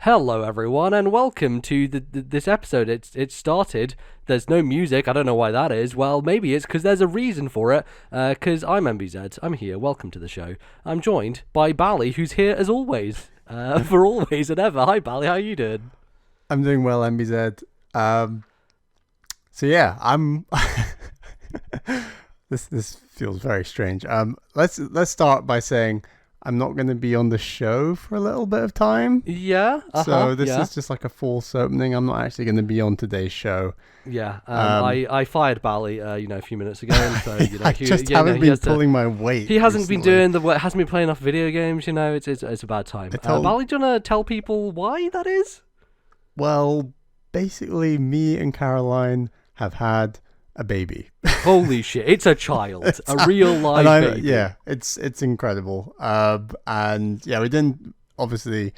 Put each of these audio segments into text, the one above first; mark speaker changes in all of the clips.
Speaker 1: Hello, everyone, and welcome to this episode. It's started. There's no music. I don't know why that is. Well, maybe it's because there's a reason for it. Because I'm MBZ. I'm here. Welcome to the show. I'm joined by Bally, who's here as always. For always and ever. Hi, Bally. How you doing?
Speaker 2: I'm doing well, MBZ. So yeah, I'm. This feels very strange. Let's start by saying I'm not going to be on the show for a little bit of time.
Speaker 1: Yeah.
Speaker 2: So this is just like a false opening. I'm not actually going to be on today's show.
Speaker 1: Yeah. I fired Bally, a few minutes ago, and so
Speaker 2: I just haven't been pulling my weight.
Speaker 1: He hasn't
Speaker 2: recently.
Speaker 1: been doing the work. Hasn't been playing enough video games. It's a bad time. Bally, do you want to tell people why that is?
Speaker 2: Well, basically, me and Caroline have had a baby.
Speaker 1: Holy shit! It's a child, a real live baby.
Speaker 2: Yeah, it's incredible. And yeah, we didn't obviously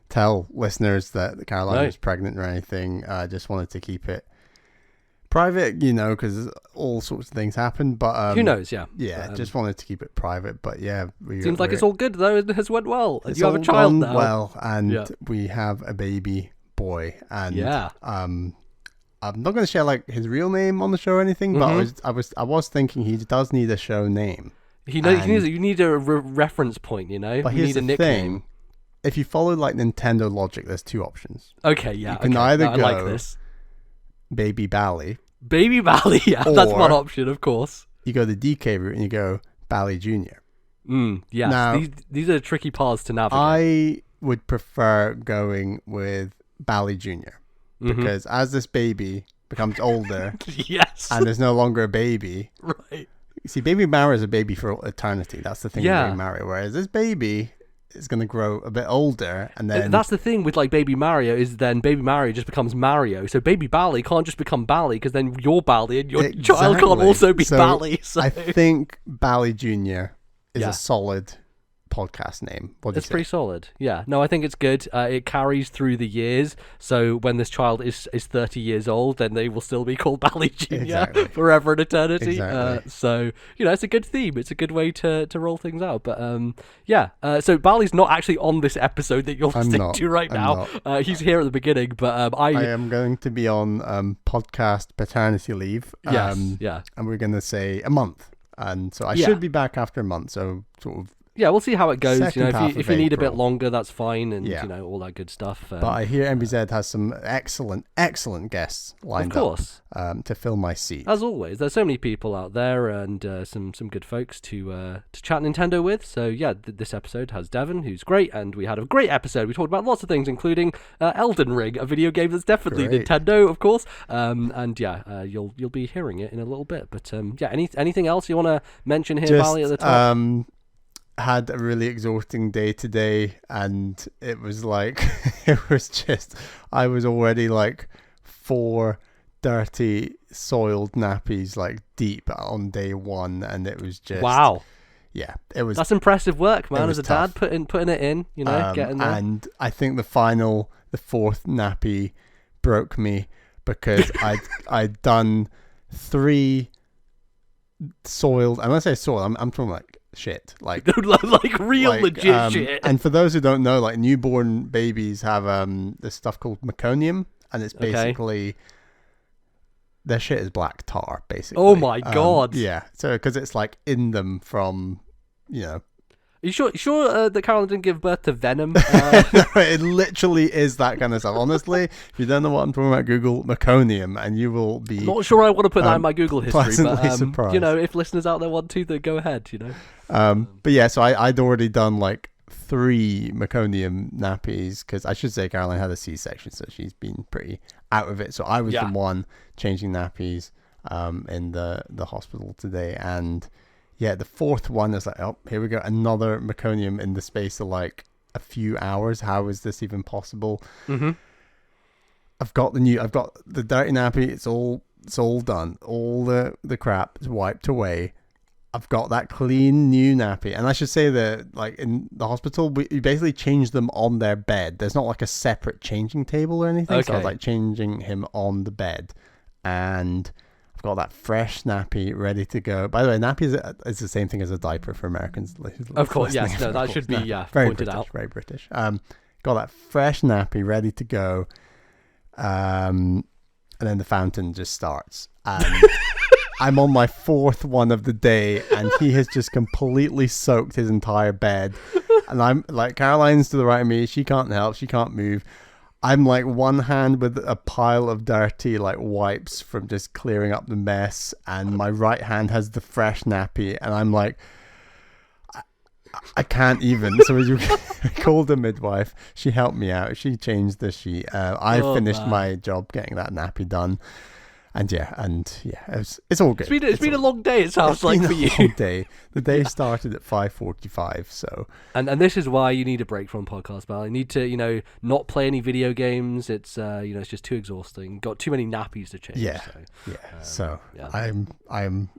Speaker 2: tell listeners that Caroline was pregnant or anything. Just wanted to keep it private, because all sorts of things happen. But
Speaker 1: who knows? Yeah,
Speaker 2: just wanted to keep it private. But yeah,
Speaker 1: seems like it's all good though. It has went well.
Speaker 2: It's
Speaker 1: you have a child
Speaker 2: gone
Speaker 1: now.
Speaker 2: Well, and we have a baby boy. And I'm not going to share like his real name on the show or anything, but I was thinking he does need a show name.
Speaker 1: You need a reference point,
Speaker 2: But
Speaker 1: you
Speaker 2: here's
Speaker 1: need a
Speaker 2: the
Speaker 1: nickname.
Speaker 2: thing: if you follow like Nintendo logic, there's two options.
Speaker 1: Okay, yeah.
Speaker 2: You can either
Speaker 1: I
Speaker 2: go
Speaker 1: like this.
Speaker 2: Baby Bally.
Speaker 1: Baby Bally, yeah, that's one option, of course.
Speaker 2: You go the DK route and you go Bally Junior.
Speaker 1: Yes. Now, these are tricky paths to navigate.
Speaker 2: I would prefer going with Bally Junior. Because as this baby becomes older,
Speaker 1: yes,
Speaker 2: and is no longer a baby,
Speaker 1: right?
Speaker 2: See, Baby Mario is a baby for eternity. That's the thing with Baby Mario. Whereas this baby is going to grow a bit older, and then
Speaker 1: that's the thing with like Baby Mario is then Baby Mario just becomes Mario. So Baby Bally can't just become Bally because then you're Bally and your child can't also be Bally. So
Speaker 2: I think Bally Junior is a solid podcast name.
Speaker 1: It's pretty solid. Yeah. No, I think it's good. It carries through the years. So when this child is 30 years old, then they will still be called Bally Junior forever and eternity.
Speaker 2: Exactly.
Speaker 1: So it's a good theme. It's a good way to roll things out. But so Bally's not actually on this episode that you're listening to right now. He's here at the beginning, but I am
Speaker 2: going to be on podcast paternity leave. And we're going to say a month. And so I should be back after a month. So sort of.
Speaker 1: Yeah, we'll see how it goes. If you need a bit
Speaker 2: April.
Speaker 1: longer, that's fine, and all that good stuff.
Speaker 2: But I hear MBZ has some excellent guests lined up to fill my seat.
Speaker 1: As always, there's so many people out there, and some good folks to chat Nintendo with. So yeah, this episode has Devon, who's great, and we had a great episode. We talked about lots of things, including Elden Ring, a video game that's definitely Nintendo, of course. You'll be hearing it in a little bit. But anything else you want to mention here, Bally, at the top?
Speaker 2: Had a really exhausting day today, and it was like I was already like 4 dirty soiled nappies like deep on day one, and it was just that's impressive work, man. As a dad, putting it in, getting there. And I think the 4th nappy broke me because I'd done 3 soiled, and when I say soiled, I'm talking like shit, like
Speaker 1: real legit shit.
Speaker 2: And for those who don't know, like newborn babies have this stuff called meconium, and it's basically their shit is black tar, basically.
Speaker 1: Oh my god!
Speaker 2: Yeah, so because it's like in them from
Speaker 1: Are you sure that Caroline didn't give birth to venom?
Speaker 2: No, it literally is that kind of stuff. Honestly, if you don't know what I'm talking about, Google meconium, and you will be.
Speaker 1: Not sure I want to put that in my Google history, but
Speaker 2: surprised.
Speaker 1: If listeners out there want to, then go ahead.
Speaker 2: But yeah, so I'd already done like 3 meconium nappies, because I should say Caroline had a C-section, so she's been pretty out of it. So I was the one changing nappies in the hospital today, and. Yeah, the 4th one is like, oh, here we go, another meconium in the space of like a few hours. How is this even possible? I've got the dirty nappy. It's all done. All the crap is wiped away. I've got that clean new nappy, and I should say that like in the hospital, we basically changed them on their bed. There's not like a separate changing table or anything. So I was like changing him on the bed, and I've got that fresh nappy ready to go. By the way, nappy is the same thing as a diaper for Americans.
Speaker 1: Of course, yes. No, that should be
Speaker 2: very
Speaker 1: pointed
Speaker 2: British,
Speaker 1: out.
Speaker 2: Very British. got that fresh nappy ready to go. And then the fountain just starts. And I'm on my 4th one of the day, and he has just completely soaked his entire bed. And I'm like, Caroline's to the right of me. She can't help. She can't move. I'm like one hand with a pile of dirty like wipes from just clearing up the mess, and my right hand has the fresh nappy, and I'm like, I can't even. So I called the midwife. She helped me out. She changed the sheet. I finished my job getting that nappy done. And it's all good.
Speaker 1: It's been a long day, it sounds like, for you.
Speaker 2: Long day. The day started at 5:45, so.
Speaker 1: And this is why you need a break from podcast, Bal. You need to, not play any video games. It's it's just too exhausting. Got too many nappies to change.
Speaker 2: So I'm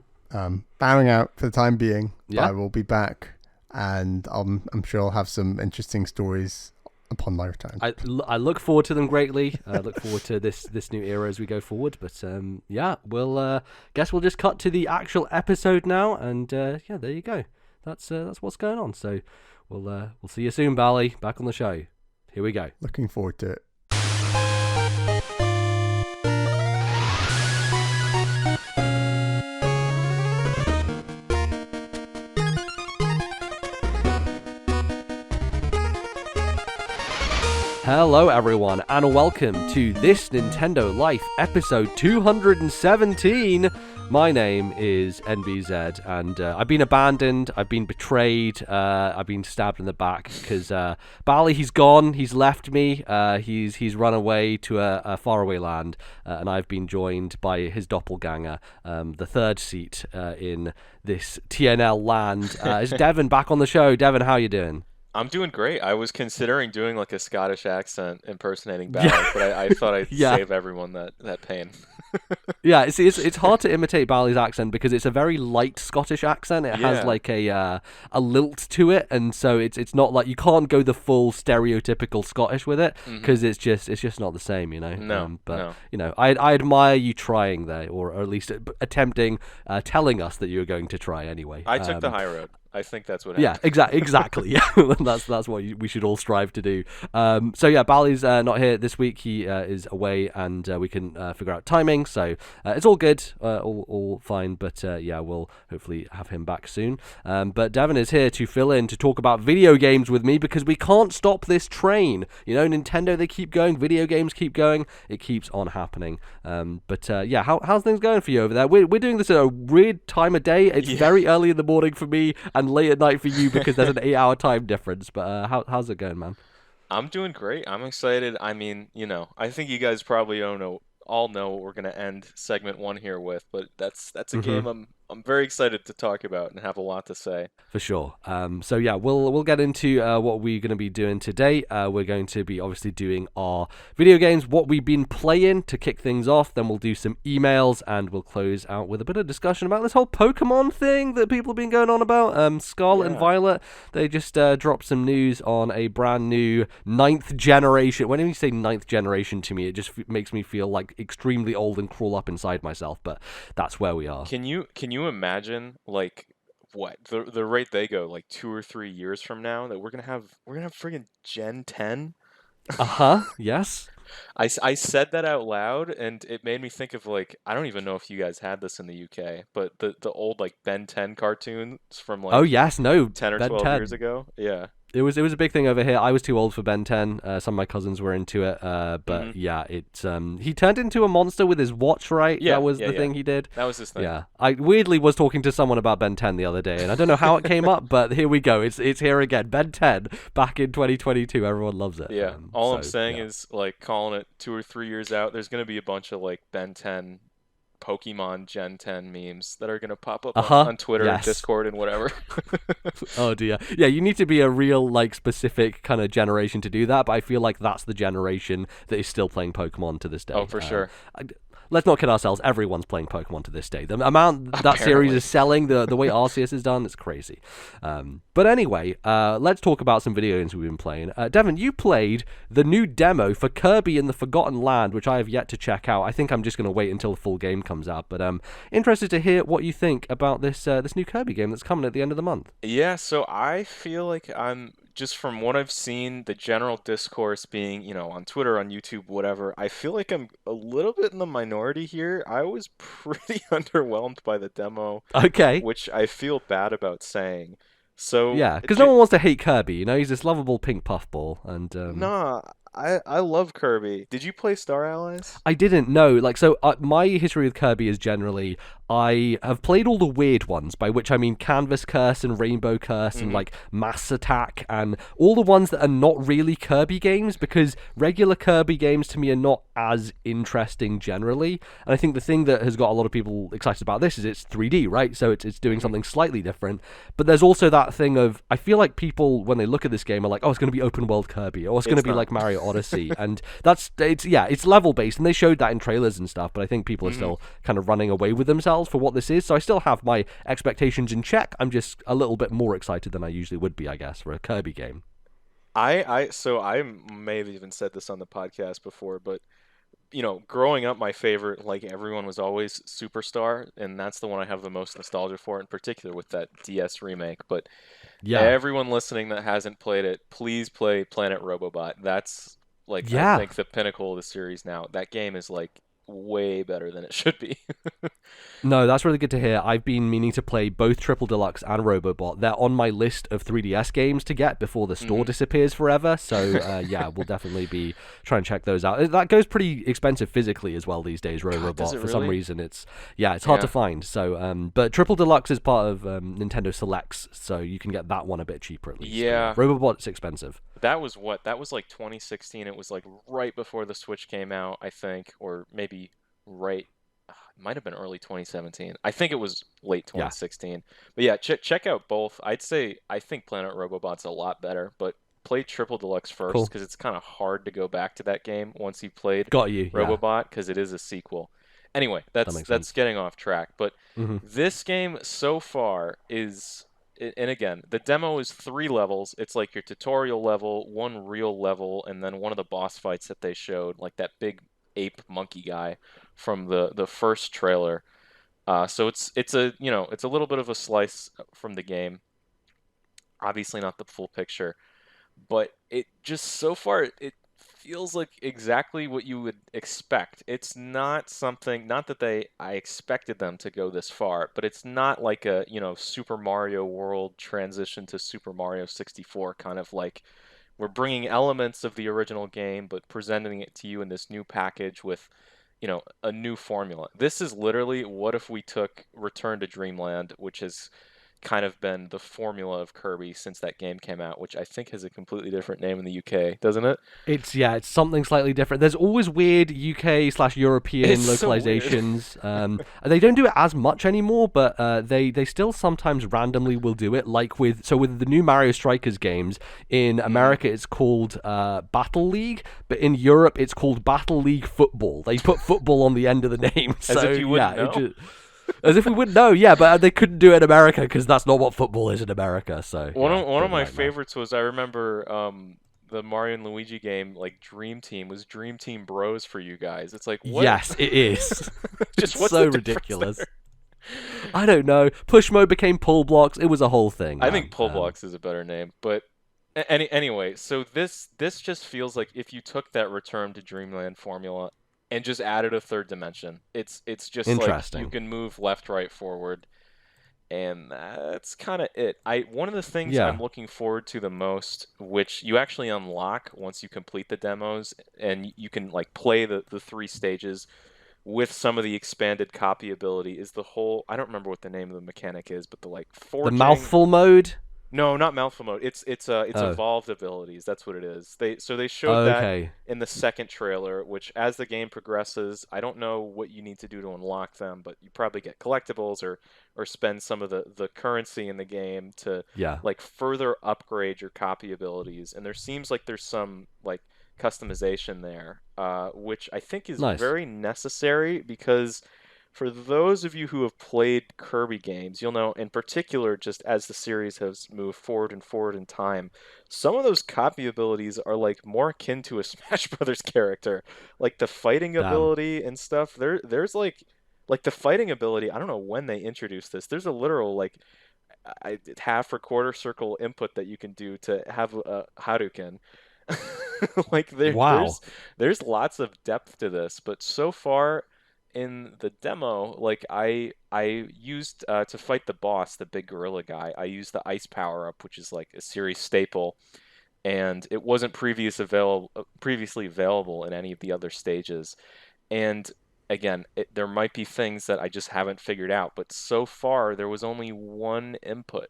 Speaker 2: bowing out for the time being. But I will be back, and I'm sure I'll have some interesting stories upon my return.
Speaker 1: I look forward to them greatly. I look forward to this new era as we go forward. But we'll guess we'll just cut to the actual episode now, and there you go. That's what's going on. So we'll see you soon, Bally. Back on the show. Here we go.
Speaker 2: Looking forward to it.
Speaker 1: Hello everyone, and welcome to This Nintendo Life, episode 217. My name is NBZ, and I've been abandoned, I've been betrayed, I've been stabbed in the back, because Bally, he's gone, he's left me, he's run away to a faraway land, and I've been joined by his doppelganger, the third seat in this TNL land. Is Devon back on the show? Devon, how you doing?
Speaker 3: I'm doing great. I was considering doing like a Scottish accent impersonating Bally, but I thought I'd save everyone that pain.
Speaker 1: It's hard to imitate Bally's accent because it's a very light Scottish accent. It has like a lilt to it, and so it's not like you can't go the full stereotypical Scottish with it because it's just not the same,
Speaker 3: No,
Speaker 1: no. I admire you trying there, or at least attempting, telling us that you were going to try anyway.
Speaker 3: I took the high road. I think that's what happened.
Speaker 1: Yeah, exactly. Yeah, that's what we should all strive to do. Bally's not here this week. He is away, and we can figure out timing. So it's all good, all fine. But we'll hopefully have him back soon. But Devon is here to fill in, to talk about video games with me, because we can't stop this train. Nintendo, they keep going. Video games keep going. It keeps on happening. How's things going for you over there? We're doing this at a weird time of day. It's very early in the morning for me, and late at night for you because there's an 8-hour time difference. But how's it going, man?
Speaker 3: I'm doing great. I'm excited. I mean, I think you guys probably all know what we're gonna end segment 1 here with, but that's a game I'm very excited to talk about and have a lot to say.
Speaker 1: For sure. We'll get into what we're going to be doing today. We're going to be obviously doing our video games, what we've been playing to kick things off. Then we'll do some emails, and we'll close out with a bit of discussion about this whole Pokemon thing that people have been going on about. Scarlet and Violet, they just dropped some news on a brand new 9th generation. Whenever you say 9th generation to me, it just makes me feel like extremely old and crawl up inside myself, but that's where we are.
Speaker 3: Can you imagine like what the rate they go, like 2 or 3 years from now, that we're gonna have friggin' Gen 10?
Speaker 1: Yes.
Speaker 3: I said that out loud, and it made me think of, like, I don't even know if you guys had this in the UK, but the old like Ben 10 cartoons from like 10 or
Speaker 1: Ben
Speaker 3: 12
Speaker 1: 10.
Speaker 3: years ago. Yeah.
Speaker 1: It was a big thing over here. I was too old for Ben 10. Some of my cousins were into it, but he turned into a monster with his watch, right?
Speaker 3: Yeah,
Speaker 1: that was the thing he did.
Speaker 3: That was his thing.
Speaker 1: Yeah, I weirdly was talking to someone about Ben 10 the other day, and I don't know how it came up, but here we go. It's here again. Ben 10 back in 2022. Everyone loves it.
Speaker 3: Yeah. I'm saying is, like, calling it 2 or 3 years out, there's gonna be a bunch of like Ben 10 Pokemon Gen 10 memes that are going to pop up on Twitter and Discord and whatever.
Speaker 1: Oh dear. Yeah, you need to be a real, like, specific kind of generation to do that, but I feel like that's the generation that is still playing Pokemon to this day.
Speaker 3: Oh, for sure.
Speaker 1: Let's not kid ourselves. Everyone's playing Pokemon to this day. The amount that series is selling, the way Arceus is done, it's crazy. But anyway, let's talk about some video games we've been playing. Devon, you played the new demo for Kirby in the Forgotten Land, which I have yet to check out. I think I'm just going to wait until the full game comes out. But interested to hear what you think about this new Kirby game that's coming at the end of the month.
Speaker 3: Yeah, so I feel like I'm just from what I've seen, the general discourse being, on Twitter, on YouTube, whatever, I feel like I'm a little bit in the minority here. I was pretty underwhelmed by the demo,
Speaker 1: Okay.
Speaker 3: which I feel bad about saying. So,
Speaker 1: Yeah, because no one wants to hate Kirby. He's this lovable pink puffball, and
Speaker 3: nah, I love Kirby. Did you play Star Allies?
Speaker 1: I didn't know. My history with Kirby is generally I have played all the weird ones, by which I mean Canvas Curse and Rainbow Curse and like Mass Attack and all the ones that are not really Kirby games, because regular Kirby games to me are not as interesting generally. And I think the thing that has got a lot of people excited about this is it's 3D, right? So it's doing something slightly different. But there's also that thing of, I feel like people, when they look at this game, are like, oh, it's going to be open world Kirby, or it's going to be like Mario Odyssey. And it's level based, and they showed that in trailers and stuff, but I think people are still kind of running away with themselves for what this is. So I still have my expectations in check. I'm just a little bit more excited than I usually would be, I guess, for a Kirby game.
Speaker 3: So I may have even said this on the podcast before, but growing up, my favorite, like everyone, was always Superstar, and that's the one I have the most nostalgia for, in particular with that DS remake. But everyone listening that hasn't played it, please play Planet Robobot. That's I think the pinnacle of the series now. That game is like way better than it should be.
Speaker 1: No, that's really good to hear. I've been meaning to play both Triple Deluxe and Robobot. They're on my list of 3DS games to get before the store disappears forever. So, we'll definitely be trying to check those out. That goes pretty expensive physically as well these days, Robobot. For some reason, it's hard to find. So, but Triple Deluxe is part of Nintendo Selects, so you can get that one a bit cheaper at least.
Speaker 3: Yeah.
Speaker 1: Robobot's expensive.
Speaker 3: That was like 2016. It was like right before the Switch came out, I think, or maybe right. It might have been early 2017. I think it was late 2016. Yeah. But yeah, check out both. I think Planet Robobot's a lot better, but play Triple Deluxe first, because it's kind of hard to go back to that game once you've played Robobot, because it is a sequel. Anyway, that's getting off track. But this game so far is, and again, the demo is 3 levels. It's like your tutorial level, 1 real level, and then one of the boss fights that they showed, like that big ape monkey guy from the first trailer. So it's a little bit of a slice from the game. Obviously not the full picture, but it just, so far, it feels like exactly what you would expect. It's not something, not that I expected them to go this far, but it's not like a, Super Mario World transition to Super Mario 64, kind of like we're bringing elements of the original game, but presenting it to you in this new package with, a new formula. This is literally, what if we took Return to Dreamland, which has kind of been the formula of Kirby since that game came out, which I think has a completely different name in the UK, doesn't it?
Speaker 1: It's something slightly different. There's always weird UK/European localizations. So they don't do it as much anymore, but they still sometimes randomly will do it. Like with the new Mario Strikers games in America, it's called Battle League, but in Europe it's called Battle League Football. They put football on the end of the name.
Speaker 3: As if you wouldn't know.
Speaker 1: As if we wouldn't know, but they couldn't do it in America because that's not what football is in America. So
Speaker 3: one of my favorites was, I remember the Mario and Luigi game, like Dream Team, was Dream Team Bros for you guys. It's like, what?
Speaker 1: Yes, it is.
Speaker 3: Just
Speaker 1: it's so ridiculous. I don't know. Push mode became pull blocks. It was a whole thing.
Speaker 3: I think pull blocks is a better name, but anyway. So this just feels like if you took that Return to Dreamland formula and just added a third dimension. It's just like you can move left, right, forward, and that's kind of it. One of the things I'm looking forward to the most, which you actually unlock once you complete the demos, and you can like play the 3 stages with some of the expanded copy ability, is the whole, I don't remember what the name of the mechanic is, but the like forging.
Speaker 1: The mouthful mode?
Speaker 3: No, not mouthful mode. It's evolved abilities. That's what it is. They showed that in the second trailer, which as the game progresses, I don't know what you need to do to unlock them, but you probably get collectibles or spend some of the currency in the game to like further upgrade your copy abilities. And there seems like there's some like customization there, which I think is very necessary, because for those of you who have played Kirby games, you'll know, in particular, just as the series has moved forward and forward in time, some of those copy abilities are like more akin to a Smash Brothers character. Like the fighting ability and stuff. There's like the fighting ability, I don't know when they introduced this. There's a literal like half or quarter circle input that you can do to have a Hadouken. Like
Speaker 1: Wow.
Speaker 3: there's lots of depth to this, but so far in the demo, like I used to fight the boss, the big gorilla guy, I used the ice power up, which is like a series staple, and it wasn't previously available in any of the other stages. And again, there might be things that I just haven't figured out, but so far there was only one input,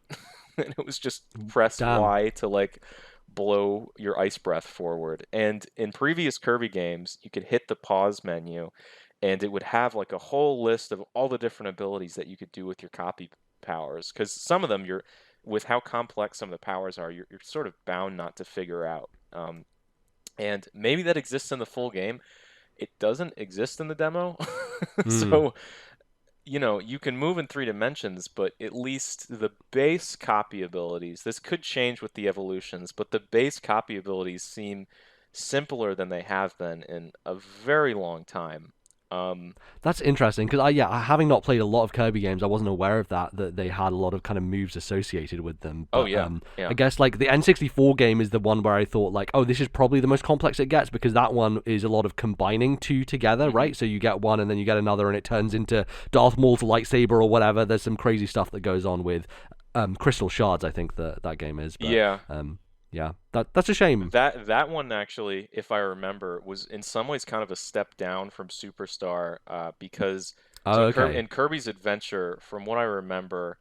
Speaker 3: and it was just press
Speaker 1: Damn.
Speaker 3: Y to like blow your ice breath forward. And in previous Kirby games, you could hit the pause menu, and it would have like a whole list of all the different abilities that you could do with your copy powers. Because some of them, with how complex some of the powers are, you're sort of bound not to figure out. And maybe that exists in the full game. It doesn't exist in the demo.
Speaker 1: Hmm.
Speaker 3: So, you can move in 3 dimensions, but at least the base copy abilities, this could change with the evolutions, but the base copy abilities seem simpler than they have been in a very long time. Um,
Speaker 1: That's interesting because having not played a lot of Kirby games, I wasn't aware of that they had a lot of kind of moves associated with them.
Speaker 3: oh
Speaker 1: But
Speaker 3: yeah,
Speaker 1: I
Speaker 3: yeah.
Speaker 1: guess like the N64 game is the one where I thought like, oh, this is probably the most complex it gets because that one is a lot of combining two together,
Speaker 3: hmm
Speaker 1: right? So you get one and then you get another, and it turns into Darth Maul's lightsaber or whatever. There's some crazy stuff that goes on with crystal shards. I think that game is, but
Speaker 3: Yeah.
Speaker 1: yeah, that's a shame.
Speaker 3: That one actually, if I remember, was in some ways kind of a step down from Superstar, because
Speaker 1: Oh, okay.
Speaker 3: In Kirby's Adventure, from what I remember,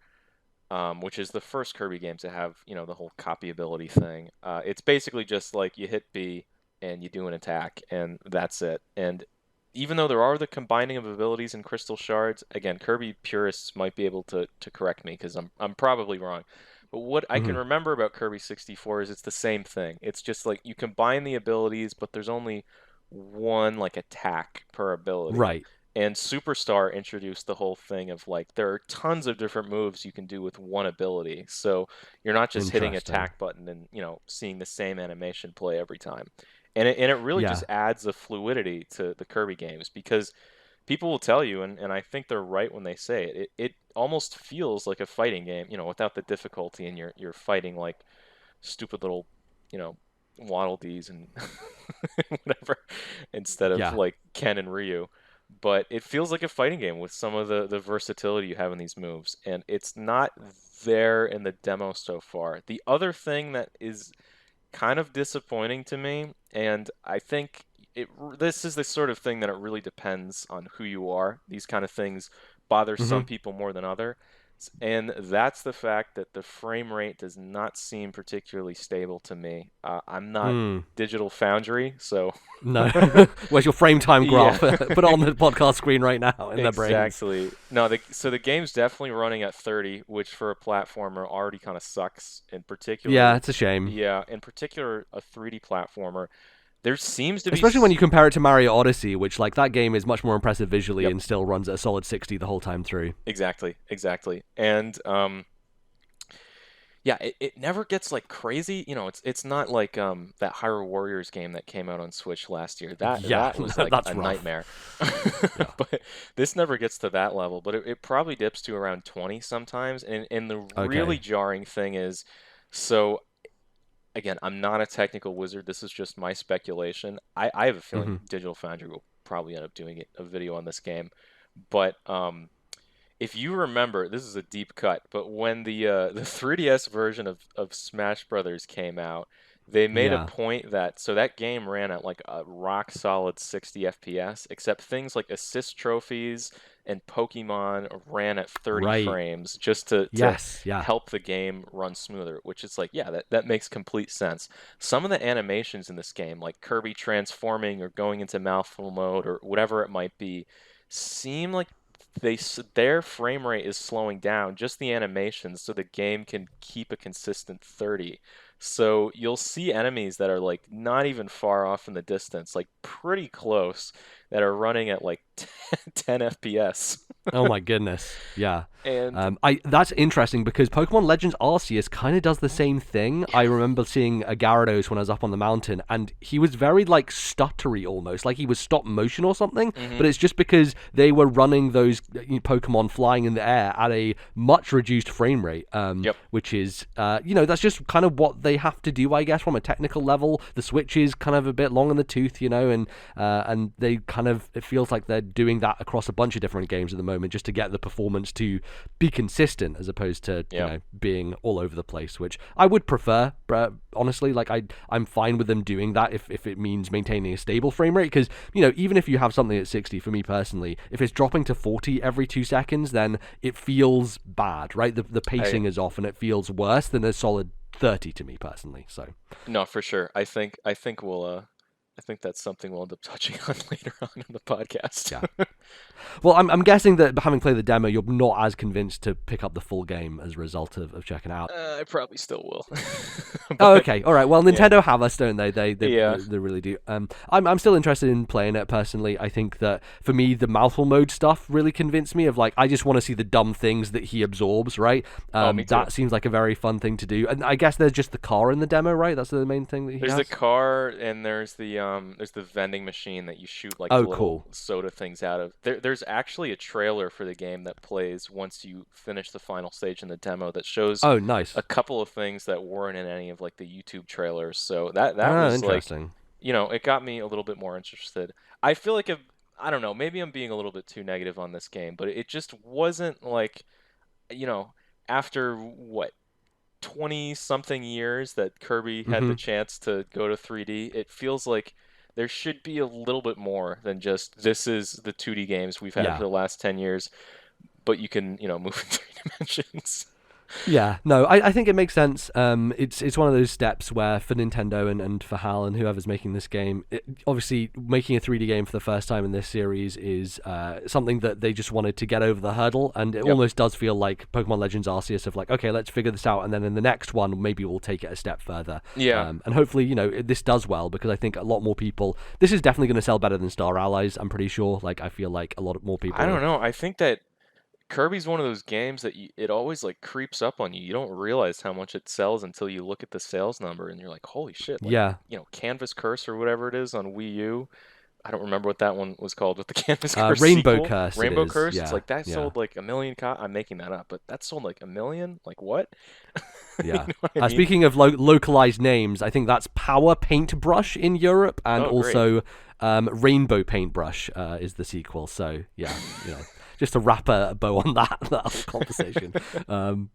Speaker 3: which is the first Kirby game to have, the whole copy ability thing. It's basically just like you hit B and you do an attack, and that's it. And even though there are the combining of abilities in Crystal Shards, again, Kirby purists might be able to correct me because I'm probably wrong. But what I can
Speaker 1: Hmm.
Speaker 3: remember about Kirby 64 is it's the same thing. It's just like you combine the abilities, but there's only one like attack per ability.
Speaker 1: Right.
Speaker 3: And Superstar introduced the whole thing of like there are tons of different moves you can do with one ability. So you're not just hitting
Speaker 1: Interesting.
Speaker 3: attack button and, seeing the same animation play every time. And it really just
Speaker 1: Yeah.
Speaker 3: adds a fluidity to the Kirby games because people will tell you, and I think they're right when they say it, it almost feels like a fighting game, without the difficulty, and you're fighting like stupid little, you know, Waddle Dees and whatever, instead of
Speaker 1: Yeah.
Speaker 3: like Ken and Ryu. But it feels like a fighting game with some of the versatility you have in these moves, and it's not there in the demo so far. The other thing that is kind of disappointing to me, and I think this is the sort of thing that it really depends on who you are. These kind of things bother
Speaker 1: Hmm.
Speaker 3: some people more than others. And that's the fact that the frame rate does not seem particularly stable to me. I'm not
Speaker 1: Hmm.
Speaker 3: Digital Foundry, so
Speaker 1: No. Where's your frame time
Speaker 3: yeah,
Speaker 1: graph? Put it on the podcast screen right now in their brains.
Speaker 3: exactly. No, so the game's definitely running at 30, which for a platformer already kind of sucks. In
Speaker 1: Yeah,
Speaker 3: particular,
Speaker 1: it's a shame.
Speaker 3: yeah, in particular, a 3D platformer. There seems to be.
Speaker 1: Especially when you compare it to Mario Odyssey, which like that game is much more impressive visually
Speaker 3: Yep,
Speaker 1: and still runs at a solid 60 the whole time through.
Speaker 3: exactly, exactly. And yeah, it never gets like crazy. It's not like that Hyrule Warriors game that came out on Switch last year.
Speaker 1: Yeah,
Speaker 3: That was like
Speaker 1: that's
Speaker 3: a
Speaker 1: rough.
Speaker 3: nightmare.
Speaker 1: Yeah.
Speaker 3: But this never gets to that level. But it probably dips to around 20 sometimes. And the really
Speaker 1: Okay.
Speaker 3: jarring thing is, so again, I'm not a technical wizard. This is just my speculation. I have a feeling
Speaker 1: Hmm.
Speaker 3: Digital Foundry will probably end up doing a video on this game. But if you remember, this is a deep cut, but when the 3DS version of Smash Brothers came out, they made a
Speaker 1: Yeah.
Speaker 3: point that so that game ran at like a rock solid 60 FPS, except things like assist trophies and Pokemon ran at 30
Speaker 1: Right.
Speaker 3: frames just to
Speaker 1: Yes. Yeah.
Speaker 3: help the game run smoother, which is like, yeah, that makes complete sense. Some of the animations in this game, like Kirby transforming or going into mouthful mode or whatever it might be, seem like their frame rate is slowing down, just the animations, so the game can keep a consistent 30. So you'll see enemies that are like not even far off in the distance, like pretty close, that are running at like 10 FPS.
Speaker 1: Oh my goodness. Yeah.
Speaker 3: And
Speaker 1: That's interesting because Pokemon Legends Arceus kind of does the same thing. I remember seeing a Gyarados when I was up on the mountain, and he was very like stuttery almost, like he was stop motion or something. But it's just because they were running those Pokemon flying in the air at a much reduced frame rate, which is, that's just kind of what they have to do, I guess, from a technical level. The Switch is kind of a bit long in the tooth, and they kind of, it feels like they're doing that across a bunch of different games at the moment just to get the performance to be consistent as opposed to being all over the place, which I would prefer, honestly. Like I'm fine with them doing that if it means maintaining a stable frame rate, because even if you have something at 60, for me personally, if it's dropping to 40 every 2 seconds, then it feels bad, right? The pacing is off and it feels worse than a solid 30 to me personally. So
Speaker 3: no, for sure. I think that's something we'll end up touching on later on in the podcast.
Speaker 1: Yeah. Well, I'm guessing that having played the demo, you're not as convinced to pick up the full game as a result of checking it out.
Speaker 3: I probably still will.
Speaker 1: Okay, all right. Well, Nintendo have us, don't they? They really do. I'm still interested in playing it personally. I think that for me, the mouthful mode stuff really convinced me of like, I just want to see the dumb things that he absorbs, right?
Speaker 3: Me too.
Speaker 1: That seems like a very fun thing to do. And I guess there's just the car in the demo, right? That's the main thing that he has.
Speaker 3: There's the car, and there's the vending machine that you shoot like little soda things out of. There's actually a trailer for the game that plays once you finish the final stage in the demo that shows
Speaker 1: nice.
Speaker 3: a couple of things that weren't in any of like the YouTube trailers. So that was
Speaker 1: interesting.
Speaker 3: Like, it got me a little bit more interested. I feel like I don't know, maybe I'm being a little bit too negative on this game, but it just wasn't like, after what, 20 something years that Kirby had the chance to go to 3D, it feels like there should be a little bit more than just this is the 2D games we've had for the last 10 years, but you can, move in 3 dimensions.
Speaker 1: Yeah, no, I think it makes sense. It's one of those steps where for Nintendo and for Hal and whoever's making this game, obviously making a 3D game for the first time in this series is something that they just wanted to get over the hurdle, and it almost does feel like Pokemon Legends Arceus of like, okay, let's figure this out, and then in the next one maybe we'll take it a step further.
Speaker 3: Yeah.
Speaker 1: And hopefully, this does well, because I think a lot more people, this is definitely going to sell better than Star Allies, I'm pretty sure. Like, I feel like a lot more people...
Speaker 3: I don't know, I think that Kirby's one of those games that it always like creeps up on you. You don't realize how much it sells until you look at the sales number and you're like, holy shit. Like, Canvas Curse or whatever it is on Wii U. I don't remember what that one was called with the Canvas Curse
Speaker 1: Rainbow
Speaker 3: sequel.
Speaker 1: Curse.
Speaker 3: Rainbow Curse.
Speaker 1: Yeah.
Speaker 3: It's like that sold like 1 million I'm making that up, but that sold like 1 million? Like what?
Speaker 1: Yeah.
Speaker 3: I mean?
Speaker 1: Speaking of localized names, I think that's Power Paintbrush in Europe, and also Rainbow Paintbrush is the sequel. So yeah, just to wrap a bow on that whole conversation.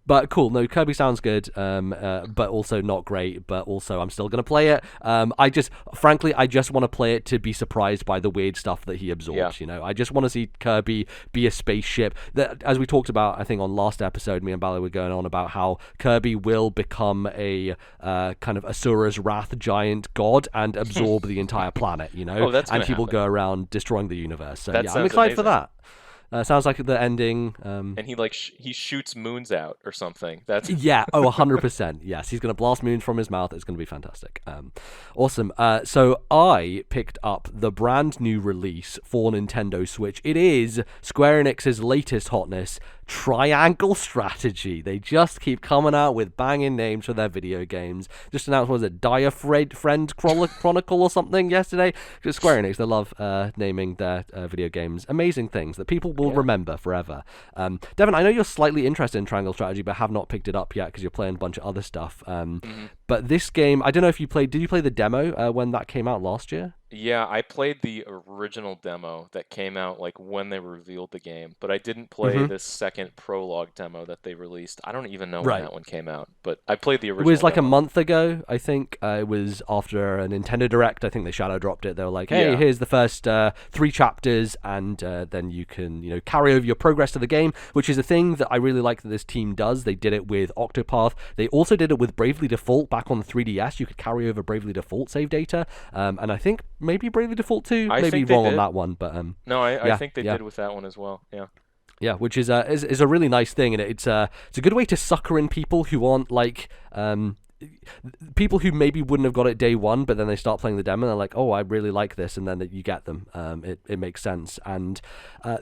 Speaker 1: But cool. No, Kirby sounds good, but also not great. But also, I'm still gonna play it. I just want to play it to be surprised by the weird stuff that he absorbs. I just want to see Kirby be a spaceship. That, as we talked about, I think on last episode, me and Bala were going on about how Kirby will become a kind of Asura's Wrath giant god and absorb the entire planet. And he will go around destroying the universe. So I'm excited for that. Sounds like the ending.
Speaker 3: And he shoots moons out or something. That's
Speaker 1: 100%. Yes, he's going to blast moons from his mouth. It's going to be fantastic. Awesome. So I picked up the brand new release for Nintendo Switch. It is Square Enix's latest hotness, Triangle Strategy. They just keep coming out with banging names for their video games. Just announced, what was it, Dire Friend Chronicle or something yesterday? Because Square Enix, they love naming their video games amazing things that people will remember forever. Devon, I know you're slightly interested in Triangle Strategy, but have not picked it up yet because you're playing a bunch of other stuff. But this game, I don't know if did you play the demo when that came out last year?
Speaker 3: Yeah, I played the original demo that came out like when they revealed the game, but I didn't play this second prologue demo that they released. I don't even know when that one came out, but I played the original.
Speaker 1: It was like
Speaker 3: demo.
Speaker 1: a month ago, I think. It was after a Nintendo Direct. I think they shadow dropped it. They were like, hey, here's the first 3 chapters, and then you can carry over your progress to the game, which is a thing that I really like that this team does. They did it with Octopath. They also did it with Bravely Default back on the 3DS. You could carry over Bravely Default save data, and I think maybe Bravely Default 2, maybe wrong on that one, but
Speaker 3: no, I think they did with that one as well.
Speaker 1: Yeah, which is a really nice thing, and it's a good way to sucker in people who aren't like people who maybe wouldn't have got it day one, but then they start playing the demo and they're like, oh, I really like this, and then you get them. It makes sense. And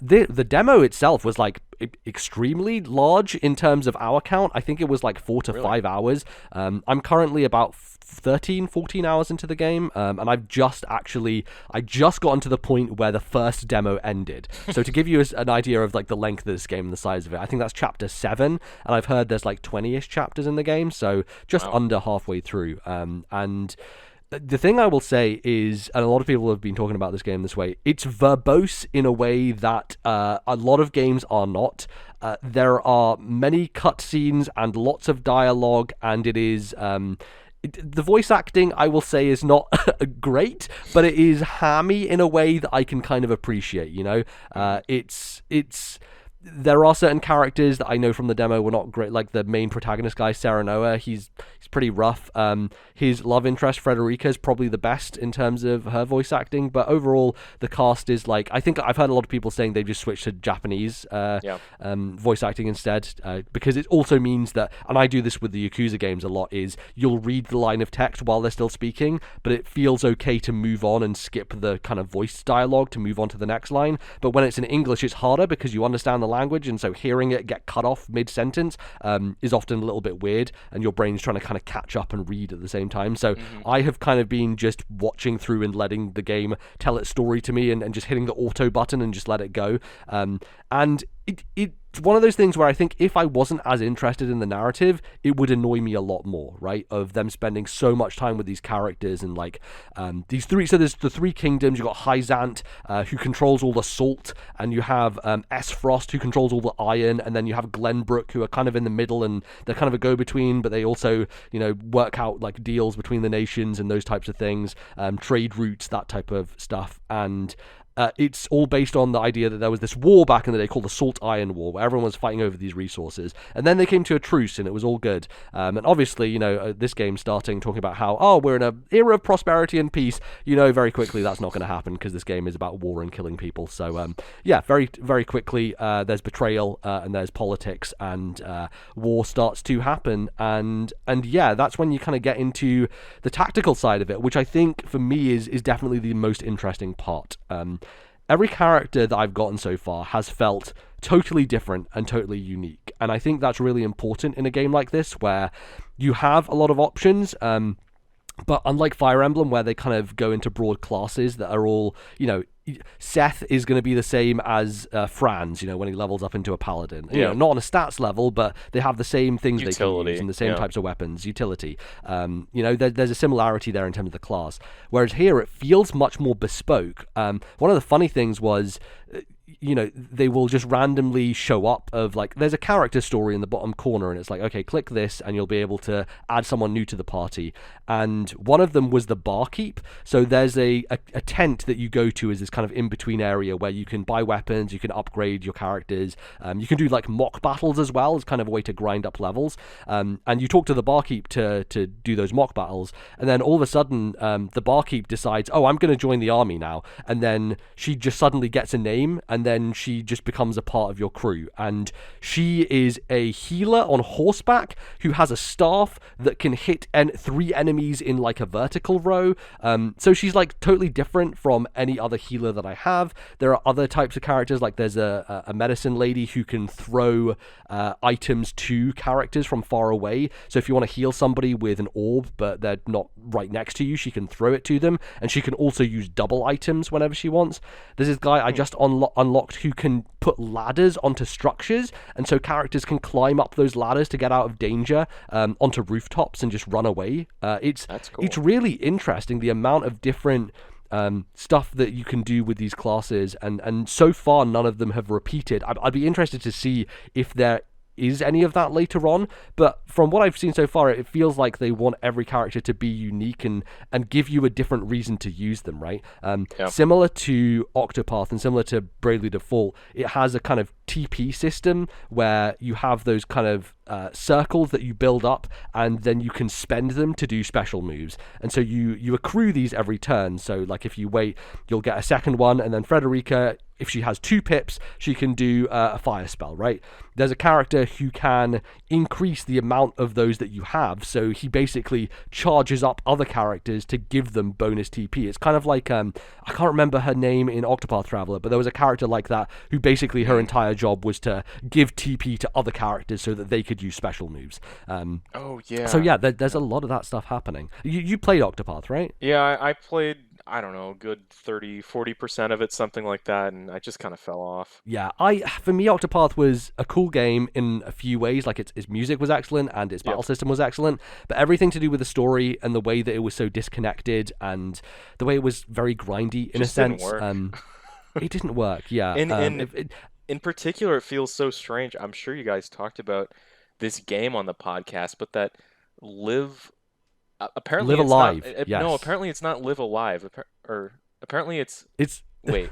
Speaker 1: the demo itself was like extremely large in terms of hour count. I think it was like 4 to 5 hours. I'm currently about 14 hours into the game, and I just gotten to the point where the first demo ended. So to give you an idea of like the length of this game and the size of it, I think that's chapter 7, and I've heard there's like 20-ish chapters in the game, so just under halfway through. And the thing I will say is, and a lot of people have been talking about this game this way, it's verbose in a way that a lot of games are not. There are many cutscenes and lots of dialogue, and it is... the voice acting, I will say, is not great, but it is hammy in a way that I can kind of appreciate, you know? There are certain characters that I know from the demo were not great, like the main protagonist guy, Serenoa. He's pretty rough. His love interest, Frederica, is probably the best in terms of her voice acting, but overall, the cast is like, I think I've heard a lot of people saying they just switched to Japanese voice acting instead, because it also means that, and I do this with the Yakuza games a lot, is you'll read the line of text while they're still speaking, but it feels okay to move on and skip the kind of voice dialogue to move on to the next line. But when it's in English, it's harder because you understand the language, and so hearing it get cut off mid-sentence is often a little bit weird, and your brain's trying to kind of catch up and read at the same time. So I have kind of been just watching through and letting the game tell its story to me, and just hitting the auto button and just let it go. And it's one of those things where I think if I wasn't as interested in the narrative, it would annoy me a lot more, right? Of them spending so much time with these characters and like these three. So there's the 3 kingdoms. You've got Hyzant, who controls all the salt, and you have S-Frost, who controls all the iron, and then you have Glenbrook, who are kind of in the middle, and they're kind of a go-between, but they also, you know, work out like deals between the nations and those types of things, trade routes, that type of stuff. And it's all based on the idea that there was this war back in the day called the Salt Iron War, where everyone was fighting over these resources, and then they came to a truce, and it was all good. And obviously, you know, this game starting talking about how, we're in an era of prosperity and peace, you know, very quickly that's not going to happen, because this game is about war and killing people. So very, very quickly, there's betrayal, and there's politics, and war starts to happen, and yeah, that's when you kind of get into the tactical side of it, which I think for me is definitely the most interesting part. Every character that I've gotten so far has felt totally different and totally unique, and I think that's really important in a game like this, where you have a lot of options, but unlike Fire Emblem, where they kind of go into broad classes that are all, you know, Seth is going to be the same as Franz, you know, when he levels up into a paladin. You know, not on a stats level, but they have the same things they can use and the same types of weapons, utility. You know, there's a similarity there in terms of the class. Whereas here, it feels much more bespoke. One of the funny things was, you know, they will just randomly show up of like, there's a character story in the bottom corner, and it's like, okay, click this and you'll be able to add someone new to the party. And one of them was the barkeep. So there's a tent that you go to as this kind of in-between area where you can buy weapons, you can upgrade your characters, you can do like mock battles as well as kind of a way to grind up levels. And you talk to the barkeep to do those mock battles, and then all of a sudden the barkeep decides, I'm going to join the army now, and then she just suddenly gets a name, and then she just becomes a part of your crew. And she is a healer on horseback who has a staff that can hit 3 enemies in like a vertical row. So she's like totally different from any other healer that I have. There are other types of characters, like there's a medicine lady who can throw items to characters from far away. So if you want to heal somebody with an orb but they're not right next to you, she can throw it to them, and she can also use double items whenever she wants. There's this guy I just unlocked who can put ladders onto structures, and so characters can climb up those ladders to get out of danger onto rooftops and just run away. That's cool. It's really interesting, the amount of different stuff that you can do with these classes, and so far none of them have repeated. I'd be interested to see if there is any of that later on, but from what I've seen so far, it feels like they want every character to be unique and give you a different reason to use them, right? Similar to Octopath and similar to Bravely Default, it has a kind of TP system where you have those kind of circles that you build up, and then you can spend them to do special moves, and so you accrue these every turn. So like if you wait, you'll get a second one, and then Frederica, if she has 2 pips, she can do a fire spell, right? There's a character who can increase the amount of those that you have, so he basically charges up other characters to give them bonus TP. It's kind of like, I can't remember her name in Octopath Traveler, but there was a character like that who basically her entire job was to give TP to other characters so that they could use special moves.
Speaker 3: Oh, yeah.
Speaker 1: So yeah, there's a lot of that stuff happening. You played Octopath, right?
Speaker 3: Yeah, I played, I don't know, a good 30-40% of it, something like that, and I just kind of fell off.
Speaker 1: Yeah, for me, Octopath was a cool game in a few ways. Like, its music was excellent and its battle system was excellent, but everything to do with the story and the way that it was so disconnected and the way it was very grindy in a sense, it didn't work. Yeah,
Speaker 3: in particular, it feels so strange. I'm sure you guys talked about this game on the podcast, but that apparently
Speaker 1: Live Alive.
Speaker 3: Yes. No, apparently it's not Live Alive. Or apparently it's wait.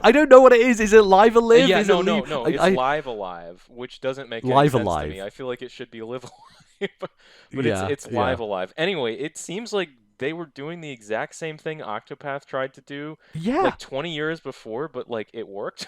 Speaker 1: I don't know what it is. Is it Live Alive?
Speaker 3: Yeah, no. It's Live Alive, which doesn't make any sense to me. I feel like it should be Live Alive, but it's Live Alive. Anyway, it seems like they were doing the exact same thing Octopath tried to do like 20 years before, but like it worked.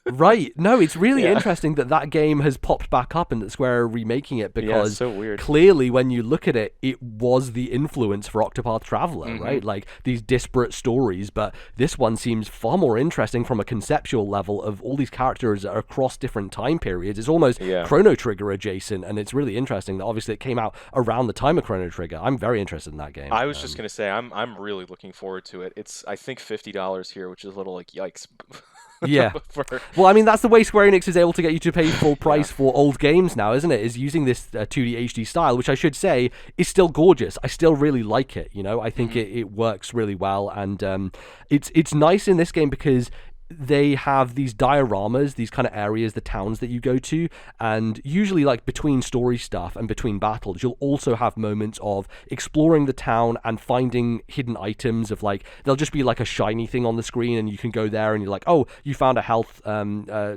Speaker 1: Right. No, it's really interesting that game has popped back up and that Square are remaking it, because
Speaker 3: it's so weird.
Speaker 1: Clearly when you look at it, it was the influence for Octopath Traveler, right? Like these disparate stories, but this one seems far more interesting from a conceptual level of all these characters that are across different time periods. It's almost Chrono Trigger adjacent, and it's really interesting that obviously it came out around the time of Chrono Trigger. I'm very interested in that game.
Speaker 3: I was just going to say, I'm really looking forward to it. It's, I think, $50 here, which is a little like, yikes.
Speaker 1: Yeah. Well, I mean, that's the way Square Enix is able to get you to pay full price for old games now, isn't it? Is using this 2D HD style, which I should say is still gorgeous. I still really like it, you know? I think it works really well, and it's nice in this game because they have these dioramas, these kind of areas, the towns that you go to, and usually like between story stuff and between battles, you'll also have moments of exploring the town and finding hidden items of like, there'll just be like a shiny thing on the screen and you can go there and you're like, oh, you found a health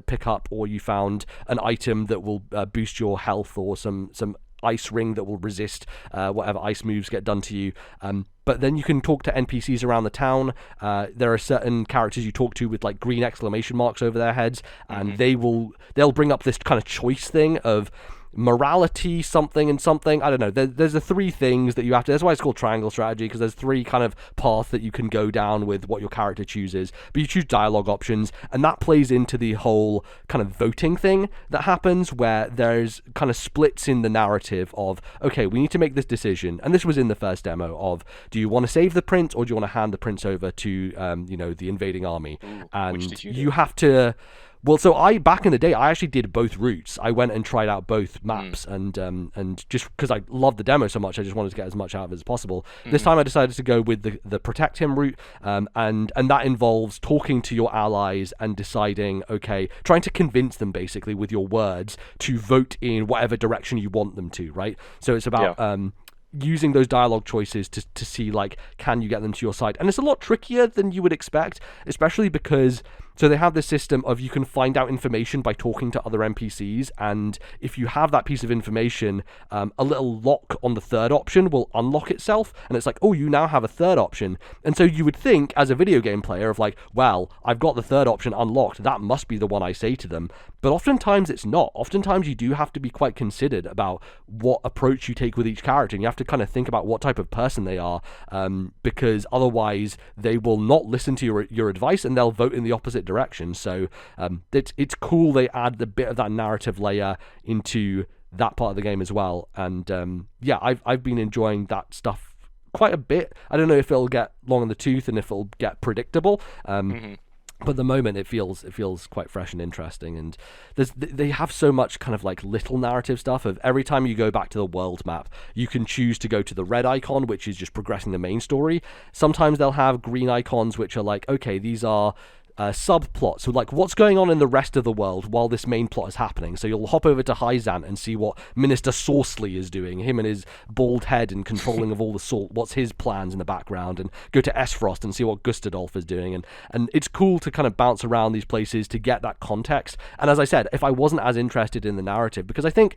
Speaker 1: pickup, or you found an item that will boost your health, or some ice ring that will resist whatever ice moves get done to you. But then you can talk to NPCs around the town. There are certain characters you talk to with like green exclamation marks over their heads, and they'll bring up this kind of choice thing of morality, something and something. I don't know. There's the 3 things that you have to. That's why it's called triangle strategy, because there's 3 kind of paths that you can go down with what your character chooses. But you choose dialogue options, and that plays into the whole kind of voting thing that happens, where there's kind of splits in the narrative of, okay, we need to make this decision. And this was in the first demo of, do you want to save the prince, or do you want to hand the prince over to the invading army? And
Speaker 3: which did you do?
Speaker 1: You have to. Well, so back in the day, I actually did both routes. I went and tried out both maps, and just because I loved the demo so much, I just wanted to get as much out of it as possible. This time I decided to go with the protect him route, and that involves talking to your allies and deciding, okay, trying to convince them basically with your words to vote in whatever direction you want them to, right? So it's about using those dialogue choices to see, like, can you get them to your side? And it's a lot trickier than you would expect, especially because, so they have this system of you can find out information by talking to other NPCs, and if you have that piece of information, a little lock on the third option will unlock itself, and it's like, oh, you now have a third option. And so you would think, as a video game player, of like, well, I've got the third option unlocked, that must be the one I say to them. But oftentimes it's not. Oftentimes you do have to be quite considered about what approach you take with each character, and you have to kind of think about what type of person they are, because otherwise they will not listen to your advice, and they'll vote in the opposite direction. So it's cool they add a bit of that narrative layer into that part of the game as well. And I've been enjoying that stuff quite a bit. I don't know if it'll get long in the tooth and if it'll get predictable. But at the moment, it feels quite fresh and interesting, and they have so much kind of like little narrative stuff. Of every time you go back to the world map, you can choose to go to the red icon, which is just progressing the main story. Sometimes they'll have green icons, which are like, okay, these are subplots, so like what's going on in the rest of the world while this main plot is happening. So you'll hop over to Hyzant and see what Minister Saucely is doing, him and his bald head and controlling of all the salt, what's his plans in the background, and go to Esfrost and see what Gustadolf is doing, and it's cool to kind of bounce around these places to get that context. And as I said, if I wasn't as interested in the narrative, because I think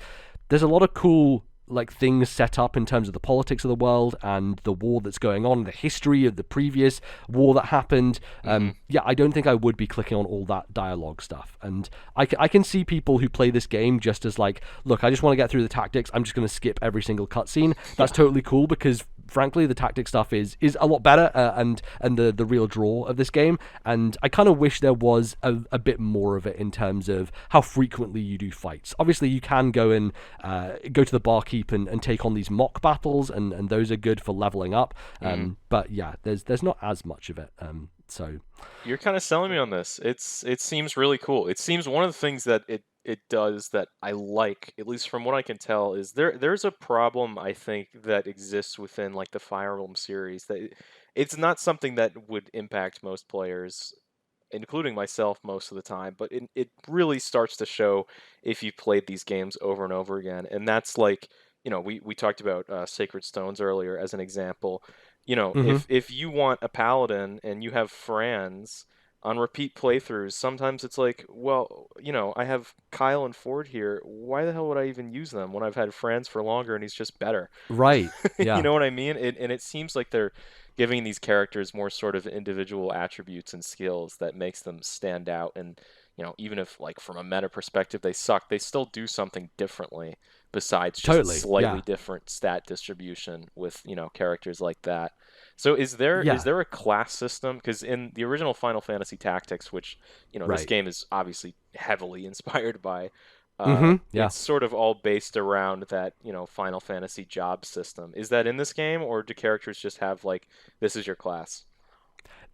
Speaker 1: there's a lot of cool like things set up in terms of the politics of the world and the war that's going on, the history of the previous war that happened, yeah, I don't think I would be clicking on all that dialogue stuff. And I can see people who play this game just as like, look, I just want to get through the tactics, I'm just going to skip every single cutscene. That's totally cool, because frankly, the tactic stuff is a lot better, and the real draw of this game. And I kind of wish there was a bit more of it in terms of how frequently you do fights. Obviously, you can go and go to the barkeep and take on these mock battles, and those are good for leveling up. But yeah, there's not as much of it. So
Speaker 3: you're kind of selling me on this. It seems really cool. It seems one of the things that it does that I like, at least from what I can tell, is there's a problem I think that exists within like the Fire Emblem series, that it's not something that would impact most players, including myself most of the time, but it really starts to show if you've played these games over and over again. And that's like, we talked about Sacred Stones earlier as an example. If you want a paladin and you have friends on repeat playthroughs, sometimes it's like, well, I have Kyle and Ford here. Why the hell would I even use them when I've had Franz for longer and he's just better?
Speaker 1: Right. Yeah.
Speaker 3: You know what I mean? And it seems like they're giving these characters more sort of individual attributes and skills that makes them stand out. And, even if like from a meta perspective they suck, they still do something differently besides just a slightly different stat distribution with, characters like that. So is there a class system? Because in the original Final Fantasy Tactics, which this game is obviously heavily inspired by, it's sort of all based around that Final Fantasy job system. Is that in this game, or do characters just have like, this is your class?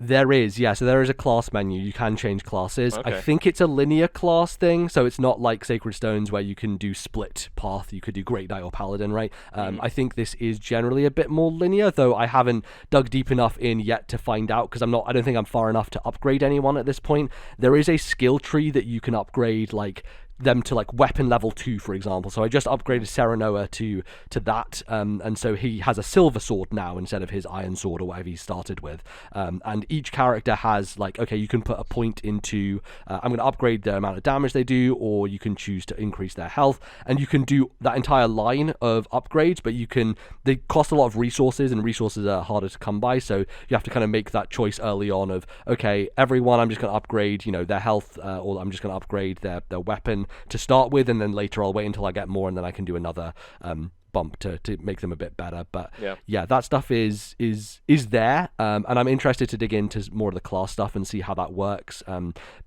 Speaker 1: There is, yeah. So there is a class menu. You can change classes.
Speaker 3: Okay.
Speaker 1: I think it's a linear class thing, so it's not like Sacred Stones where you can do split path. You could do Great Knight or Paladin, right? I think this is generally a bit more linear, though I haven't dug deep enough in yet to find out, because I don't think I'm far enough to upgrade anyone at this point. There is a skill tree that you can upgrade, like them to like weapon level 2, for example. So I just upgraded Serenoa to that, and so he has a silver sword now instead of his iron sword or whatever he started with. And each character has like, okay, you can put a point into I'm going to upgrade the amount of damage they do, or you can choose to increase their health, and you can do that entire line of upgrades, but they cost a lot of resources, and resources are harder to come by, so you have to kind of make that choice early on of, okay, everyone, I'm just going to upgrade their health, or I'm just going to upgrade their weapon to start with, and then later I'll wait until I get more, and then I can do another bump to make them a bit better. But yeah, that stuff is there, and I'm interested to dig into more of the class stuff and see how that works.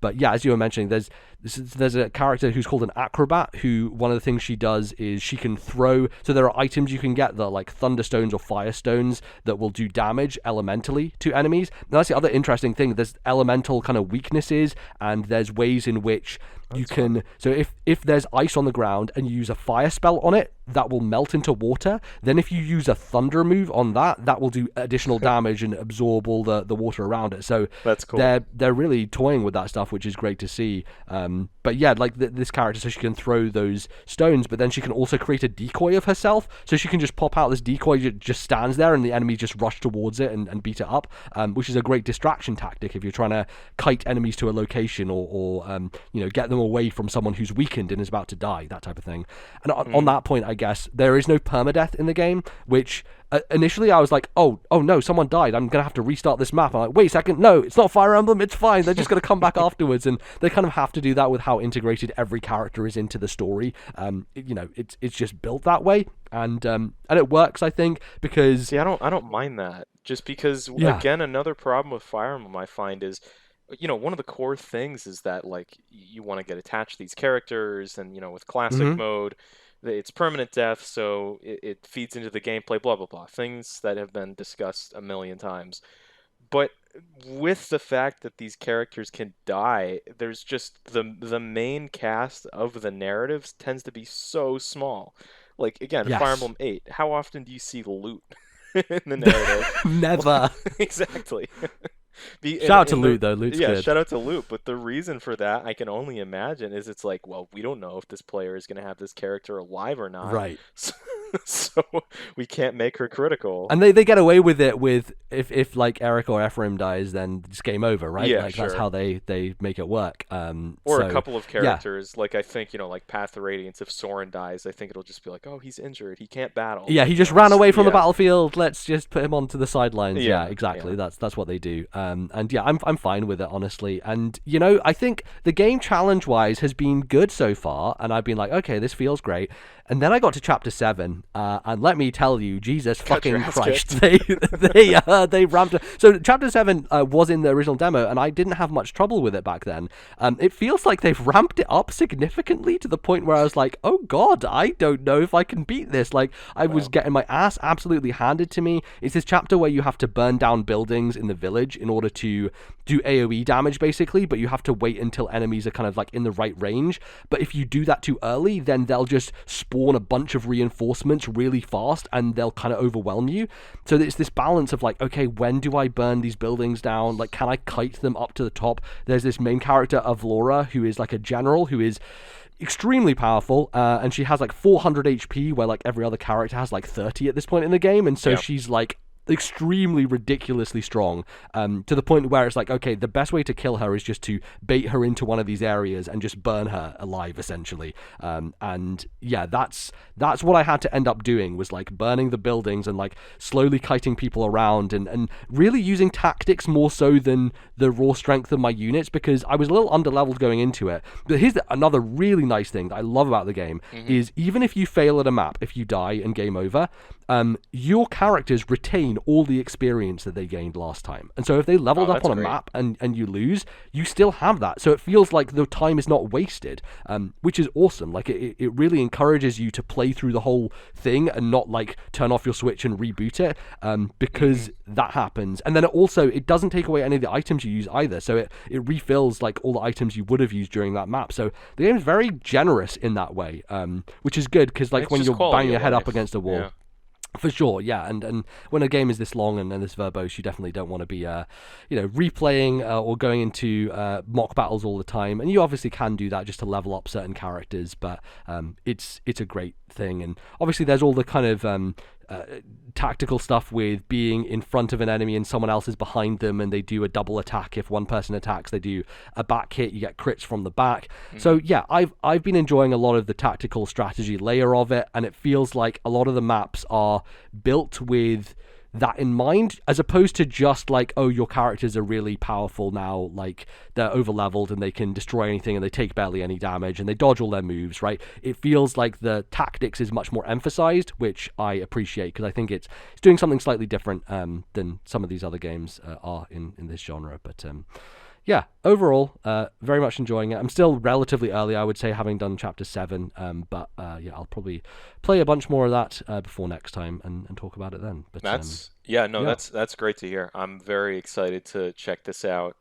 Speaker 1: But yeah, as you were mentioning, there's a character who's called an acrobat, who one of the things she does is she can throw, so there are items you can get that are like thunderstones or firestones that will do damage elementally to enemies. Now that's the other interesting thing. There's elemental kind of weaknesses, and there's ways in which you can, so if there's ice on the ground and you use a fire spell on it, that will melt into water. Then if you use a thunder move on that will do additional damage and absorb all the water around it. So
Speaker 3: that's cool.
Speaker 1: They're really toying with that stuff, which is great to see. But yeah, like this character, so she can throw those stones, but then she can also create a decoy of herself. So she can just pop out this decoy, just stands there, and the enemy just rush towards it and beat it up, which is a great distraction tactic if you're trying to kite enemies to a location, or get them away from someone who's weakened and is about to die, that type of thing. And on that point, I guess, there is no permadeath in the game, which initially I was like, oh no, someone died, I'm gonna have to restart this map. I'm like, wait a second, no, it's not Fire Emblem, it's fine, they're just gonna come back afterwards. And they kind of have to do that with how integrated every character is into the story. It's just built that way, and it works, I think, because
Speaker 3: I don't mind that, just because again, another problem with Fire Emblem I find is, one of the core things is that like you want to get attached to these characters, and with classic mode, it's permanent death, so it feeds into the gameplay, blah blah blah, things that have been discussed a million times. But with the fact that these characters can die, there's just the main cast of the narratives tends to be so small. Like again, Fire Emblem 8, how often do you see loot in the narrative?
Speaker 1: Never.
Speaker 3: Exactly.
Speaker 1: Shout out to Loot, though. Loot's good.
Speaker 3: Shout out to Loot. But the reason for that, I can only imagine, is it's like, well, we don't know if this player is going to have this character alive or not.
Speaker 1: Right.
Speaker 3: so we can't make her critical.
Speaker 1: And they get away with it with if like Eric or Ephraim dies, then it's game over, right?
Speaker 3: Yeah,
Speaker 1: Like
Speaker 3: sure.
Speaker 1: that's how they make it work.
Speaker 3: Or
Speaker 1: So
Speaker 3: a couple of
Speaker 1: yeah,
Speaker 3: characters, like I think, like Path of Radiance, if Soren dies, I think it'll just be like, oh, he's injured, he can't battle.
Speaker 1: yeah,
Speaker 3: Like,
Speaker 1: he just ran away from the
Speaker 3: yeah.
Speaker 1: battlefield. Let's just put him onto the sidelines. Yeah,
Speaker 3: Yeah,
Speaker 1: exactly.
Speaker 3: yeah.
Speaker 1: That's what they do. And yeah, I'm fine with it, honestly. And I think the game challenge wise has been good so far, and I've been like, okay, this feels great. And then I got to chapter 7, and let me tell you, Jesus fucking Christ, they ramped up. So chapter 7 was in the original demo, and I didn't have much trouble with it back then. It feels like they've ramped it up significantly to the point where I was like, oh god, I don't know if I can beat this. Like, I was getting my ass absolutely handed to me. It's this chapter where you have to burn down buildings in the village in order to do AoE damage, basically, but you have to wait until enemies are kind of like in the right range. But if you do that too early, then they'll just spawn a bunch of reinforcements really fast and they'll kind of overwhelm you. So it's this balance of like, okay, when do I burn these buildings down? Like, can I kite them up to the top? There's this main character of Laura who is like a general who is extremely powerful, and she has like 400 HP, where like every other character has like 30 at this point in the game, and so she's like extremely ridiculously strong, to the point where it's like, okay, the best way to kill her is just to bait her into one of these areas and just burn her alive, essentially. And yeah, that's what I had to end up doing, was like burning the buildings and like slowly kiting people around, and really using tactics more so than the raw strength of my units, because I was a little underleveled going into it. But here's another really nice thing that I love about the game, is even if you fail at a map, if you die and game over, your characters retain all the experience that they gained last time. And so if they leveled up on a map and you lose, you still have that. So it feels like the time is not wasted, which is awesome. Like it really encourages you to play through the whole thing and not like turn off your Switch and reboot it, because that happens. And then it doesn't take away any of the items you use either. So it refills like all the items you would have used during that map. So the game is very generous in that way, which is good, because like when you're banging your head up against a wall.
Speaker 3: Yeah.
Speaker 1: For sure, yeah, and when a game is this long and this verbose, you definitely don't want to be, replaying or going into mock battles all the time. And you obviously can do that just to level up certain characters, but it's a great thing. And obviously, there's all the kind of tactical stuff with being in front of an enemy and someone else is behind them, and they do a double attack. If one person attacks, they do a back hit. You get crits from the back. So yeah, I've been enjoying a lot of the tactical strategy layer of it, and it feels like a lot of the maps are built with that in mind, as opposed to just like, oh, your characters are really powerful now, like they're over leveled and they can destroy anything and they take barely any damage and they dodge all their moves, right? It feels like the tactics is much more emphasized, which I appreciate, because I think it's doing something slightly different than some of these other games are in this genre. But yeah, overall, very much enjoying it. I'm still relatively early, I would say, having done chapter 7, but yeah, I'll probably play a bunch more of that before next time and talk about it then. But
Speaker 3: That's great to hear. I'm very excited to check this out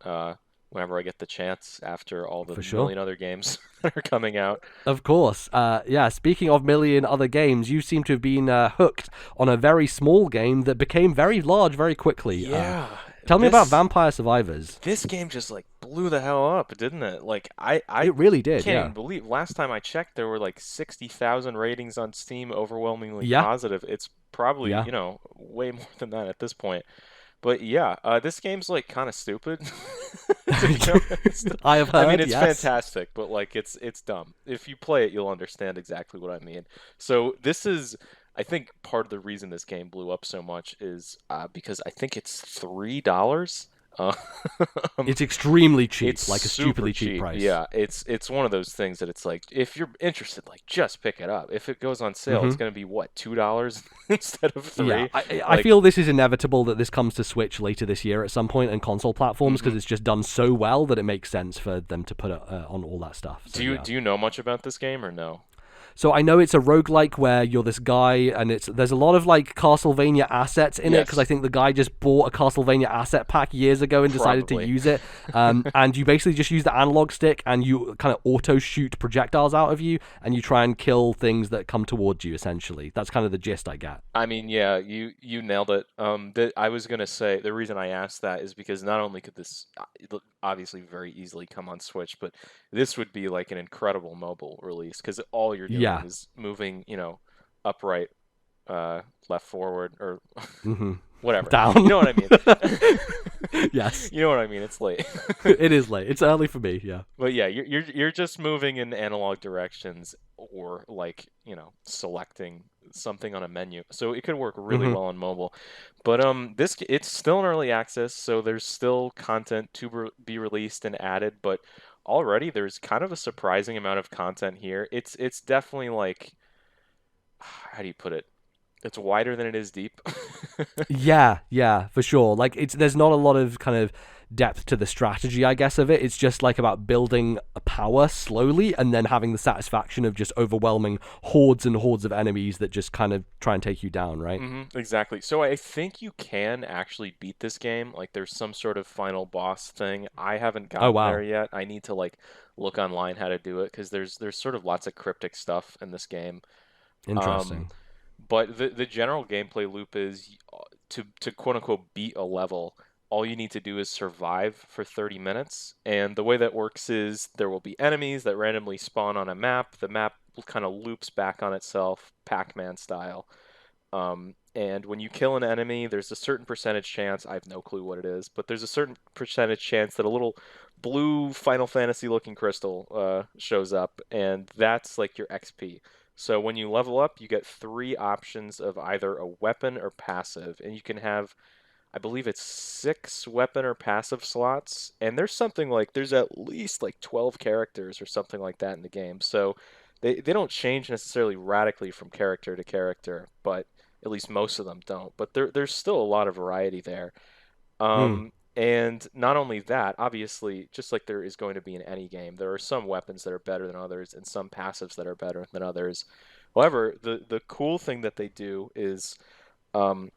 Speaker 3: whenever I get the chance, after all the million other games that are coming out.
Speaker 1: Of course. Yeah, speaking of million other games, you seem to have been hooked on a very small game that became very large very quickly.
Speaker 3: Yeah.
Speaker 1: Tell me about Vampire Survivors.
Speaker 3: This game just like blew the hell up, didn't it? Like
Speaker 1: it really did.
Speaker 3: Can't even believe. Last time I checked, there were like 60,000 ratings on Steam, overwhelmingly positive. It's probably way more than that at this point. But yeah, this game's like kind of stupid.
Speaker 1: I have heard.
Speaker 3: I mean, it's fantastic, but like it's dumb. If you play it, you'll understand exactly what I mean. So this is, I think, part of the reason this game blew up so much is because I think it's $3.
Speaker 1: It's extremely cheap,
Speaker 3: it's
Speaker 1: like a stupidly cheap price.
Speaker 3: Yeah, it's one of those things that it's like, if you're interested, like just pick it up. If it goes on sale, it's going to be what, $2 instead of $3.
Speaker 1: Yeah, I feel this is inevitable that this comes to Switch later this year at some point and console platforms, because it's just done so well that it makes sense for them to put it on all that stuff. So,
Speaker 3: do you know much about this game or no?
Speaker 1: So I know it's a roguelike where you're this guy, and there's a lot of like Castlevania assets in it, because I think the guy just bought a Castlevania asset pack years ago and decided to use it. And you basically just use the analog stick and you kind of auto shoot projectiles out of you, and you try and kill things that come towards you, essentially. That's kind of the gist I get.
Speaker 3: I mean, yeah, you nailed it. I was gonna say, the reason I asked that is because not only could this obviously very easily come on Switch, but this would be like an incredible mobile release, because all you're doing is moving, upright left forward or
Speaker 1: Mm-hmm.
Speaker 3: whatever.
Speaker 1: Down.
Speaker 3: You know what I mean?
Speaker 1: Yes.
Speaker 3: You know what I mean? It's late.
Speaker 1: It is late. It's early for me. Yeah.
Speaker 3: But yeah, you're just moving in analog directions or like, selecting something on a menu. So it could work really
Speaker 1: Mm-hmm.
Speaker 3: well on mobile. But it's still in early access, so there's still content to be released and added, but already there's kind of a surprising amount of content here. It's definitely like, how do you put it? It's wider than it is deep.
Speaker 1: Yeah, for sure. Like there's not a lot of kind of depth to the strategy, I guess, of it. It's just like about building a power slowly and then having the satisfaction of just overwhelming hordes and hordes of enemies that just kind of try and take you down, right?
Speaker 3: Exactly. So I think you can actually beat this game. Like there's some sort of final boss thing. I haven't
Speaker 1: Oh
Speaker 3: gotten there
Speaker 1: wow.
Speaker 3: yet. I need to like look online how to do it because there's sort of lots of cryptic stuff in this game. Um,
Speaker 1: Interesting.
Speaker 3: but the general gameplay loop is to quote unquote beat a level. All you need to do is survive for 30 minutes. And the way that works is there will be enemies that randomly spawn on a map. The map kind of loops back on itself, Pac-Man style. And when you kill an enemy, there's a certain percentage chance, I have no clue what it is, but there's a certain percentage chance that a little blue Final Fantasy looking crystal shows up, and that's like your XP. So when you level up, you get three options of either a weapon or passive, and you can have, I believe it's 6 weapon or passive slots, and there's at least like 12 characters or something like that in the game. So they don't change necessarily radically from character to character, but at least most of them don't. But there's still a lot of variety there.
Speaker 1: Hmm.
Speaker 3: And not only that, obviously, just like there is going to be in any game, there are some weapons that are better than others and some passives that are better than others. However, the cool thing that they do is, um,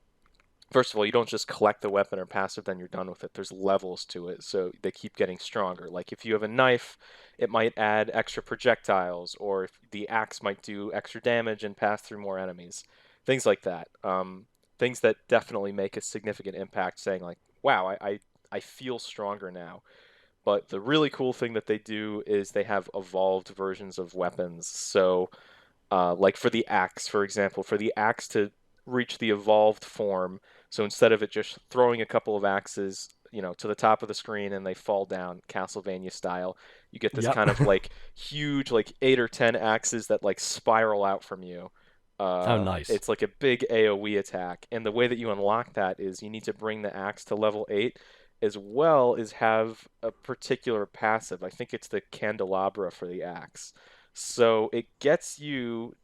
Speaker 3: first of all, you don't just collect the weapon or passive, then you're done with it. There's levels to it, so they keep getting stronger. Like if you have a knife, it might add extra projectiles, or if the axe might do extra damage and pass through more enemies. Things like that. Things that definitely make a significant impact, saying like, wow, I feel stronger now. But the really cool thing that they do is they have evolved versions of weapons. So like for the axe, for example, for the axe to reach the evolved form, so instead of it just throwing a couple of axes, to the top of the screen and they fall down, Castlevania style, you get this
Speaker 1: Yep.
Speaker 3: kind of like huge, like 8 or 10 axes that like spiral out from you.
Speaker 1: Oh, nice.
Speaker 3: It's like a big AoE attack, and the way that you unlock that is you need to bring the axe to level 8, as well as have a particular passive. I think it's the candelabra for the axe. So it gets you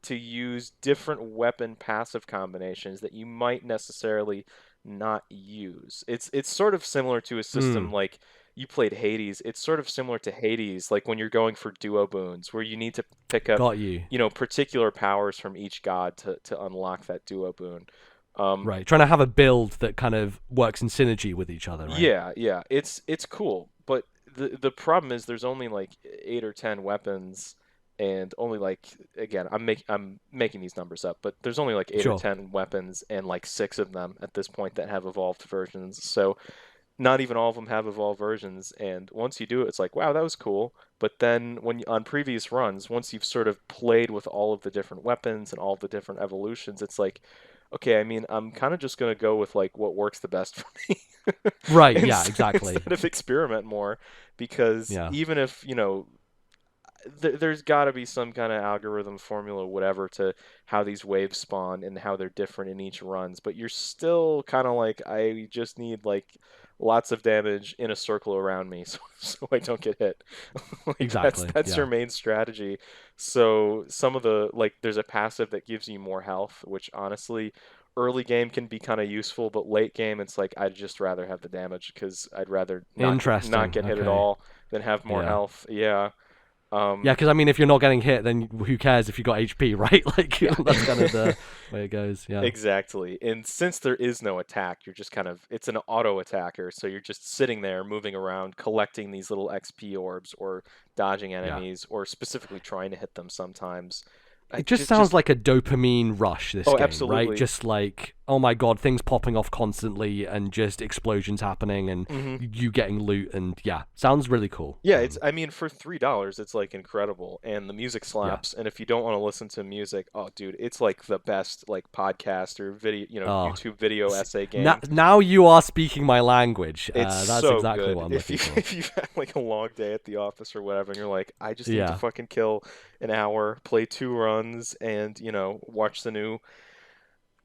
Speaker 3: to use different weapon passive combinations that you might necessarily not use. It's sort of similar to a
Speaker 1: Hmm.
Speaker 3: system like you played Hades. It's sort of similar to Hades, like when you're going for duo boons, where you need to pick up,
Speaker 1: Got you.
Speaker 3: particular powers from each god to unlock that duo boon. Um,
Speaker 1: Right. Trying to have a build that kind of works in synergy with each other, right?
Speaker 3: yeah, it's cool, but the problem is there's only like 8 or 10 weapons, and only like, again, I'm making these numbers up, but there's only like eight or
Speaker 1: Sure.
Speaker 3: ten weapons and like 6 of them at this point that have evolved versions. So not even all of them have evolved versions, and once you do it, it's like, wow, that was cool. But then on previous runs, once you've sort of played with all of the different weapons and all the different evolutions, it's like, okay, I mean, I'm kind of just gonna go with like what works the best for me,
Speaker 1: Right. Yeah.
Speaker 3: instead,
Speaker 1: Exactly.
Speaker 3: instead of experiment more, because
Speaker 1: Yeah.
Speaker 3: even if there's got to be some kind of algorithm formula, whatever, to how these waves spawn and how they're different in each runs. But you're still kind of like, I just need like lots of damage in a circle around me, so I don't get hit. Like that's
Speaker 1: Exactly.
Speaker 3: that's your
Speaker 1: Yeah.
Speaker 3: main strategy. So some of the, like, there's a passive that gives you more health, which honestly, early game can be kind of useful, but late game it's like I'd just rather have the damage because I'd rather not
Speaker 1: Interesting.
Speaker 3: get hit at
Speaker 1: Okay.
Speaker 3: all than have more
Speaker 1: Yeah.
Speaker 3: health. Yeah.
Speaker 1: Yeah,
Speaker 3: Um,
Speaker 1: because I mean, if you're not getting hit, then who cares if you got HP, right? Like
Speaker 3: Yeah.
Speaker 1: that's kind of the way it goes. Yeah.
Speaker 3: Exactly. And since there is no attack, you're just kind of, it's an auto attacker. So you're just sitting there moving around, collecting these little XP orbs or dodging
Speaker 1: Yeah.
Speaker 3: enemies or specifically trying to hit them sometimes.
Speaker 1: It just sounds like a dopamine rush, this game,
Speaker 3: absolutely.
Speaker 1: right? Just like, oh my god, things popping off constantly and just explosions happening and you getting loot and sounds really cool.
Speaker 3: Yeah, I mean, for $3, it's like incredible, and the music slaps. And if you don't want to listen to music, oh, dude, it's like the best like podcast or video, YouTube video essay game.
Speaker 1: Now you are speaking my language.
Speaker 3: It's
Speaker 1: that's
Speaker 3: so
Speaker 1: exactly
Speaker 3: good.
Speaker 1: what I'm looking for.
Speaker 3: If you've had like a long day at the office or whatever, and you're like, I just need to fucking kill an hour, play 2 runs, and watch the new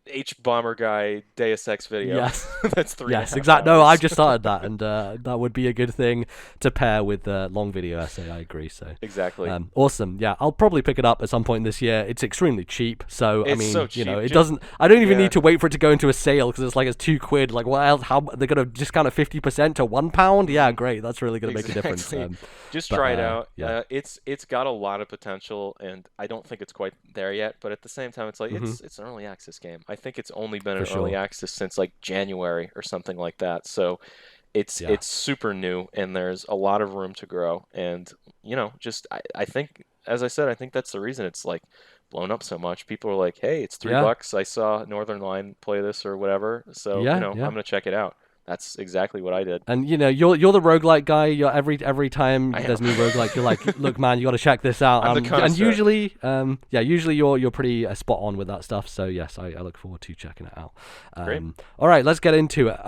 Speaker 3: H-Bomber guy Deus Ex video.
Speaker 1: Yes.
Speaker 3: That's 3
Speaker 1: Yes, exactly. No, I've just started that, and that would be a good thing to pair with the long video essay. I agree. So
Speaker 3: exactly.
Speaker 1: Awesome. Yeah, I'll probably pick it up at some point this year. It's extremely cheap, so
Speaker 3: it's
Speaker 1: I mean,
Speaker 3: so cheap.
Speaker 1: It doesn't. I don't even need to wait for it to go into a sale because it's £2. Like, what else? How they're gonna discount it 50% to £1? Yeah, great. That's really gonna make a difference.
Speaker 3: Just try it out. It's got a lot of potential, and I don't think it's quite there yet. But at the same time, it's like it's an early access game. I think it's only been in early access since like January or something like that. So it's super new, and there's a lot of room to grow. And I think, as I said, I think that's the reason it's like blown up so much. People are like, hey, it's $3. I saw Northern Line play this or whatever, so I'm gonna check it out. That's exactly what I did.
Speaker 1: And you're the roguelike guy. You're every time there's new roguelike, you're like, look, man, you got to check this out. And usually, you're pretty spot on with that stuff. So yes, I look forward to checking it out.
Speaker 3: Great.
Speaker 1: All right, let's get into it.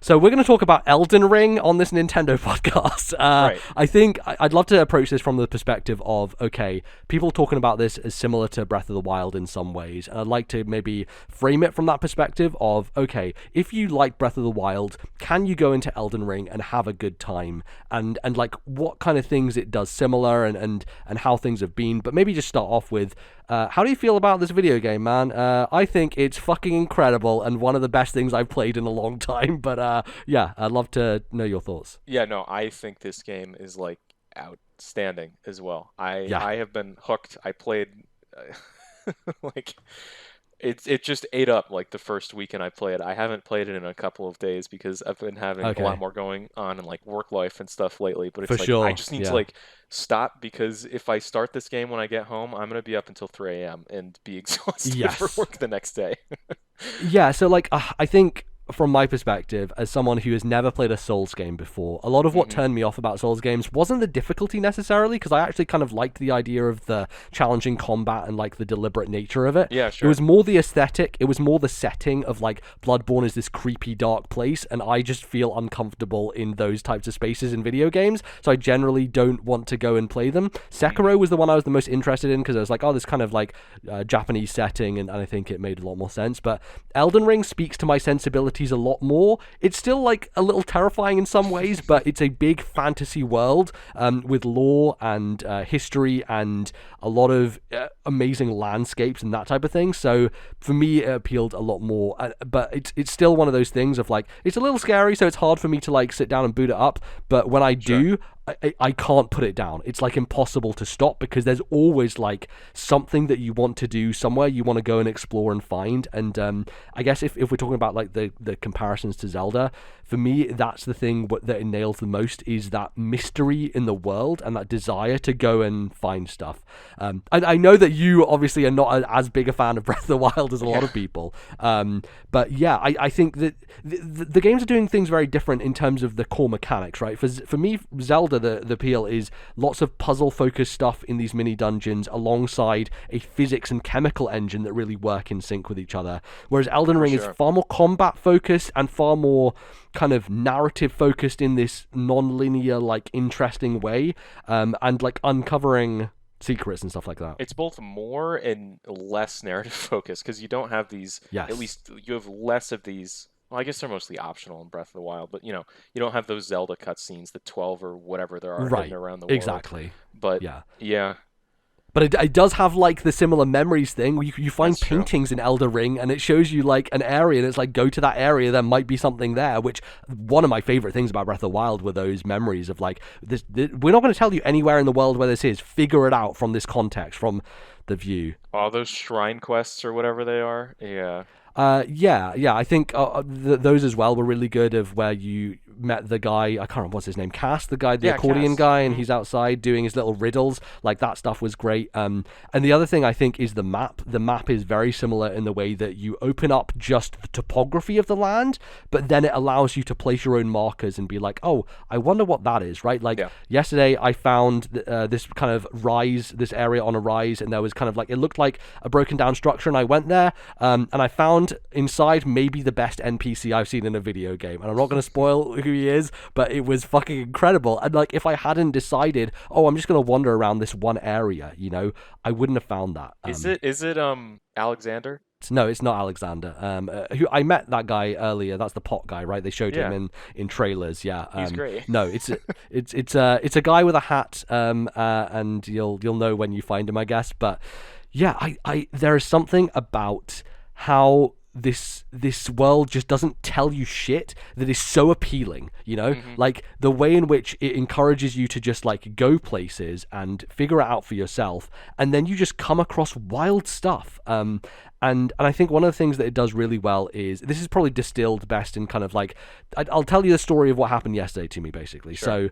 Speaker 1: So we're going to talk about Elden Ring on this Nintendo podcast.
Speaker 3: Right.
Speaker 1: I think I'd love to approach this from the perspective of, okay, people talking about this as similar to Breath of the Wild in some ways. And I'd like to maybe frame it from that perspective of, okay, if you like Breath of the Wild, can you go into Elden Ring and have a good time, and like what kind of things it does similar and how things have been. But maybe just start off with how do you feel about this video game, man? I think it's fucking incredible and one of the best things I've played in a long time. But I'd love to know your thoughts.
Speaker 3: Yeah, no, I think this game is like outstanding as well. I have been hooked. I played like it just ate up like the first weekend I played. I haven't played it in a couple of days because I've been having a lot more going on in like work life and stuff lately. But it's I just need to like stop, because if I start this game when I get home, I'm gonna be up until 3 a.m. and be exhausted for work the next day.
Speaker 1: So like I think, from my perspective, as someone who has never played a Souls game before, a lot of what turned me off about Souls games wasn't the difficulty necessarily, because I actually kind of liked the idea of the challenging combat and like the deliberate nature of it.
Speaker 3: Yeah, sure.
Speaker 1: It was more the aesthetic, it was more the setting of like Bloodborne is this creepy dark place, and I just feel uncomfortable in those types of spaces in video games, so I generally don't want to go and play them. Sekiro was the one I was the most interested in, because I was like, oh, this kind of like Japanese setting, and I think it made a lot more sense. But Elden Ring speaks to my sensibility a lot more. It's still like a little terrifying in some ways, but it's a big fantasy world with lore and history and a lot of amazing landscapes and that type of thing. So for me, it appealed a lot more. But it's still one of those things of like, it's a little scary, so it's hard for me to like sit down and boot it up. But when I do, I can't put it down. It's like impossible to stop, because there's always like something that you want to do, somewhere you want to go and explore and find. And I guess if we're talking about like the comparisons to Zelda, for me, that's the thing that it nails the most, is that mystery in the world and that desire to go and find stuff. I know that you obviously are not as big a fan of Breath of the Wild as a lot of people. But yeah, I think that the games are doing things very different in terms of the core mechanics, right? For me, Zelda, the appeal is lots of puzzle-focused stuff in these mini-dungeons alongside a physics and chemical engine that really work in sync with each other. Whereas Elden Ring is far more combat-focused and far more kind of narrative-focused in this non-linear, like, interesting way, and, like, uncovering secrets and stuff like that.
Speaker 3: It's both more and less narrative-focused, because you don't have these, at least you have less of these. Well, I guess they're mostly optional in Breath of the Wild, but you don't have those Zelda cutscenes, the 12 or whatever there are hidden around the world.
Speaker 1: Exactly.
Speaker 3: But yeah.
Speaker 1: But it does have like the similar memories thing. You find paintings in Elden Ring, and it shows you like an area, and it's like, go to that area, there might be something there. Which, one of my favorite things about Breath of the Wild were those memories of like, this we're not going to tell you anywhere in the world where this is. Figure it out from this context, from the view.
Speaker 3: All those shrine quests or whatever they are. Yeah.
Speaker 1: I think those as well were really good. Of where you met the guy, I can't remember what's his name, Cass, the guy, the accordion
Speaker 3: Cass.
Speaker 1: guy, and he's outside doing his little riddles. Like that stuff was great. And the other thing I think is the map. The map is very similar in the way that you open up just the topography of the land, but then it allows you to place your own markers and be like, oh, I wonder what that is, right? Like yesterday, I found this kind of rise, this area on a rise, and there was kind of like, it looked like a broken down structure, and I went there, and I found inside maybe the best NPC I've seen in a video game. And I'm not going to spoil who he is, but it was fucking incredible. And like, if I hadn't decided, oh, I'm just going to wander around this one area, you know, I wouldn't have found that.
Speaker 3: Is it Alexander?
Speaker 1: No, it's not Alexander. Who I met that guy earlier. That's the pot guy, right? They showed him in trailers. Yeah,
Speaker 3: he's great.
Speaker 1: No, it's a guy with a hat. And you'll know when you find him, I guess. But yeah, I there is something about how this world just doesn't tell you shit that is so appealing, you know? Like the way in which it encourages you to just like go places and figure it out for yourself, and then you just come across wild stuff. And I think one of the things that it does really well is, this is probably distilled best in kind of like, I'll tell you the story of what happened yesterday to me, basically. Sure. So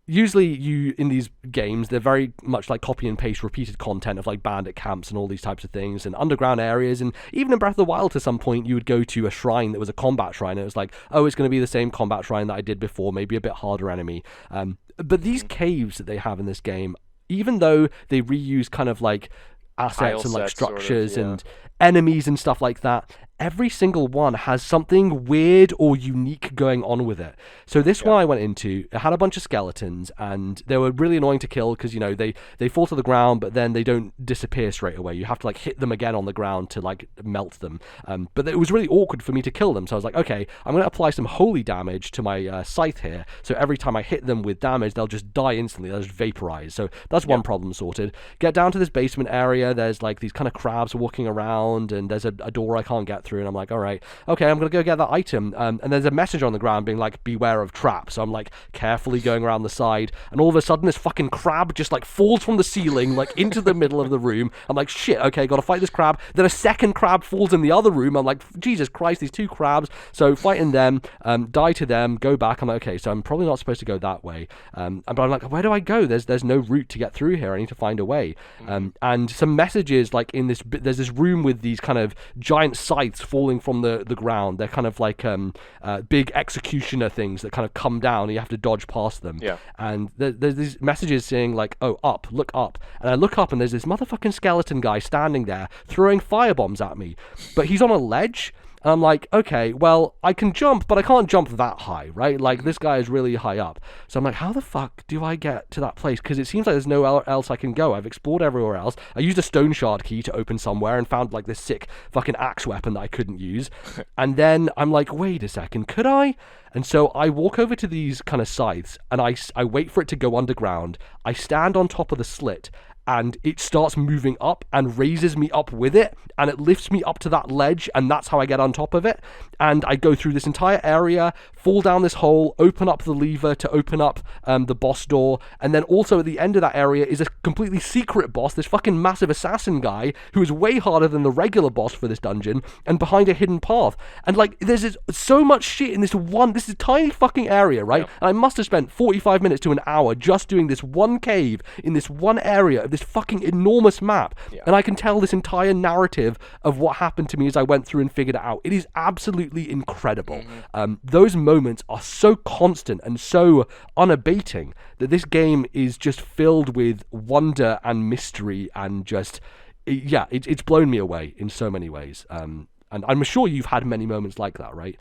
Speaker 1: usually you, in these games, they're very much like copy and paste repeated content of like bandit camps and all these types of things and underground areas. And even in Breath of the Wild, to some point, you would go to a shrine that was a combat shrine. And it was like, oh, it's going to be the same combat shrine that I did before, maybe a bit harder enemy. But these caves that they have in this game, even though they reuse kind of like assets and like structures and enemies and stuff like that, every single one has something weird or unique going on with it. So this one I went into, it had a bunch of skeletons, and they were really annoying to kill because, you know, they fall to the ground, but then they don't disappear straight away. You have to like hit them again on the ground to like melt them. But it was really awkward for me to kill them. So I was like, okay, I'm going to apply some holy damage to my scythe here. So every time I hit them with damage, they'll just die instantly. They'll just vaporize. So that's one problem sorted. Get down to this basement area. There's like these kind of crabs walking around, and there's a door I can't get through. And I'm like, all right, okay, I'm going to go get that item. And there's a message on the ground being like, beware of traps. So I'm like carefully going around the side, and all of a sudden this fucking crab just like falls from the ceiling, like into the middle of the room. I'm like, shit, okay, got to fight this crab. Then a second crab falls in the other room. I'm like, Jesus Christ, these two crabs. So fighting them, die to them, go back. I'm like, okay, so I'm probably not supposed to go that way. But I'm like, where do I go? There's no route to get through here. I need to find a way. And some messages like in this, there's this room with these kind of giant scythes falling from the ground. They're kind of like big executioner things that kind of come down, and you have to dodge past them. Yeah. And there's these messages saying like, oh, up, look up. And I look up, and there's this motherfucking skeleton guy standing there throwing firebombs at me. But he's on a ledge. And I'm like, okay, well, I can jump, but I can't jump that high, right? Like, this guy is really high up. So I'm like, how the fuck do I get to that place? Because it seems like there's nowhere else I can go. I've explored everywhere else. I used a stone shard key to open somewhere and found, like, this sick fucking axe weapon that I couldn't use. And then I'm like, wait a second, could I? And so I walk over to these kind of scythes, and I wait for it to go underground. I stand on top of the slit, and it starts moving up and raises me up with it, and it lifts me up to that ledge, and that's how I get on top of it. And I go through this entire area, fall down this hole, open up the lever to open up the boss door, and then also at the end of that area is a completely secret boss, this fucking massive assassin guy who is way harder than the regular boss for this dungeon, and behind a hidden path. And like, there's so much shit in this is a tiny fucking area, right? And I must have spent 45 minutes to an hour just doing this one cave in this one area of this fucking enormous map. And I can tell this entire narrative of what happened to me as I went through and figured it out. It is absolutely incredible. Those moments are so constant and so unabating that this game is just filled with wonder and mystery, and just it's blown me away in so many ways. And I'm sure you've had many moments like that, right?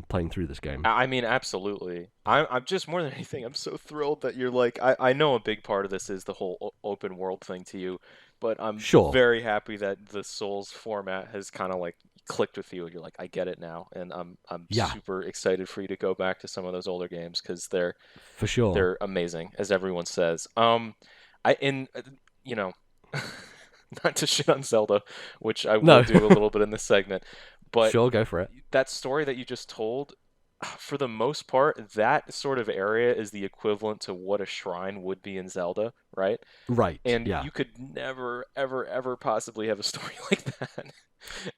Speaker 1: Playing through this game.
Speaker 3: I mean, absolutely. I'm just, more than anything, I'm so thrilled that you're like, I know a big part of this is the whole open world thing to you, but I'm very happy that the Souls format has kind of like clicked with you. You're like, I get it now, and I'm super excited for you to go back to some of those older games, because they're amazing, as everyone says. Not to shit on Zelda, which I will do a little bit in this segment, but
Speaker 1: sure, go for it.
Speaker 3: That story that you just told, for the most part, that sort of area is the equivalent to what a shrine would be in Zelda, right?
Speaker 1: Right.
Speaker 3: And you could never, ever, ever possibly have a story like that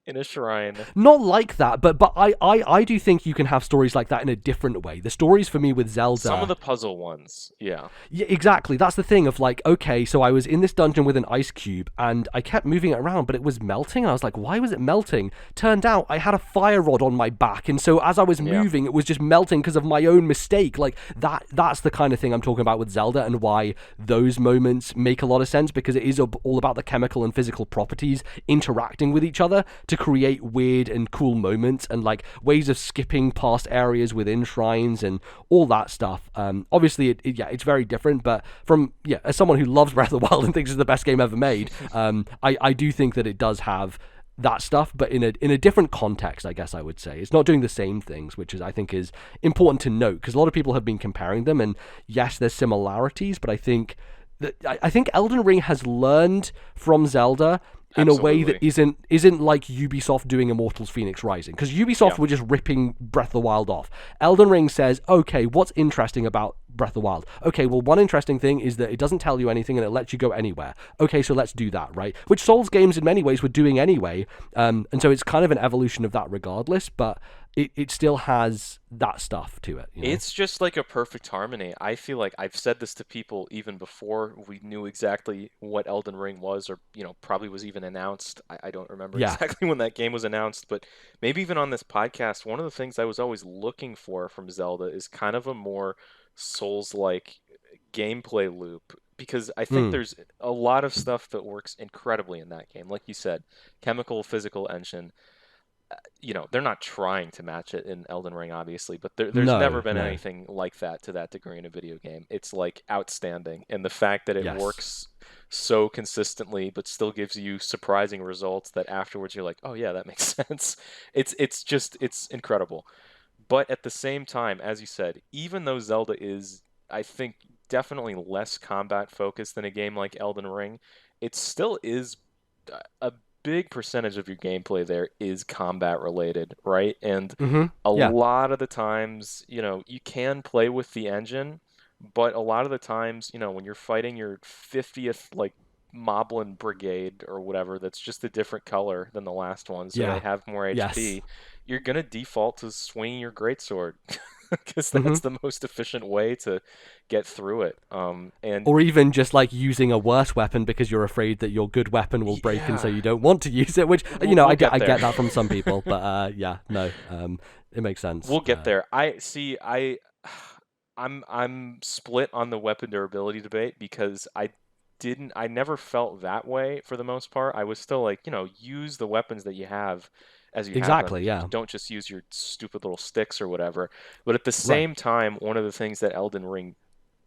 Speaker 3: in a shrine.
Speaker 1: Not like that, but I do think you can have stories like that in a different way. The stories for me with Zelda,
Speaker 3: some of the puzzle ones, yeah,
Speaker 1: exactly. That's the thing of like, okay, so I was in this dungeon with an ice cube and I kept moving it around, but it was melting. I was like, why was it melting? Turned out I had a fire rod on my back, and so as I was moving, it was just melting because of my own mistake. Like that's the kind of thing I'm talking about with Zelda, and why those moments make a lot of sense, because it is all about the chemical and physical properties interacting with each other to create weird and cool moments, and like ways of skipping past areas within shrines and all that stuff. Obviously, it's very different, but as someone who loves Breath of the Wild and thinks it's the best game ever made, I do think that it does have that stuff, but in a different context, I guess I would say. It's not doing the same things, which I think is important to note, because a lot of people have been comparing them, and yes, there's similarities, but I think Elden Ring has learned from Zelda in a way that isn't like Ubisoft doing Immortals Phoenix Rising, because Ubisoft were just ripping Breath of the Wild off. Elden Ring says, okay, what's interesting about Breath of the Wild? Okay, well, one interesting thing is that it doesn't tell you anything and it lets you go anywhere. Okay, so let's do that, right? Which Souls games in many ways were doing anyway, and so it's kind of an evolution of that regardless, but it still has that stuff to it.
Speaker 3: It's just like a perfect harmony. I feel like I've said this to people even before we knew exactly what Elden Ring was, or probably was even announced. I don't remember exactly when that game was announced, but maybe even on this podcast, one of the things I was always looking for from Zelda is kind of a more Souls-like gameplay loop, because I think there's a lot of stuff that works incredibly in that game. Like you said, chemical, physical engine. They're not trying to match it in Elden Ring, obviously, but there's never been anything like that to that degree in a video game. It's like outstanding, and the fact that it works so consistently, but still gives you surprising results that afterwards you're like, oh yeah, that makes sense. It's incredible. But at the same time, as you said, even though Zelda is, I think, definitely less combat focused than a game like Elden Ring, it still is a big percentage of your gameplay there is combat related, right? And a lot of the times, you can play with the engine, but a lot of the times, when you're fighting your 50th like Moblin Brigade or whatever, that's just a different color than the last one, so they have more HP. You're gonna default to swinging your greatsword because that's the most efficient way to get through it. Or
Speaker 1: even just like using a worse weapon because you're afraid that your good weapon will break, and so you don't want to use it. Which I get that from some people, but it makes sense.
Speaker 3: We'll get there. I'm split on the weapon durability debate, because I never felt that way for the most part. I was still like, use the weapons that you have as you have them. Don't just use your stupid little sticks or whatever. But at the same time, one of the things that Elden Ring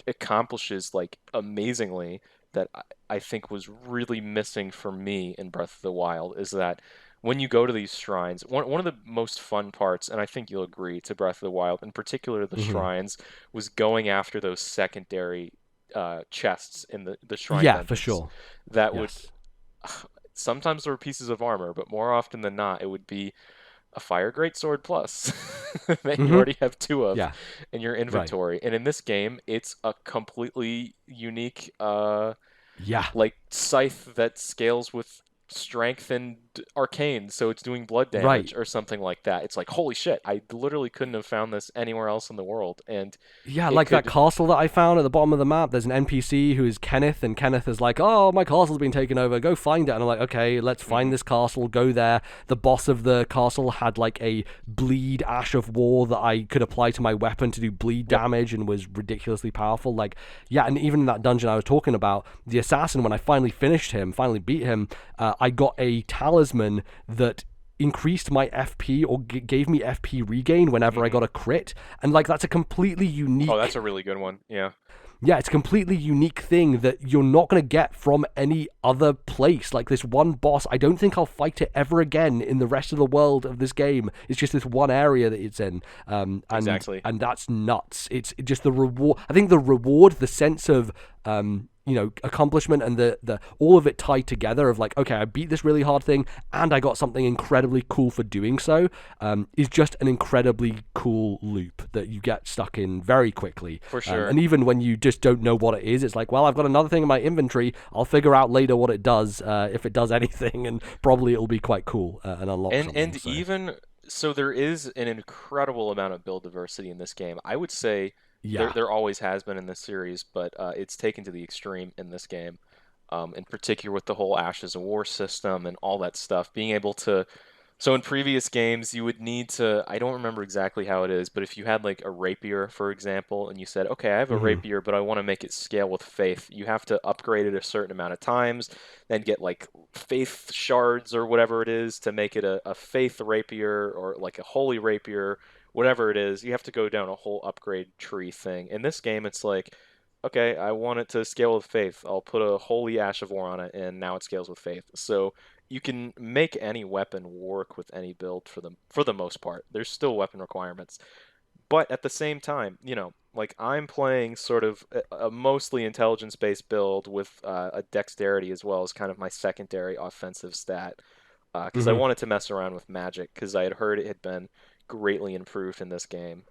Speaker 3: accomplishes like amazingly that I think was really missing for me in Breath of the Wild is that when you go to these shrines, one of the most fun parts, and I think you'll agree, to Breath of the Wild, in particular the shrines, was going after those secondary chests in the shrine dungeons.
Speaker 1: For sure.
Speaker 3: That would sometimes there were pieces of armor, but more often than not, it would be a fire greatsword plus that you already have two of in your inventory. And in this game, it's a completely unique like scythe that scales with strength and arcane, so it's doing blood damage or something like that. It's like, holy shit, I literally couldn't have found this anywhere else in the world. And
Speaker 1: that castle that I found at the bottom of the map, there's an NPC who is Kenneth, and Kenneth is like, oh, my castle's been taken over, go find it. And I'm like, okay, let's find this castle, go there. The boss of the castle had like a bleed ash of war that I could apply to my weapon to do bleed damage, and was ridiculously powerful. And even in that dungeon I was talking about, the assassin, when I finally beat him, I got a talisman that increased my FP or gave me FP regain whenever I got a crit, and that's a completely unique...
Speaker 3: Oh, that's a really good one. Yeah,
Speaker 1: it's a completely unique thing that you're not going to get from any other place. Like this one boss, I don't think I'll fight it ever again in the rest of the world of this game. It's just this one area that it's in,
Speaker 3: exactly,
Speaker 1: and that's nuts. It's just the reward. I think the reward, the sense of accomplishment and the all of it tied together of like, okay, I beat this really hard thing and I got something incredibly cool for doing so, is just an incredibly cool loop that you get stuck in very quickly.
Speaker 3: For sure.
Speaker 1: And even when you just don't know what it is, it's like, well, I've got another thing in my inventory. I'll figure out later what it does, if it does anything, and probably it'll be quite cool and unlock something.
Speaker 3: And even so, there is an incredible amount of build diversity in this game. I would say there always has been in this series, but it's taken to the extreme in this game. In particular with the whole Ashes of War system and all that stuff, being able to. So in previous games, you would need to, I don't remember exactly how it is, but if you had like a rapier, for example, and you said, okay, I have a rapier, but I want to make it scale with faith, you have to upgrade it a certain amount of times, then get like faith shards or whatever it is to make it a faith rapier or like a holy rapier, whatever it is. You have to go down a whole upgrade tree thing. In this game, it's like, okay, I want it to scale with faith. I'll put a holy Ash of War on it, and now it scales with faith. So you can make any weapon work with any build for the most part. There's still weapon requirements. But at the same time, like I'm playing sort of a mostly intelligence-based build with a dexterity as well as kind of my secondary offensive stat. Because I wanted to mess around with magic, because I had heard it had been greatly improved in this game.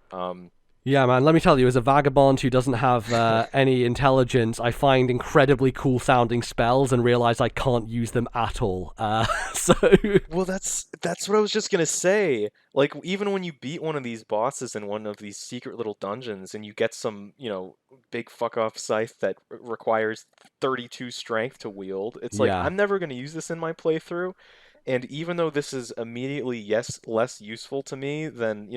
Speaker 1: Yeah, man, let me tell you, as a vagabond who doesn't have any intelligence, I find incredibly cool sounding spells and realize I can't use them at all.
Speaker 3: Well, that's what I was just gonna say. Like, even when you beat one of these bosses in one of these secret little dungeons and you get some, big fuck off scythe that requires 32 strength to wield, it's like, I'm never gonna use this in my playthrough. And even though this is immediately, less useful to me than,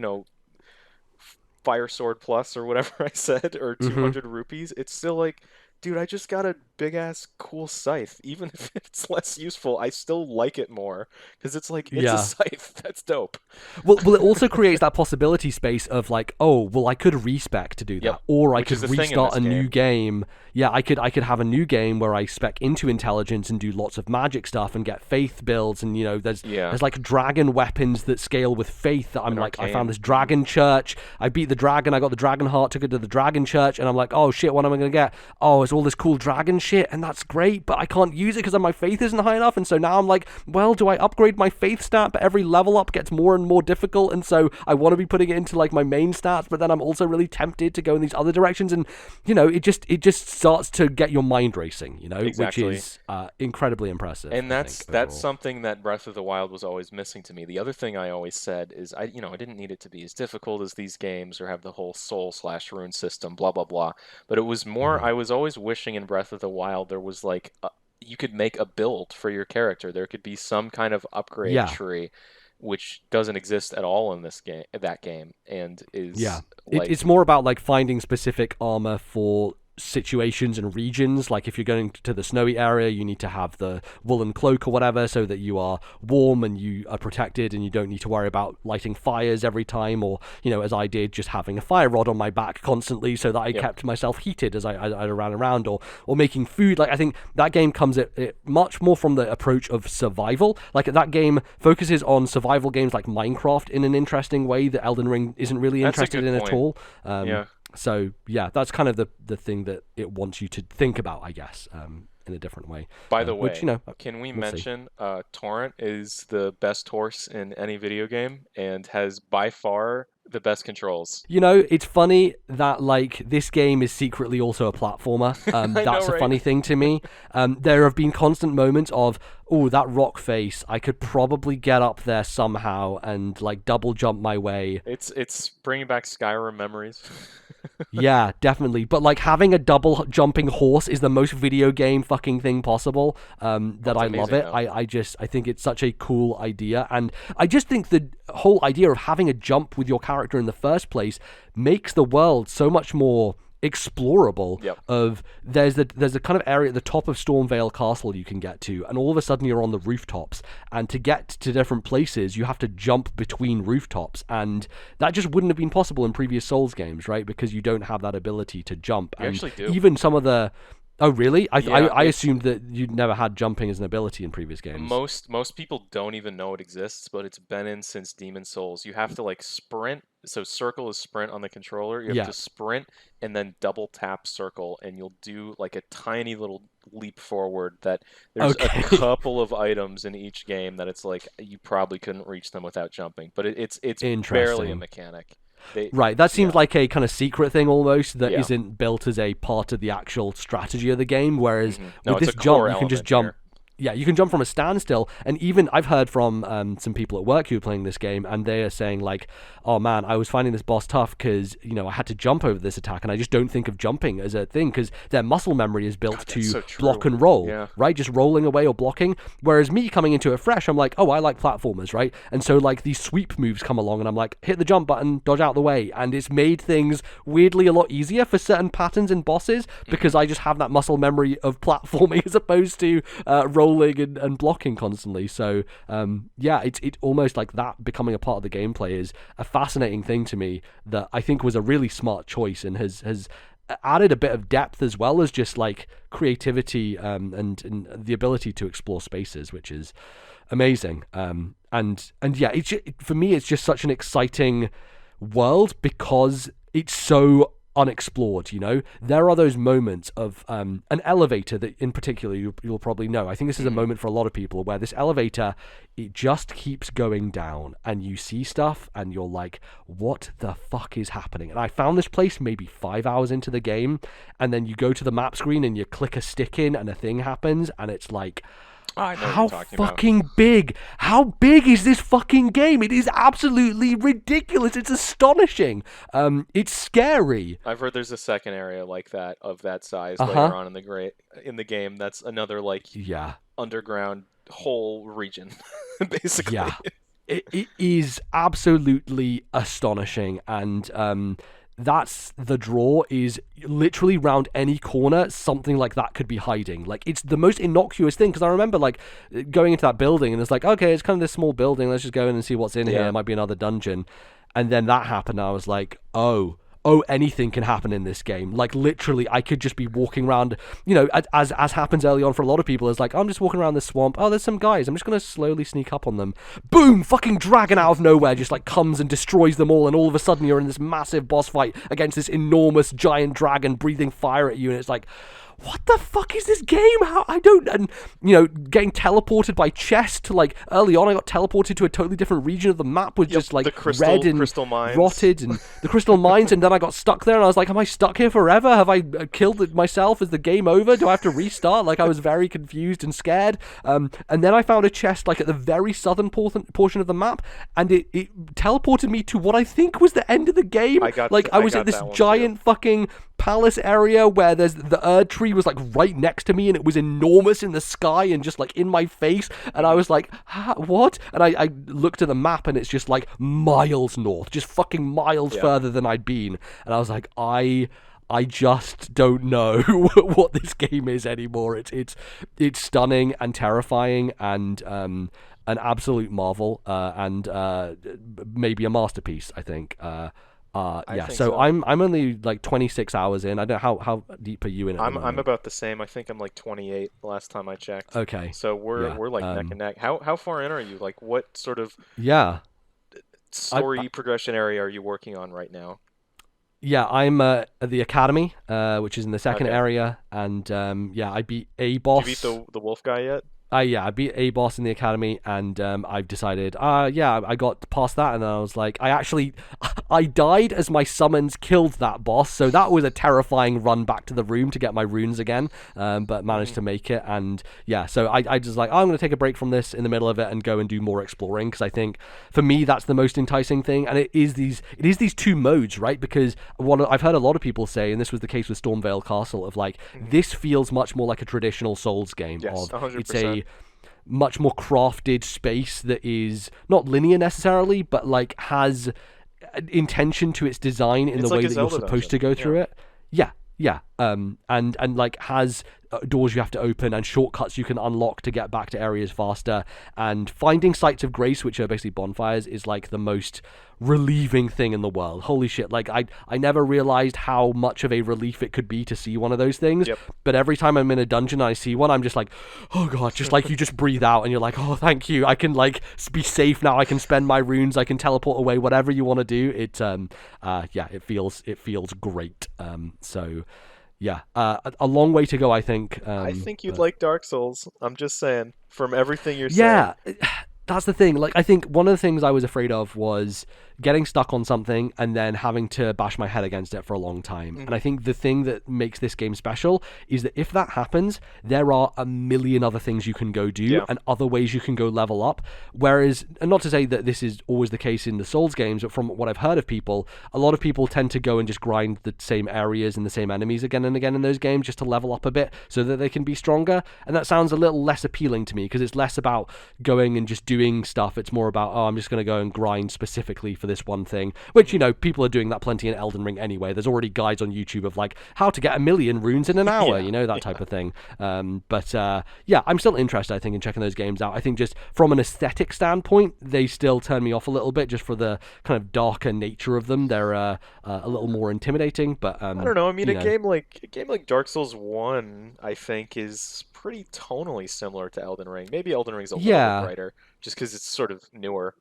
Speaker 3: Fire Sword Plus or whatever I said, or 200 rupees, it's still like, dude, I just got a big ass cool scythe. Even if it's less useful, I still like it more because it's like, it's a scythe. That's dope.
Speaker 1: Well, it also creates that possibility space of like, oh, well, I could respec to do that, or I could restart a new game. Yeah, I could have a new game where I spec into intelligence and do lots of magic stuff and get faith builds, and there's like dragon weapons that scale with faith that I'm like, I found this dragon church, I beat the dragon, I got the dragon heart, took it to the dragon church, and I'm like, oh shit, what am I gonna get? Oh, it's all this cool dragon shit, and that's great, but I can't use it because my faith isn't high enough, and so now I'm like, well, do I upgrade my faith stat? But every level up gets more and more difficult, and so I want to be putting it into like my main stats, but then I'm also really tempted to go in these other directions, and it just starts to get your mind racing,
Speaker 3: Exactly.
Speaker 1: which is incredibly impressive.
Speaker 3: And that's something that Breath of the Wild was always missing to me. The other thing I always said is I didn't need it to be as difficult as these games or have the whole soul/rune system, blah blah blah. But it was more, I was always wishing in Breath of the Wild there was like you could make a build for your character. There could be some kind of upgrade tree, which doesn't exist at all in that game, and is
Speaker 1: it's more about like finding specific armor for situations and regions. Like if you're going to the snowy area, you need to have the woolen cloak or whatever so that you are warm and you are protected and you don't need to worry about lighting fires every time, or as I did, just having a fire rod on my back constantly so that I kept myself heated as I ran around, or making food. Like I think that game comes at it much more from the approach of survival. Like that game focuses on survival games like Minecraft in an interesting way that Elden Ring isn't really interested in at all. So yeah, that's kind of the thing that it wants you to think about, I guess, in a different way.
Speaker 3: By the way, can we mention Torrent is the best horse in any video game and has by far the best controls.
Speaker 1: It's funny that like this game is secretly also a platformer. That's a funny thing to me. There have been constant moments of, oh, that rock face, I could probably get up there somehow and like double jump my way.
Speaker 3: It's bringing back Skyrim memories.
Speaker 1: Yeah, definitely. But like having a double jumping horse is the most video game fucking thing possible. That I love it. I think it's such a cool idea, and I just think the whole idea of having a jump with your character in the first place makes the world so much more explorable. Of there's a kind of area at the top of Stormvale Castle you can get to, and all of a sudden you're on the rooftops, and to get to different places you have to jump between rooftops, and that just wouldn't have been possible in previous Souls games, right? Because you don't have that ability to jump.
Speaker 3: You actually do.
Speaker 1: Even some of the Oh, really?
Speaker 3: Yeah,
Speaker 1: I assumed that you'd never had jumping as an ability in previous games.
Speaker 3: Most people don't even know it exists, but it's been in since Demon Souls. You have to like sprint. So circle is sprint on the controller. You have
Speaker 1: Yeah.
Speaker 3: to sprint and then double tap circle, and you'll do like a tiny little leap forward. That there's a couple of items in each game that it's like you probably couldn't reach them without jumping, but it's barely a mechanic.
Speaker 1: Right, that seems like a kind of secret thing almost that isn't built as a part of the actual strategy of the game, whereas with this jump, you can just jump. Yeah, you can jump from a standstill, and even I've heard from some people at work who are playing this game, and they are saying like, oh man, I was finding this boss tough because, you know, I had to jump over this attack, and I just don't think of jumping as a thing because their muscle memory is built to block and roll, right? Just rolling away or blocking. Whereas me coming into it fresh, I'm like, oh, I like platformers, right? And so like these sweep moves come along, and I'm like, hit the jump button, dodge out the way, and it's made things weirdly a lot easier for certain patterns in bosses because I just have that muscle memory of platforming as opposed to rolling and blocking constantly. So it's almost like that becoming a part of the gameplay is a fascinating thing to me that I think was a really smart choice and has added a bit of depth as well as just like creativity and the ability to explore spaces, which is amazing. For me it's just such an exciting world because it's so unexplored. You know, there are those moments of an elevator that in particular you'll probably know. I think this is a moment for a lot of people where this elevator, it just keeps going down and you see stuff and you're like, what the fuck is happening? And I found this place maybe 5 hours into the game, and then you go to the map screen and you click a stick in and a thing happens and it's like, how fucking big? How big is this fucking game? It is absolutely ridiculous. It's astonishing. It's scary.
Speaker 3: I've heard there's a second area like that of that size later on in the game. That's another like underground whole region, basically.
Speaker 1: Yeah, it is absolutely astonishing, and that's the draw, is literally round any corner something like that could be hiding. Like, it's the most innocuous thing, because I remember like going into that building and it's like, okay, it's kind of this small building, let's just go in and see what's in here. It might be another dungeon. And then that happened and I was like, oh, anything can happen in this game. Like, literally, I could just be walking around, you know, as happens early on for a lot of people. It's like, I'm just walking around this swamp. Oh, there's some guys. I'm just going to slowly sneak up on them. Boom! Fucking dragon out of nowhere just, like, comes and destroys them all. And all of a sudden, you're in this massive boss fight against this enormous giant dragon breathing fire at you. And it's like, what the fuck is this game? And, you know, getting teleported by chest to, like, early on I got teleported to a totally different region of the map with just, like, red and rotted and the crystal mines, and then I got stuck there and I was like, am I stuck here forever? Have I killed it myself? Is the game over? Do I have to restart? Like, I was very confused and scared. And then I found a chest, like, at the very southern portion of the map, and it teleported me to what I think was the end of the game. I was at this giant fucking palace area where there's the Erd tree was like right next to me and it was enormous in the sky and just like in my face, and I was like, what? And I looked at the map and it's just like miles north, just fucking miles further than I'd been, and I was like, I just don't know what this game is anymore. It's stunning and terrifying and an absolute marvel, and maybe a masterpiece, I think. So I'm only like 26 hours in. I don't know how deep are you in it?
Speaker 3: I'm about the same. I think I'm like 28 the last time I checked.
Speaker 1: Okay.
Speaker 3: So we're like neck and neck. How far in are you? Like, what sort of story progression area are you working on right now?
Speaker 1: Yeah, I'm at the academy, which is in the second area, and I beat a boss.
Speaker 3: Did you beat the wolf guy yet?
Speaker 1: I beat a boss in the academy, and I've decided, I got past that, and I was like, I died as my summons killed that boss, so that was a terrifying run back to the room to get my runes again, but managed to make it, and so I just like, I'm going to take a break from this in the middle of it and go and do more exploring, because I think, for me, that's the most enticing thing, and it is these two modes, right, because what I've heard a lot of people say, and this was the case with Stormvale Castle, of like, this feels much more like a traditional Souls game.
Speaker 3: Yes, 100%.
Speaker 1: It's a much more crafted space that is not linear necessarily, but like has intention to its design in the way that you're supposed to go through it. And like has doors you have to open and shortcuts you can unlock to get back to areas faster. And finding sites of grace, which are basically bonfires, is like the most relieving thing in the world. Holy shit, like I never realized how much of a relief it could be to see one of those things.
Speaker 3: Yep.
Speaker 1: But every time I'm in a dungeon and I see one, I'm just like, oh god, just like you just breathe out and you're like, oh thank you, I can like be safe now, I can spend my runes, I can teleport away, whatever you want to do. It feels great. So yeah, a long way to go, I think.
Speaker 3: I think you'd like Dark Souls. I'm just saying, from everything you're
Speaker 1: saying.
Speaker 3: Yeah,
Speaker 1: that's the thing. Like, I think one of the things I was afraid of was getting stuck on something and then having to bash my head against it for a long time. And I think the thing that makes this game special is that if that happens, there are a million other things you can go do and other ways you can go level up. Whereas, and not to say that this is always the case in the Souls games, but from what I've heard of people, a lot of people tend to go and just grind the same areas and the same enemies again and again in those games just to level up a bit so that they can be stronger. And that sounds a little less appealing to me because it's less about going and just doing stuff. It's more about, I'm just going to go and grind specifically for this one thing, which, people are doing that plenty in Elden Ring anyway. There's already guides on YouTube of like how to get 1,000,000 runes in an hour, that type of thing. But I'm still interested, I think, in checking those games out. I think just from an aesthetic standpoint, they still turn me off a little bit just for the kind of darker nature of them. They're a little more intimidating, but
Speaker 3: I don't know. I mean, a game like Dark Souls 1, I think, is pretty tonally similar to Elden Ring. Maybe Elden Ring's a little bit brighter, just because it's sort of newer,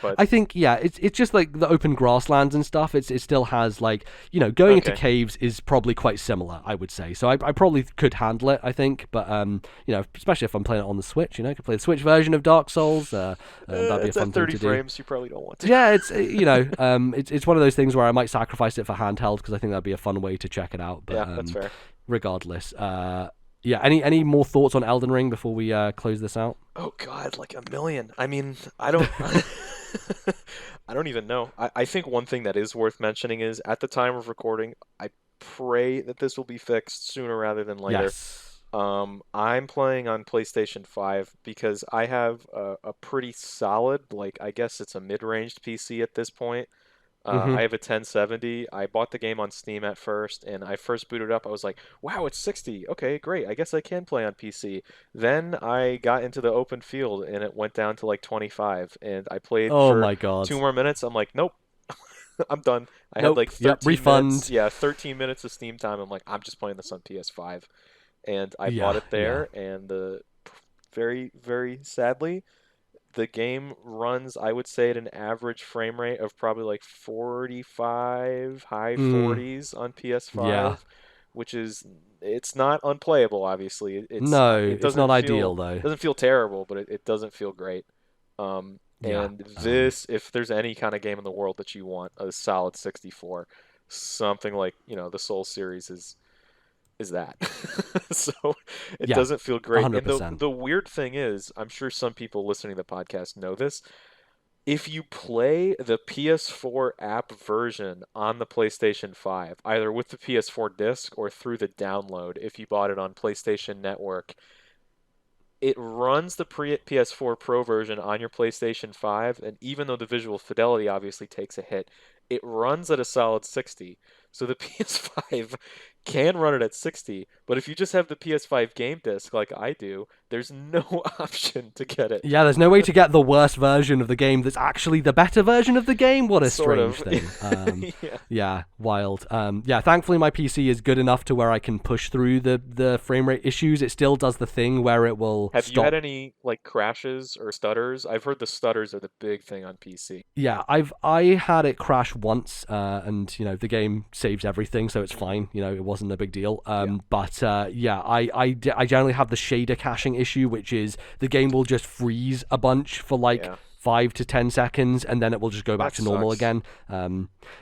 Speaker 3: But
Speaker 1: I think, it's just like the open grasslands and stuff. It still has like, going into caves is probably quite similar, I would say. So I probably could handle it, I think. But especially if I'm playing it on the Switch, I could play the Switch version of Dark Souls. That'd be a fun thing to do.
Speaker 3: It's at 30 frames. You probably don't want to.
Speaker 1: Yeah, it's it's one of those things where I might sacrifice it for handheld because I think that'd be a fun way to check it out. But,
Speaker 3: that's fair.
Speaker 1: Regardless, any more thoughts on Elden Ring before we close this out?
Speaker 3: Oh God, like 1,000,000. I mean, I don't, I don't even know. I think one thing that is worth mentioning is at the time of recording, I pray that this will be fixed sooner rather than later.
Speaker 1: Yes.
Speaker 3: I'm playing on PlayStation 5 because I have a pretty solid, like I guess it's a mid-ranged PC at this point. I have a 1070. I bought the game on Steam at first, and I first booted up. I was like, wow, it's 60. Okay, great. I guess I can play on PC. Then I got into the open field, and it went down to like 25. And I played for 2 more minutes. I'm like, nope, I'm done. I had like 13 minutes. Yeah, 13 minutes of Steam time. I'm like, I'm just playing this on PS5. And I bought it there, and very, very sadly, the game runs, I would say, at an average frame rate of probably like 45, high 40s on PS5, which is, it's not unplayable, obviously. It's
Speaker 1: not ideal, though.
Speaker 3: It doesn't feel terrible, but it doesn't feel great. If there's any kind of game in the world that you want a solid 64, something like, the Soul series is that. So it doesn't feel great. 100%. And the weird thing is, I'm sure some people listening to the podcast know this, if you play the PS4 app version on the PlayStation 5, either with the PS4 disc or through the download, if you bought it on PlayStation Network, it runs the PS4 Pro version on your PlayStation 5, and even though the visual fidelity obviously takes a hit, it runs at a solid 60. So the PS5 can run it at 60, but if you just have the PS5 game disc like I do, there's no option to get it.
Speaker 1: Yeah, there's no way to get the worst version of the game that's actually the better version of the game. What a strange thing. Wild. Thankfully my PC is good enough to where I can push through the frame rate issues. It still does the thing where it will
Speaker 3: Have you had any like crashes or stutters? I've heard the stutters are the big thing on PC.
Speaker 1: Yeah, I had it crash once, and the game saves everything, so it's fine. It wasn't a big deal. But I generally have the shader caching issue, which is the game will just freeze a bunch for 5 to 10 seconds, and then it will just go back to normal again.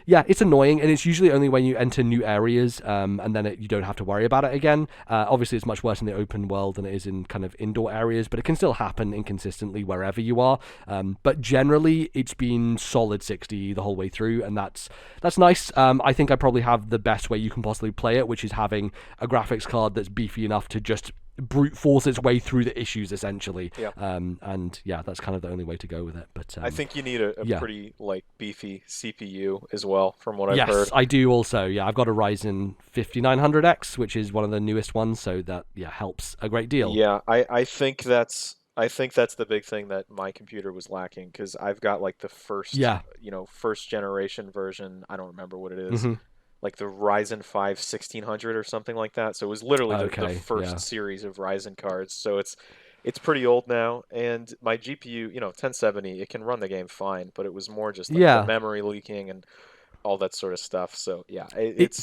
Speaker 1: It's annoying, and it's usually only when you enter new areas, and then you don't have to worry about it again. Obviously, it's much worse in the open world than it is in kind of indoor areas, but it can still happen inconsistently wherever you are. But generally, it's been solid 60 the whole way through, and that's nice. I think I probably have the best way you can possibly play it, which is having a graphics card that's beefy enough to just brute force its way through the issues essentially.
Speaker 3: Yeah.
Speaker 1: And yeah, that's kind of the only way to go with it. But
Speaker 3: I think you need a
Speaker 1: yeah.
Speaker 3: pretty like beefy CPU as well, from what I've
Speaker 1: Yes,
Speaker 3: heard.
Speaker 1: I do also. Yeah, I've got a Ryzen 5900X, which is one of the newest ones, so that helps a great deal.
Speaker 3: Yeah, I think that's the big thing that my computer was lacking, because I've got like the first,
Speaker 1: Yeah.
Speaker 3: first generation version. I don't remember what it is.
Speaker 1: Hmm.
Speaker 3: Like the Ryzen 5 1600 or something like that. So it was literally the
Speaker 1: Okay.
Speaker 3: first
Speaker 1: Yeah.
Speaker 3: series of Ryzen cards. So it's pretty old now, and my GPU, 1070, it can run the game fine, but it was more just like the
Speaker 1: Yeah.
Speaker 3: memory leaking and all that sort of stuff. So yeah,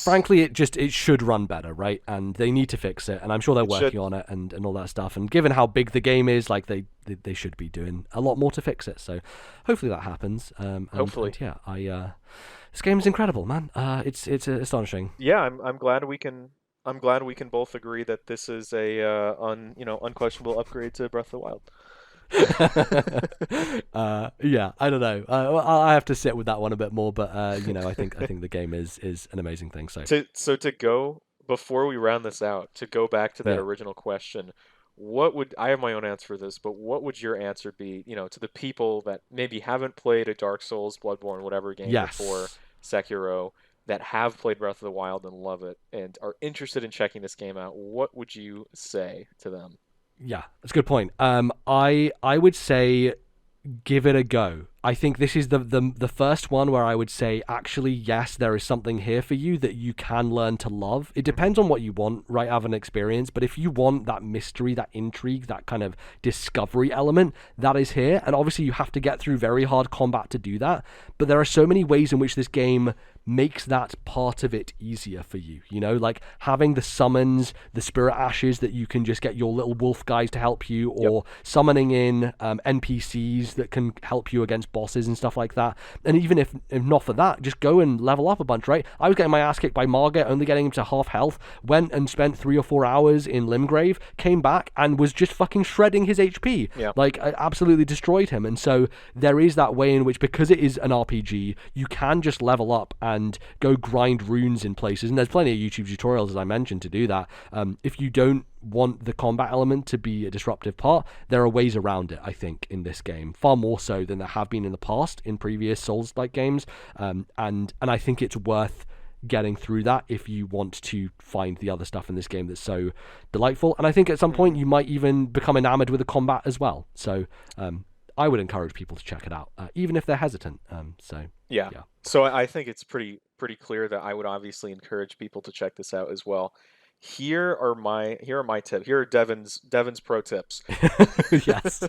Speaker 1: Frankly, it should run better, right? And they need to fix it, and I'm sure they're
Speaker 3: it should.
Speaker 1: working on it and all that stuff. And given how big the game is, like they should be doing a lot more to fix it. So hopefully that happens.
Speaker 3: Hopefully.
Speaker 1: And yeah, this game is incredible, man. It's astonishing.
Speaker 3: Yeah, I'm glad we can both agree that this is a unquestionable upgrade to Breath of the Wild.
Speaker 1: Yeah, I don't know. I have to sit with that one a bit more, but I think the game is an amazing thing. So
Speaker 3: To go before we round this out, to go back to that
Speaker 1: yeah,
Speaker 3: original question, what would I have my own answer for this, but what would your answer be, to the people that maybe haven't played a Dark Souls, Bloodborne, whatever game before,
Speaker 1: yes,
Speaker 3: Sekiro, that have played Breath of the Wild and love it and are interested in checking this game out? What would you say to them?
Speaker 1: yeah, that's a good point. I would say give it a go. I think this is the first one where I would say, actually, yes, there is something here for you that you can learn to love. It depends on what you want, right, out of an experience, but if you want that mystery, that intrigue, that kind of discovery element, that is here. And obviously you have to get through very hard combat to do that, but there are so many ways in which this game makes that part of it easier for you, like having the summons, the spirit ashes that you can just get your little wolf guys to help you, or summoning in NPCs that can help you against bosses and stuff like that. And even if not for that, just go and level up a bunch, right? I was getting my ass kicked by Margit, only getting him to half health, went and spent 3 or 4 hours in Limgrave, came back and was just fucking shredding his HP. Like, I absolutely destroyed him. And so there is that way in which, because it is an RPG, you can just level up and go grind runes in places, and there's plenty of YouTube tutorials, as I mentioned, to do that. If you don't want the combat element to be a disruptive part, there are ways around it, I think, in this game, far more so than there have been in the past in previous Souls-like games, and I think it's worth getting through that if you want to find the other stuff in this game that's so delightful. And I think at some point you might even become enamored with the combat as well. So I would encourage people to check it out, even if they're hesitant.
Speaker 3: Yeah. So I think it's pretty clear that I would obviously encourage people to check this out as well. Here are my tips. Here are Devon's pro tips.
Speaker 1: Yes.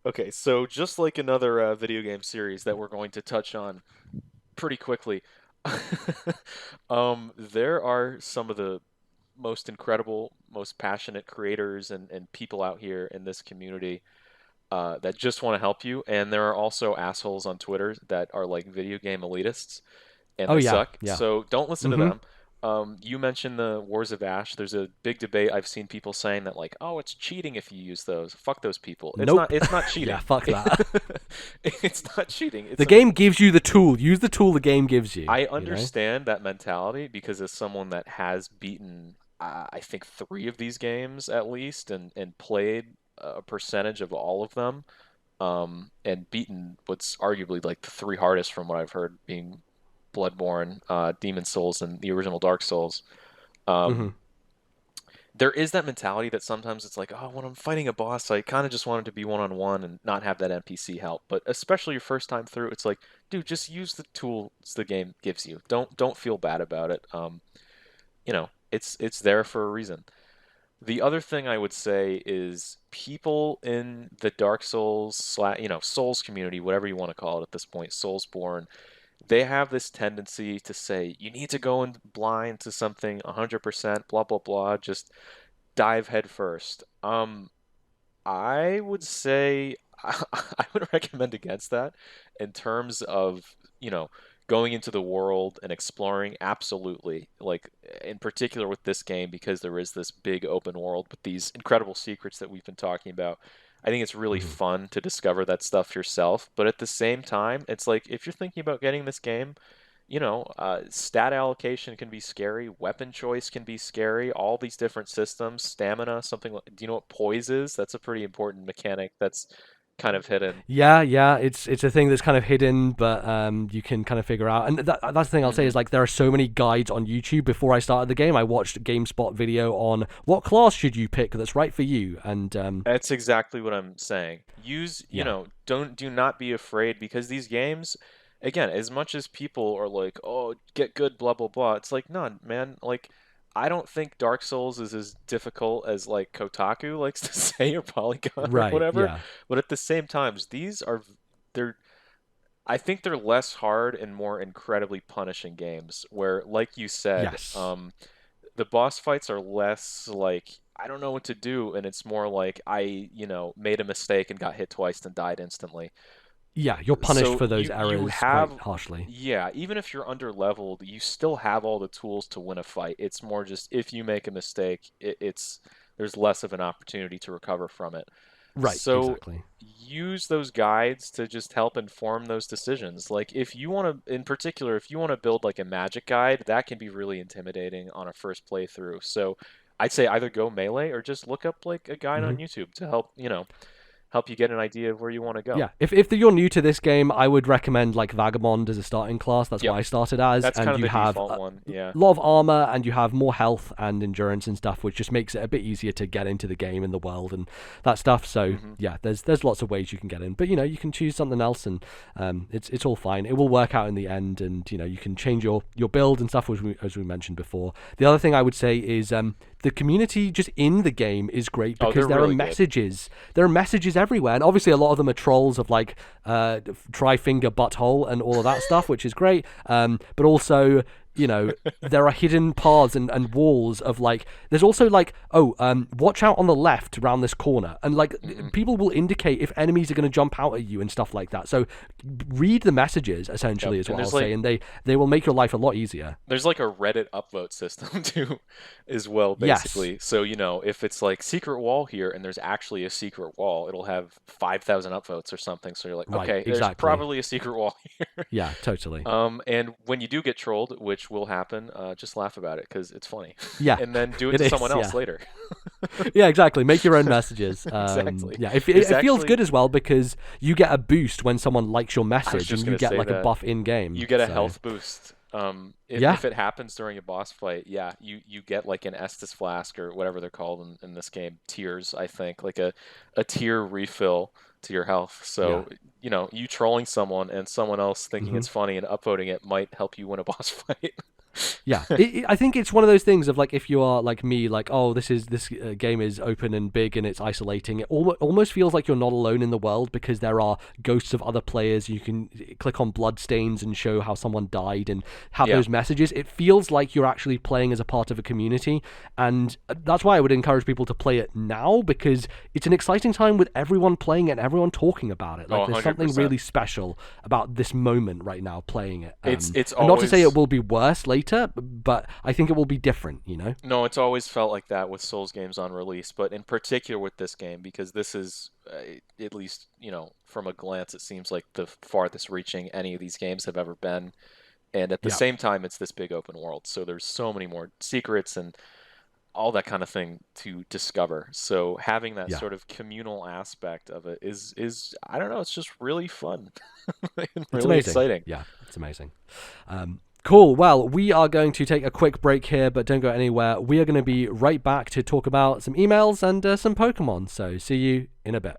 Speaker 3: Okay, so just like another video game series that we're going to touch on pretty quickly, there are some of the most incredible, most passionate creators and people out here in this community that just want to help you. And there are also assholes on Twitter that are like video game elitists, and they suck.
Speaker 1: Yeah.
Speaker 3: So don't listen to them. You mentioned the Wars of Ash. There's a big debate. I've seen people saying that, like, oh, it's cheating if you use those. Fuck those people.
Speaker 1: Nope.
Speaker 3: It's not cheating.
Speaker 1: Yeah, fuck that.
Speaker 3: It's not cheating.
Speaker 1: The game gives you the tool. Use the tool the game gives you.
Speaker 3: I understand that mentality, because as someone that has beaten, I think 3 of these games at least, and played a percentage of all of them, and beaten what's arguably like the 3 hardest from what I've heard, being Bloodborne, Demon Souls, and the original Dark Souls. There is that mentality that sometimes it's like, oh, when I'm fighting a boss, I kind of just want it to be one-on-one and not have that NPC help. But especially your first time through, it's like, dude, just use the tools the game gives you. Don't feel bad about it. It's there for a reason. The other thing I would say is, people in the Dark Souls Souls community, whatever you want to call it at this point, Soulsborne, they have this tendency to say, you need to go in blind to something 100%, blah, blah, blah, just dive head first. I would say I would recommend against that in terms of, going into the world and exploring. Absolutely. Like, in particular with this game, because there is this big open world with these incredible secrets that we've been talking about. I think it's really fun to discover that stuff yourself. But at the same time, it's like, if you're thinking about getting this game, stat allocation can be scary, weapon choice can be scary, all these different systems, stamina, something like, do you know what poise is? That's a pretty important mechanic that's kind of hidden.
Speaker 1: Yeah, it's a thing that's kind of hidden, but you can kind of figure out. And that's the thing I'll say is like there are so many guides on YouTube. Before I started the game, I watched a GameSpot video on what class should you pick that's right for you, and
Speaker 3: that's exactly what I'm saying. Do not be afraid, because these games, again, as much as people are like, oh, get good, blah blah blah, it's like, no, man, like, I don't think Dark Souls is as difficult as like Kotaku likes to say, or Polygon or
Speaker 1: right,
Speaker 3: whatever.
Speaker 1: yeah,
Speaker 3: But at the same time, they're I think they're less hard and more incredibly punishing games where, like you said,
Speaker 1: yes,
Speaker 3: the boss fights are less like, I don't know what to do, and it's more like made a mistake and got hit twice and died instantly.
Speaker 1: yeah, you're punished
Speaker 3: So
Speaker 1: for those
Speaker 3: you
Speaker 1: errors quite
Speaker 3: have,
Speaker 1: harshly.
Speaker 3: yeah, even if you're under leveled, you still have all the tools to win a fight. It's more just, if you make a mistake, there's less of an opportunity to recover from it.
Speaker 1: Right,
Speaker 3: So
Speaker 1: exactly.
Speaker 3: use those guides to just help inform those decisions. Like, if you want to, in particular, if you want to build like a magic guide, that can be really intimidating on a first playthrough. So I'd say either go melee or just look up like a guide
Speaker 1: Mm-hmm.
Speaker 3: on YouTube to help you get an idea of where you want to go.
Speaker 1: Yeah, if you're new to this game, I would recommend like Vagabond as a starting class. That's
Speaker 3: Yep.
Speaker 1: what I started as,
Speaker 3: That's kind
Speaker 1: and
Speaker 3: of
Speaker 1: you
Speaker 3: the
Speaker 1: have
Speaker 3: default
Speaker 1: a
Speaker 3: one. Yeah.
Speaker 1: lot of armor, and you have more health and endurance and stuff, which just makes it a bit easier to get into the game and the world and that stuff. So yeah, there's lots of ways you can get in, but you can choose something else, and it's all fine. It will work out in the end, and you can change your build and stuff, as we mentioned before. The other thing I would say is the community just in the game is great, because there
Speaker 3: really
Speaker 1: are
Speaker 3: good.
Speaker 1: messages. There are messages everywhere, and obviously a lot of them are trolls of like try finger butthole and all of that stuff, which is great. But also, there are hidden paths and walls of like, there's also like, watch out on the left around this corner, and like people will indicate if enemies are going to jump out at you and stuff like that. So read the messages, essentially, is what I'll say, and they will make your life a lot easier.
Speaker 3: There's like a Reddit upvote system too, as well, basically.
Speaker 1: Yes.
Speaker 3: So if it's like secret wall here and there's actually a secret wall, it'll have 5,000 upvotes or something. So you're like,
Speaker 1: Right,
Speaker 3: okay, there's
Speaker 1: exactly.
Speaker 3: probably a secret wall here.
Speaker 1: Yeah, totally.
Speaker 3: And when you do get trolled, which will happen, just laugh about it because it's funny.
Speaker 1: Yeah,
Speaker 3: And then do it to
Speaker 1: is,
Speaker 3: someone else
Speaker 1: yeah.
Speaker 3: later.
Speaker 1: Yeah, exactly. Make your own messages.
Speaker 3: Exactly.
Speaker 1: Yeah, it
Speaker 3: It's
Speaker 1: feels
Speaker 3: actually-
Speaker 1: good as well, because you get a boost when someone likes your message,
Speaker 3: just
Speaker 1: and you
Speaker 3: gonna
Speaker 1: get
Speaker 3: say
Speaker 1: like a
Speaker 3: that.
Speaker 1: buff in game.
Speaker 3: You get a
Speaker 1: so.
Speaker 3: health boost.
Speaker 1: Yeah.
Speaker 3: If it happens during a boss fight, yeah, you get like an Estus flask or whatever they're called in this game, tears, I think, like a tear refill to your health. So, you trolling someone and someone else thinking it's funny and upvoting it might help you win a boss fight.
Speaker 1: Yeah, I think it's one of those things of like, if you are like me, like, oh, this game is open and big and it's isolating. It almost feels like you're not alone in the world, because there are ghosts of other players. You can click on bloodstains and show how someone died and have those messages. It feels like you're actually playing as a part of a community, and that's why I would encourage people to play it now, because it's an exciting time with everyone playing it and everyone talking about it. Like, there's something
Speaker 3: 100%.
Speaker 1: really special about this moment right now playing it.
Speaker 3: It's
Speaker 1: and not to say
Speaker 3: always-
Speaker 1: it will be worse later, but I think it will be different,
Speaker 3: No, it's always felt like that with Souls games on release, but in particular with this game, because this is, at least, from a glance, it seems like the farthest reaching any of these games have ever been. And at the same time, it's this big open world. So there's so many more secrets and all that kind of thing to discover. So having that sort of communal aspect of it is I don't know, it's just really fun. And
Speaker 1: It's
Speaker 3: really
Speaker 1: amazing.
Speaker 3: exciting.
Speaker 1: Yeah, it's amazing. Cool. Well, we are going to take a quick break here, but don't go anywhere. We are going to be right back to talk about some emails and some Pokemon. So see you in a bit.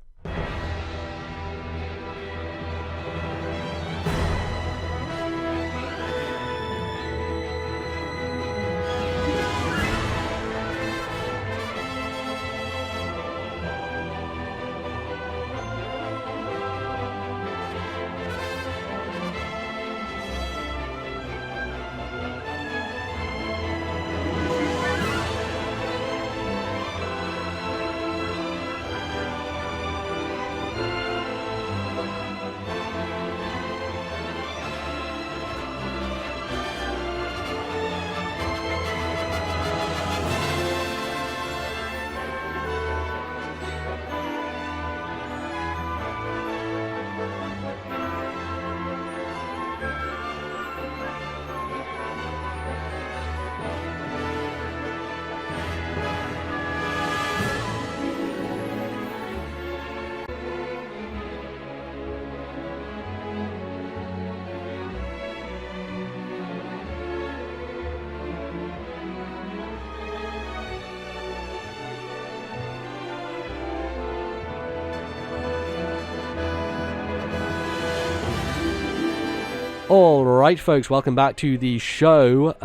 Speaker 1: All right, folks, welcome back to the show.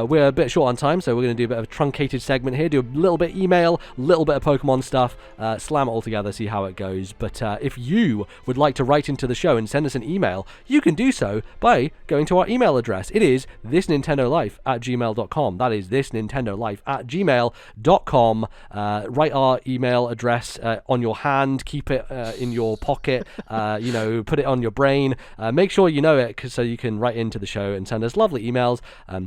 Speaker 1: We're a bit short on time, so we're going to do a bit of a truncated segment here, do a little bit email, a little bit of Pokemon stuff, slam it all together, see how it goes. But if you would like to write into the show and send us an email, you can do so by going to our email address. It is thisnintendolife@gmail.com. That is thisnintendolife@gmail.com. Write our email address on your hand, keep it in your pocket, put it on your brain. Make sure you know it so you can write into the show and send us lovely emails,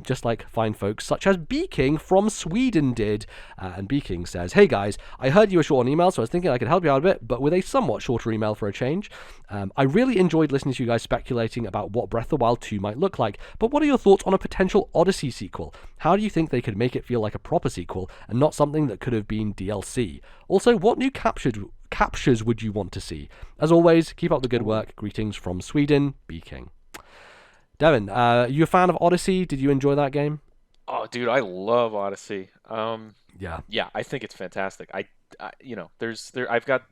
Speaker 1: just like fine folks such as Beaking from Sweden did. And Beaking says, "Hey guys, I heard you were short on email, so I was thinking I could help you out a bit, but with a somewhat shorter email for a change. I really enjoyed listening to you guys speculating about what Breath of the Wild 2 might look like, but what are your thoughts on a potential Odyssey sequel? How do you think they could make it feel like a proper sequel and not something that could have been DLC? Also, what new captures would you want to see? As always, keep up the good work. Greetings from Sweden, Beaking." Devon, you a fan of Odyssey? Did you enjoy that game?
Speaker 3: Oh, dude, I love Odyssey.
Speaker 1: Yeah,
Speaker 3: I think it's fantastic. I've got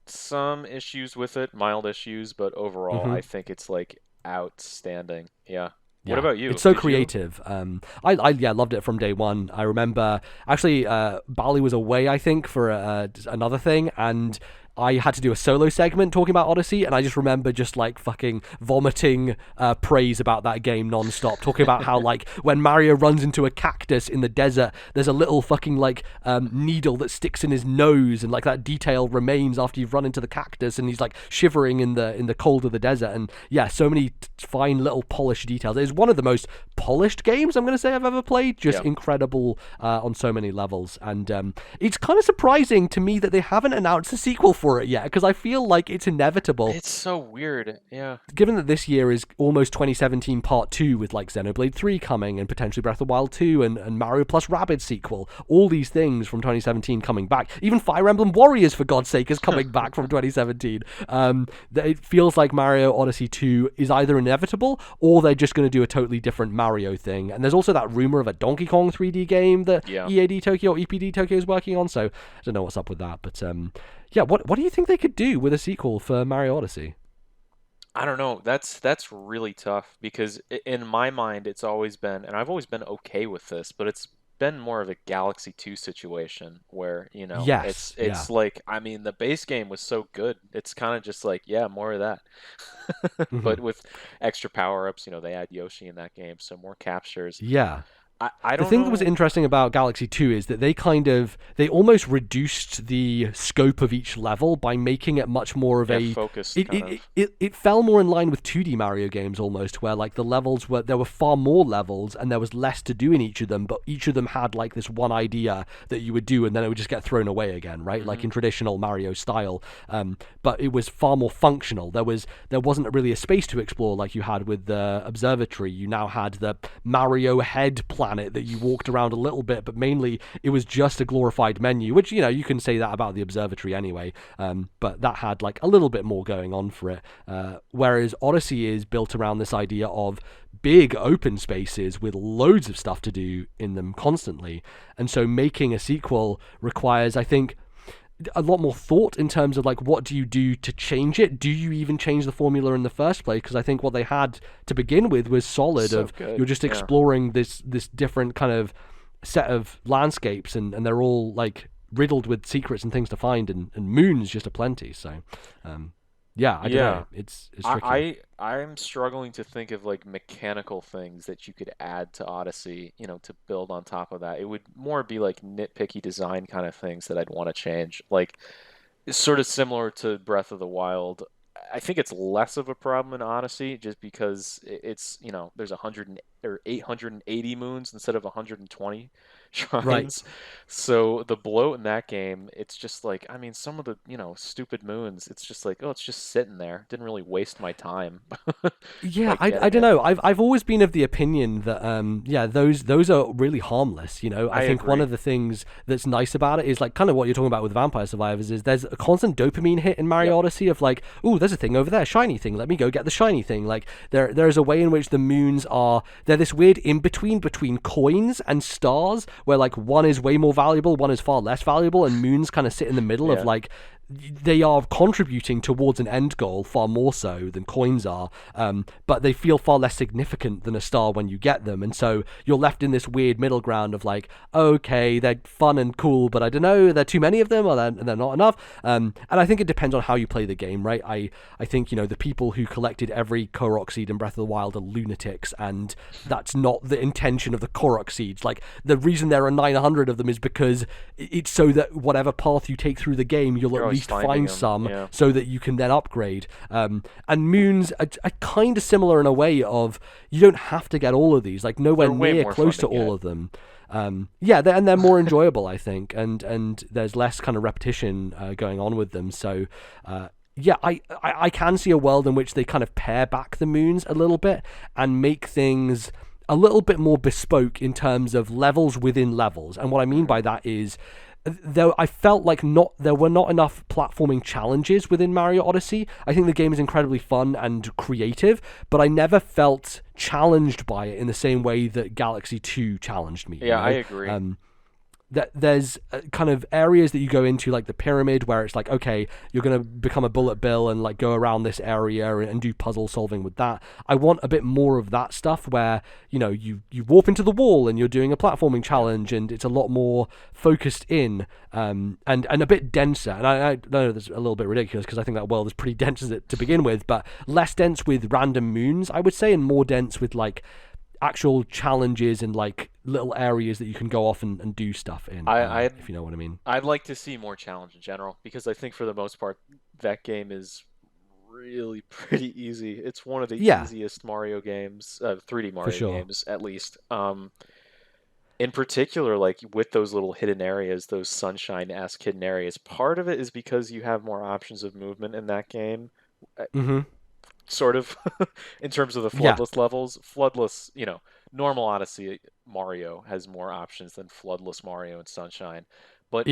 Speaker 3: some issues with it, mild issues, but overall, I think it's like outstanding. Yeah. What about you?
Speaker 1: It's so creative. I loved it from day one. I remember actually Bali was away, I think, for another thing, and I had to do a solo segment talking about Odyssey, and I just remember just like fucking vomiting praise about that game nonstop, talking about how like when Mario runs into a cactus in the desert, there's a little fucking like needle that sticks in his nose, and like that detail remains after you've run into the cactus, and he's like shivering in the cold of the desert, and yeah, so many fine little polished details. It's one of the most polished games I'm going to say I've ever played. Just incredible on so many levels, and it's kind of surprising to me that they haven't announced a sequel for it yet, because I feel like it's inevitable.
Speaker 3: It's so weird, yeah.
Speaker 1: Given that this year is almost 2017 Part 2 with like Xenoblade 3 coming and potentially Breath of the Wild 2 and Mario plus Rabbids sequel, all these things from 2017 coming back. Even Fire Emblem Warriors, for God's sake, is coming back from 2017. It feels like Mario Odyssey 2 is either inevitable or they're just going to do a totally different Mario thing. And there's also that rumor of a Donkey Kong 3D game that EAD Tokyo or EPD Tokyo is working on, so I don't know what's up with that, but yeah, what do you think they could do with a sequel for Mario Odyssey?
Speaker 3: I don't know. That's really tough, because in my mind it's always been, and I've always been okay with this, but it's been more of a Galaxy 2 situation where, it's like, I mean, the base game was so good. It's kind of just like, yeah, more of that. But with extra power-ups, they add Yoshi in that game, so more captures.
Speaker 1: Yeah.
Speaker 3: I don't
Speaker 1: The thing
Speaker 3: know.
Speaker 1: that was interesting about Galaxy 2 is that they almost reduced the scope of each level by making it much more of a
Speaker 3: focused.
Speaker 1: It fell more in line with 2D Mario games almost, where like the levels there were far more levels and there was less to do in each of them, but each of them had like this one idea that you would do and then it would just get thrown away again, right? Like in traditional Mario style. But it was far more functional. There wasn't really a space to explore like you had with the observatory. You now had the Mario head planet that you walked around a little bit, but mainly it was just a glorified menu, which you can say that about the observatory anyway, but that had like a little bit more going on for it, whereas Odyssey is built around this idea of big open spaces with loads of stuff to do in them constantly, and so making a sequel requires, I think, a lot more thought in terms of like, what do you do to change it? Do you even change the formula in the first place? Because I think what they had to begin with was solid. You're just exploring this different kind of set of landscapes, and they're all like riddled with secrets and things to find, and moons just aplenty. So I don't know. It's tricky.
Speaker 3: I'm struggling to think of like mechanical things that you could add to Odyssey, to build on top of that. It would more be like nitpicky design kind of things that I'd want to change. Like, it's sort of similar to Breath of the Wild. I think it's less of a problem in Odyssey just because it's, there's 880 moons instead of 120 shrines.
Speaker 1: Right.
Speaker 3: So the bloat in that game, it's just like, I mean, some of the, stupid moons, it's just like, oh, it's just sitting there. Didn't really waste my time.
Speaker 1: Yeah, I don't know. I've always been of the opinion that those are really harmless. I think
Speaker 3: agree.
Speaker 1: One of the things that's nice about it is like kind of what you're talking about with Vampire Survivors is there's a constant dopamine hit in Mario Odyssey of like, ooh, there's a thing over there, shiny thing. Let me go get the shiny thing. Like there's a way in which the moons they're this weird in between coins and stars where like one is way more valuable, one is far less valuable, and moons kind of sit in the middle of like they are contributing towards an end goal far more so than coins are, but they feel far less significant than a star when you get them, and so you're left in this weird middle ground of like, okay, they're fun and cool, but I don't know, there are too many of them, or they're not enough. And I think it depends on how you play the game, right? I think, the people who collected every Korok seed in Breath of the Wild are lunatics, and that's not the intention of the Korok seeds. Like, the reason there are 900 of them is because it's so that whatever path you take through the game, you'll at least find some, so that you can then upgrade. And moons are kind of similar in a way of, you don't have to get all of these, like nowhere near close to all of them. They're more enjoyable, I think, and there's less kind of repetition going on with them. So I can see a world in which they kind of pare back the moons a little bit and make things a little bit more bespoke in terms of levels within levels. And what I mean by that is, though I felt like there were not enough platforming challenges within Mario Odyssey. I think the game is incredibly fun and creative, but I never felt challenged by it in the same way that Galaxy 2 challenged me.
Speaker 3: Yeah, I agree.
Speaker 1: That there's kind of areas that you go into, like the pyramid, where it's like, okay, you're going to become a bullet bill and like go around this area and do puzzle solving with that. I want a bit more of that stuff where, you warp into the wall and you're doing a platforming challenge, and it's a lot more focused in and a bit denser. And I know that's a little bit ridiculous because I think that world is pretty dense to begin with, but less dense with random moons, I would say, and more dense with like actual challenges and like little areas that you can go off and do stuff in, if you know what I mean.
Speaker 3: I'd like to see more challenge in general, because I think for the most part that game is really pretty easy. It's one of the easiest Mario games, 3D Mario games at least. In particular, like with those little hidden areas, those Sunshine-esque hidden areas, part of it is because you have more options of movement in that game. Sort of, in terms of the floodless levels. Floodless, normal Odyssey Mario has more options than floodless Mario and Sunshine. But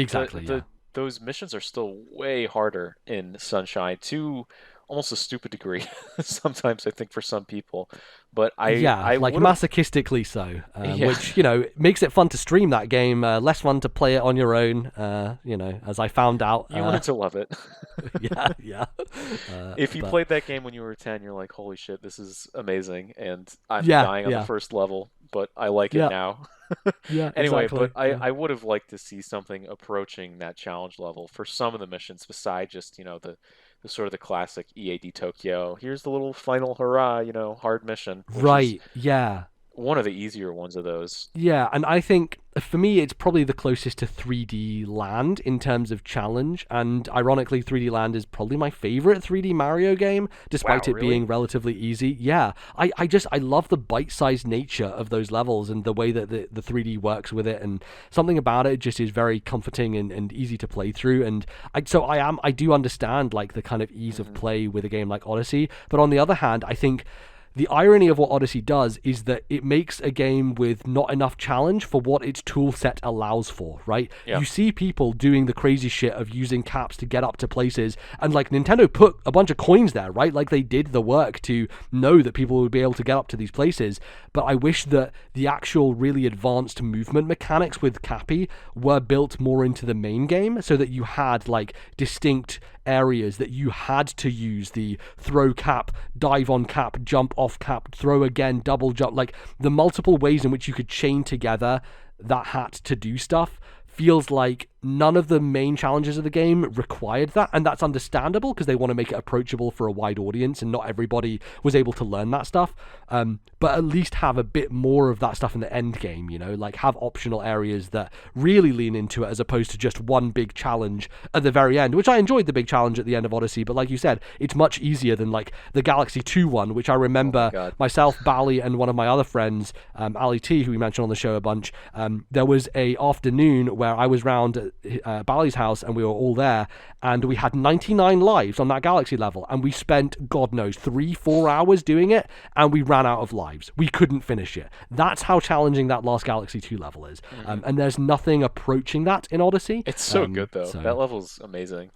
Speaker 3: those missions are still way harder in Sunshine to almost a stupid degree sometimes, I think, for some people. But I
Speaker 1: like masochistically so, which makes it fun to stream that game, less fun to play it on your own, as I found out.
Speaker 3: You wanted to love it. If you played that game when you were 10, you're like, holy shit, this is amazing, and I'm dying on the first level, but I like it now. Anyway,
Speaker 1: exactly.
Speaker 3: But I would have liked to see something approaching that challenge level for some of the missions, besides just the sort of the classic EAD Tokyo, here's the little final hurrah, hard mission.
Speaker 1: Right, yeah.
Speaker 3: One of the easier ones of those.
Speaker 1: Yeah, and I think for me it's probably the closest to 3D Land in terms of challenge, and ironically 3D Land is probably my favorite 3D Mario game, despite it being relatively easy. Yeah, I love the bite-sized nature of those levels and the way that the 3D works with it, and something about it just is very comforting and easy to play through. And I do understand like the kind of ease of play with a game like Odyssey, but on the other hand, I think the irony of what Odyssey does is that it makes a game with not enough challenge for what its tool set allows for, right? Yeah. You see people doing the crazy shit of using caps to get up to places, and like Nintendo put a bunch of coins there, right? Like they did the work to know that people would be able to get up to these places. But I wish that the actual really advanced movement mechanics with Cappy were built more into the main game, so that you had like distinct areas that you had to use the throw cap, dive on cap, jump off cap, throw again, double jump, like the multiple ways in which you could chain together that hat to do stuff feels like none of the main challenges of the game required that, and that's understandable because they want to make it approachable for a wide audience, and not everybody was able to learn that stuff. But at least have a bit more of that stuff in the end game, like have optional areas that really lean into it, as opposed to just one big challenge at the very end, which I enjoyed the big challenge at the end of Odyssey, but like you said, it's much easier than like the Galaxy 2 one, which I remember myself, Bally, and one of my other friends, Ali T, who we mentioned on the show a bunch, there was a afternoon where I was round Bally's house and we were all there, and we had 99 lives on that Galaxy level, and we spent, God knows, 3-4 hours doing it, and we ran out of lives. We couldn't finish it. That's how challenging that last Galaxy 2 level is. And there's nothing approaching that in Odyssey.
Speaker 3: It's so good though. That level's amazing.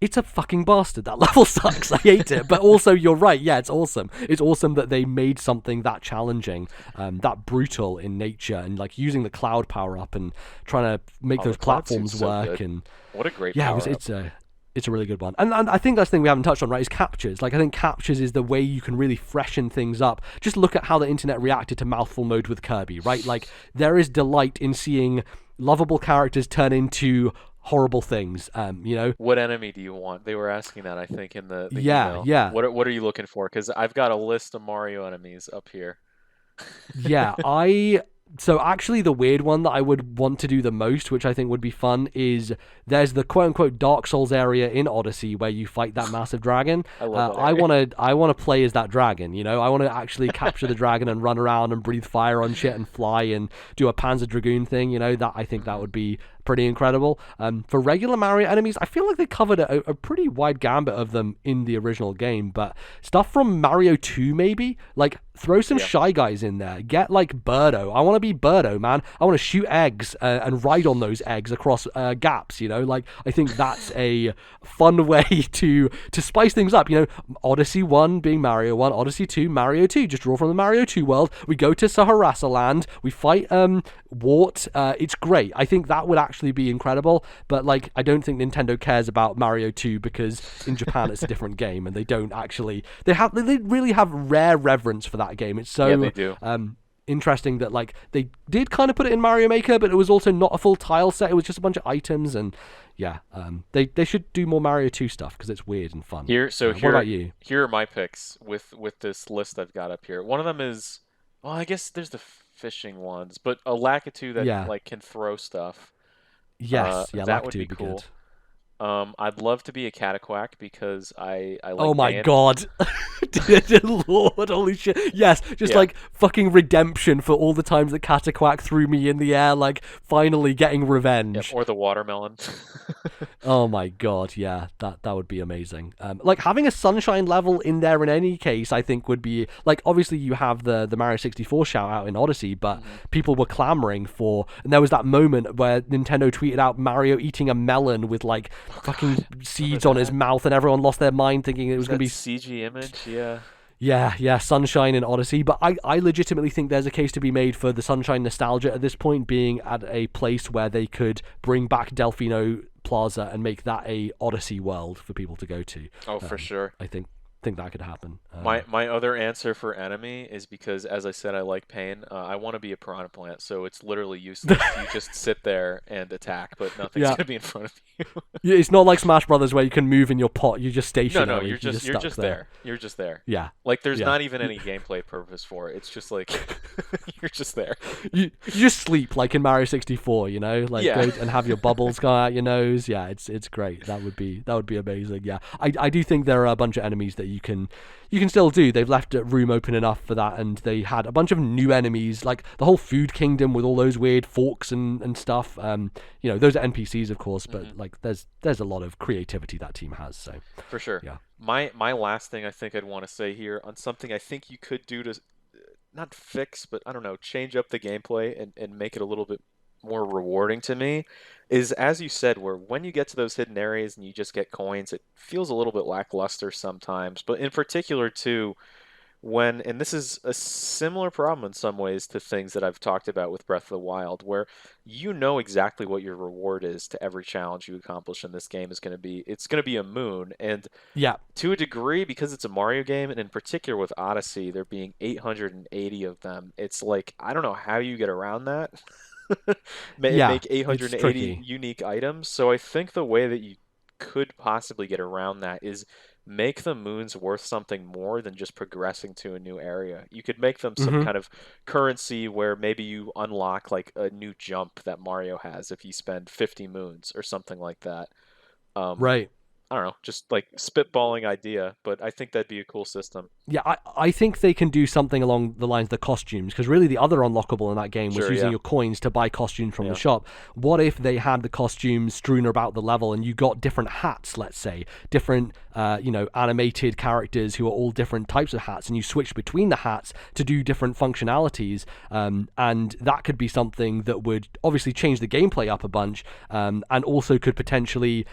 Speaker 1: It's a fucking bastard. That level sucks. I hate it. But also, you're right. Yeah, it's awesome. It's awesome that they made something that challenging, that brutal in nature, and like using the cloud power up and trying to make those platforms work. And
Speaker 3: what a great power up.
Speaker 1: It's a really good one. And I think that's the thing we haven't touched on, right, is captures. Like, I think captures is the way you can really freshen things up. Just look at how the internet reacted to mouthful mode with Kirby, right? Like, there is delight in seeing lovable characters turn into horrible things, you know?
Speaker 3: What enemy do you want? They were asking that, I think, in the
Speaker 1: Yeah,
Speaker 3: email.
Speaker 1: yeah.
Speaker 3: What are you looking for? Because I've got a list of Mario enemies up here.
Speaker 1: Yeah, So actually the weird one that I would want to do the most, which I think would be fun, is there's the quote-unquote Dark Souls area in Odyssey where you fight that massive dragon.
Speaker 3: I love that
Speaker 1: I want to play as that dragon, you know? I want to actually capture the dragon and run around and breathe fire on shit and fly and do a Panzer Dragoon thing, you know? I think that would be pretty incredible. For regular Mario enemies, I feel like they covered a pretty wide gambit of them in the original game, but stuff from Mario 2 maybe? Like, throw some Shy Guys in there. Get, like, Birdo. I want to be Birdo, man. I want to shoot eggs and ride on those eggs across gaps, you know? Like, I think that's a fun way to spice things up, you know? Odyssey 1 being Mario 1, Odyssey 2, Mario 2. Just draw from the Mario 2 world. We go to Saharasa Land. We fight Wart. It's great. I think that would actually be incredible, but like I don't think Nintendo cares about Mario 2 because in Japan it's a different game and they don't actually they really have rare reverence for that game. It's so
Speaker 3: they do.
Speaker 1: Interesting that like they did kind of put it in Mario Maker, but it was also not a full tile set. It was just a bunch of items, and they should do more Mario 2 stuff because it's weird and fun.
Speaker 3: What
Speaker 1: about you?
Speaker 3: Here are my picks with this list I've got up here. One of them is, well, I guess there's the fishing ones, but a Lakitu that like can throw stuff.
Speaker 1: Yes,
Speaker 3: that would be
Speaker 1: cool.
Speaker 3: Good. I'd love to be a Cataquack because I like.
Speaker 1: Oh my
Speaker 3: Bane.
Speaker 1: god, Lord, holy shit! Yes, just like fucking redemption for all the times that Cataquack threw me in the air, like finally getting revenge.
Speaker 3: Yep, or the watermelon.
Speaker 1: Oh my god, yeah, that would be amazing. Like having a sunshine level in there in any case, I think would be like obviously you have the Mario 64 shout out in Odyssey, but people were clamoring for, and there was that moment where Nintendo tweeted out Mario eating a melon with like fucking seeds on his mouth, and everyone lost their mind thinking it was going to be
Speaker 3: CG image.
Speaker 1: Yeah, sunshine in Odyssey. But I legitimately think there's a case to be made for the sunshine nostalgia at this point being at a place where they could bring back Delfino Plaza and make that a Odyssey world for people to go to.
Speaker 3: Oh, for sure.
Speaker 1: I think that could happen.
Speaker 3: My other answer for enemy is because, as I said, I like pain. I want to be a piranha plant, so it's literally useless. You just sit there and attack, but nothing's gonna be in front of you.
Speaker 1: Yeah, it's not like Smash Brothers where you can move in your pot. You just stationary.
Speaker 3: No, you're just there. You're just there.
Speaker 1: Yeah.
Speaker 3: Like there's not even any gameplay purpose for it. It's just like you're just there.
Speaker 1: You just sleep like in Mario 64, you know, like go and have your bubbles go out your nose. Yeah, it's great. That would be amazing. Yeah, I do think there are a bunch of enemies that you can still do. They've left room open enough for that, and they had a bunch of new enemies, like the whole food kingdom with all those weird forks and stuff. You know, those are NPCs, of course, but like there's a lot of creativity that team has. So
Speaker 3: for sure.
Speaker 1: Yeah.
Speaker 3: My last thing I think I'd want to say here on something I think you could do to not fix, but I don't know, change up the gameplay and make it a little bit more rewarding to me is, as you said, where when you get to those hidden areas and you just get coins, it feels a little bit lackluster sometimes. But in particular too, and this is a similar problem in some ways to things that I've talked about with Breath of the Wild, where you know exactly what your reward is to every challenge you accomplish in this game is going to be. It's going to be a moon, and to a degree, because it's a Mario game, and in particular with Odyssey, there being 880 of them, it's like, I don't know how you get around that. Make 880 unique items. So I think the way that you could possibly get around that is make the moons worth something more than just progressing to a new area. You could make them some kind of currency where maybe you unlock like a new jump that Mario has if you spend 50 moons or something like that.
Speaker 1: Right.
Speaker 3: I don't know, just like spitballing idea, but I think that'd be a cool system.
Speaker 1: Yeah, I think they can do something along the lines of the costumes, because really the other unlockable in that game was using your coins to buy costumes from the shop. What if they had the costumes strewn about the level and you got different hats, let's say, different animated characters who are all different types of hats, and you switch between the hats to do different functionalities, and that could be something that would obviously change the gameplay up a bunch, and also could potentially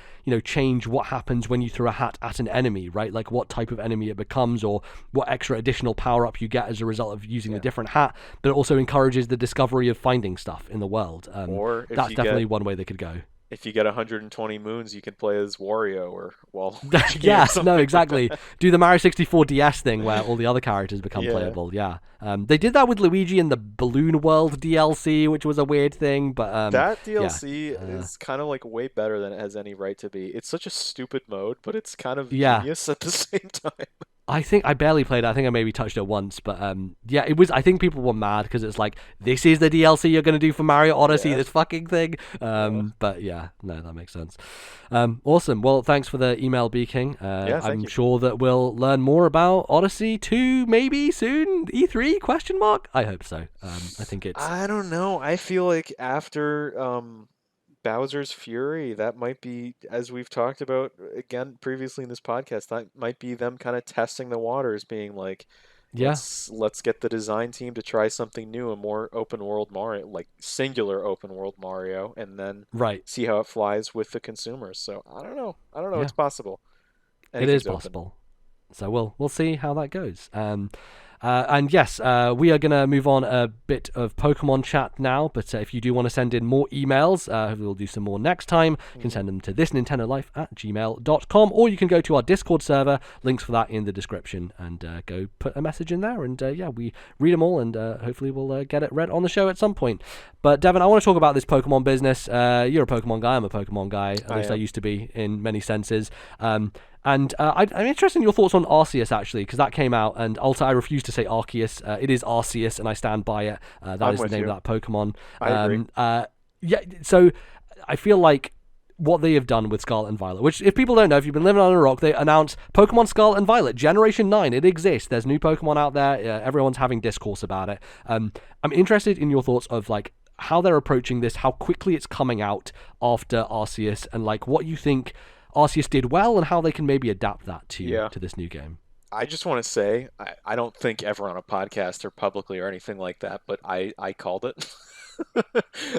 Speaker 1: change what happens when you throw a hat at an enemy, right? Like what type of enemy it becomes, or what extra additional power up you get as a result of using a different hat. But it also encourages the discovery of finding stuff in the world.
Speaker 3: Or
Speaker 1: that's definitely one way they could go.
Speaker 3: if you get 120 moons, you can play as Wario or
Speaker 1: Yeah,
Speaker 3: or something
Speaker 1: no,
Speaker 3: like
Speaker 1: exactly.
Speaker 3: that.
Speaker 1: Do the Mario 64 DS thing where all the other characters become
Speaker 3: Yeah.
Speaker 1: playable. Yeah, they did that with Luigi in the Balloon World DLC, which was a weird thing. But
Speaker 3: That
Speaker 1: yeah,
Speaker 3: DLC is kind of like way better than it has any right to be. It's such a stupid mode, but it's kind of
Speaker 1: yeah.
Speaker 3: genius at the same time.
Speaker 1: I think I barely played it. I think I maybe touched it once, but yeah, it was. I think people were mad because it's like, this is the DLC you're gonna do for Mario Odyssey,
Speaker 3: Yeah.
Speaker 1: this fucking thing. But yeah, no, that makes sense. Awesome. Well, thanks for the email, B King.
Speaker 3: Yeah, thank
Speaker 1: I'm
Speaker 3: you.
Speaker 1: sure that we'll learn more about Odyssey 2 maybe soon. E3 question mark? I hope so. I think it's
Speaker 3: I don't know. I feel like after Bowser's Fury, that might be, as we've talked about again previously in this podcast, that might be them kind of testing the waters, being like,
Speaker 1: yeah,
Speaker 3: let's get the design team to try something new, a more open world Mario, like singular open world Mario, and then
Speaker 1: right.
Speaker 3: see how it flies with the consumers. So I don't know. I don't know.
Speaker 1: Yeah,
Speaker 3: It's possible.
Speaker 1: it is
Speaker 3: Anything's open.
Speaker 1: possible. So we'll see how that goes. And yes, we are going to move on a bit of Pokemon chat now, but if you do want to send in more emails, we'll do some more next time. You can send them to thisnintendolife@gmail.com, or you can go to our Discord server, links for that in the description, and go put a message in there, and yeah, we read them all, and hopefully we'll get it read on the show at some point. But Devon, I want to talk about this Pokemon business. You're a Pokemon guy, I'm a Pokemon guy, at least I used to be in many senses. And I'm interested in your thoughts on Arceus, actually, because that came out, and I refuse to say Arceus. It is Arceus, and I stand by it. That is the name of that Pokemon.
Speaker 3: I agree.
Speaker 1: Yeah, so I feel like what they have done with Scarlet and Violet, which, if people don't know, if you've been living on a rock, they announced Pokemon Scarlet and Violet, Generation 9. It exists. There's new Pokemon out there. Everyone's having discourse about it. I'm interested in your thoughts of, like, how they're approaching this, how quickly it's coming out after Arceus, and, like, what you think Arceus did well and how they can maybe adapt that to this new game.
Speaker 3: I just want to say, I don't think ever on a podcast or publicly or anything like that, but I called it.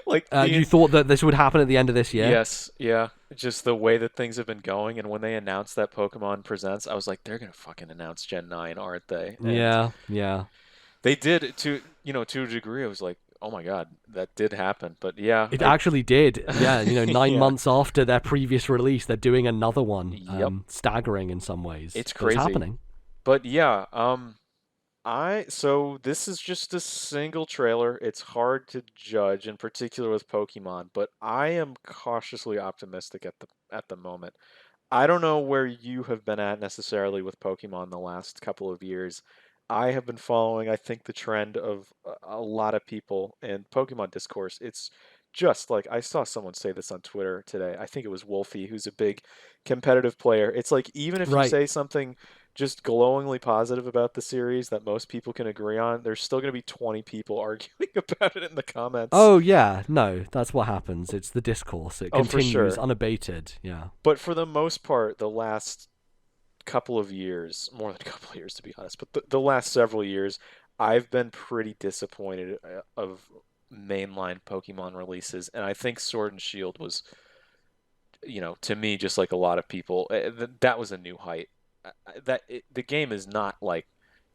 Speaker 3: Like
Speaker 1: you thought that this would happen at the end of this year?
Speaker 3: Yes, yeah. Just the way that things have been going, and when they announced that Pokemon Presents, I was like, they're gonna fucking announce Gen 9, aren't they? And
Speaker 1: yeah.
Speaker 3: they did to a degree. I was like, oh my god, that did happen. But yeah,
Speaker 1: it actually did. Yeah, 9
Speaker 3: Yeah.
Speaker 1: months after their previous release, they're doing another one.
Speaker 3: Yep.
Speaker 1: Staggering in some ways.
Speaker 3: It's crazy.
Speaker 1: It's happening.
Speaker 3: But yeah, so this is just a single trailer. It's hard to judge, in particular with Pokemon, but I am cautiously optimistic at the moment. I don't know where you have been at necessarily with Pokemon the last couple of years. I have been following, I think, the trend of a lot of people in Pokemon discourse. It's just like, I saw someone say this on Twitter today. I think it was Wolfie, who's a big competitive player. It's like, even if you
Speaker 1: Right.
Speaker 3: say something just glowingly positive about the series that most people can agree on, there's still going to be 20 people arguing about it in the comments.
Speaker 1: Oh, yeah. No, that's what happens. It's the discourse. It
Speaker 3: Oh, for
Speaker 1: continues
Speaker 3: sure.
Speaker 1: unabated. Yeah.
Speaker 3: But for the most part, the last couple of years, more than a couple of years to be honest, but the last several years, I've been pretty disappointed of mainline Pokemon releases, and I think Sword and Shield was, to me, just like a lot of people, that was a new height. The game is not like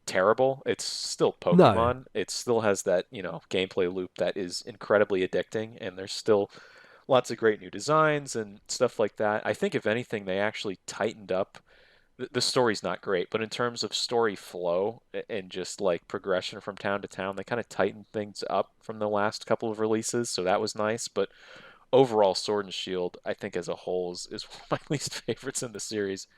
Speaker 3: terrible. It's still
Speaker 1: No.
Speaker 3: Pokemon. It still has that, gameplay loop that is incredibly addicting, and there's still lots of great new designs and stuff like that. I think if anything, they actually tightened up. The story's not great, but in terms of story flow and just like progression from town to town, they kind of tightened things up from the last couple of releases, so that was nice. But overall, Sword and Shield, I think as a whole, is one of my least favorites in the series.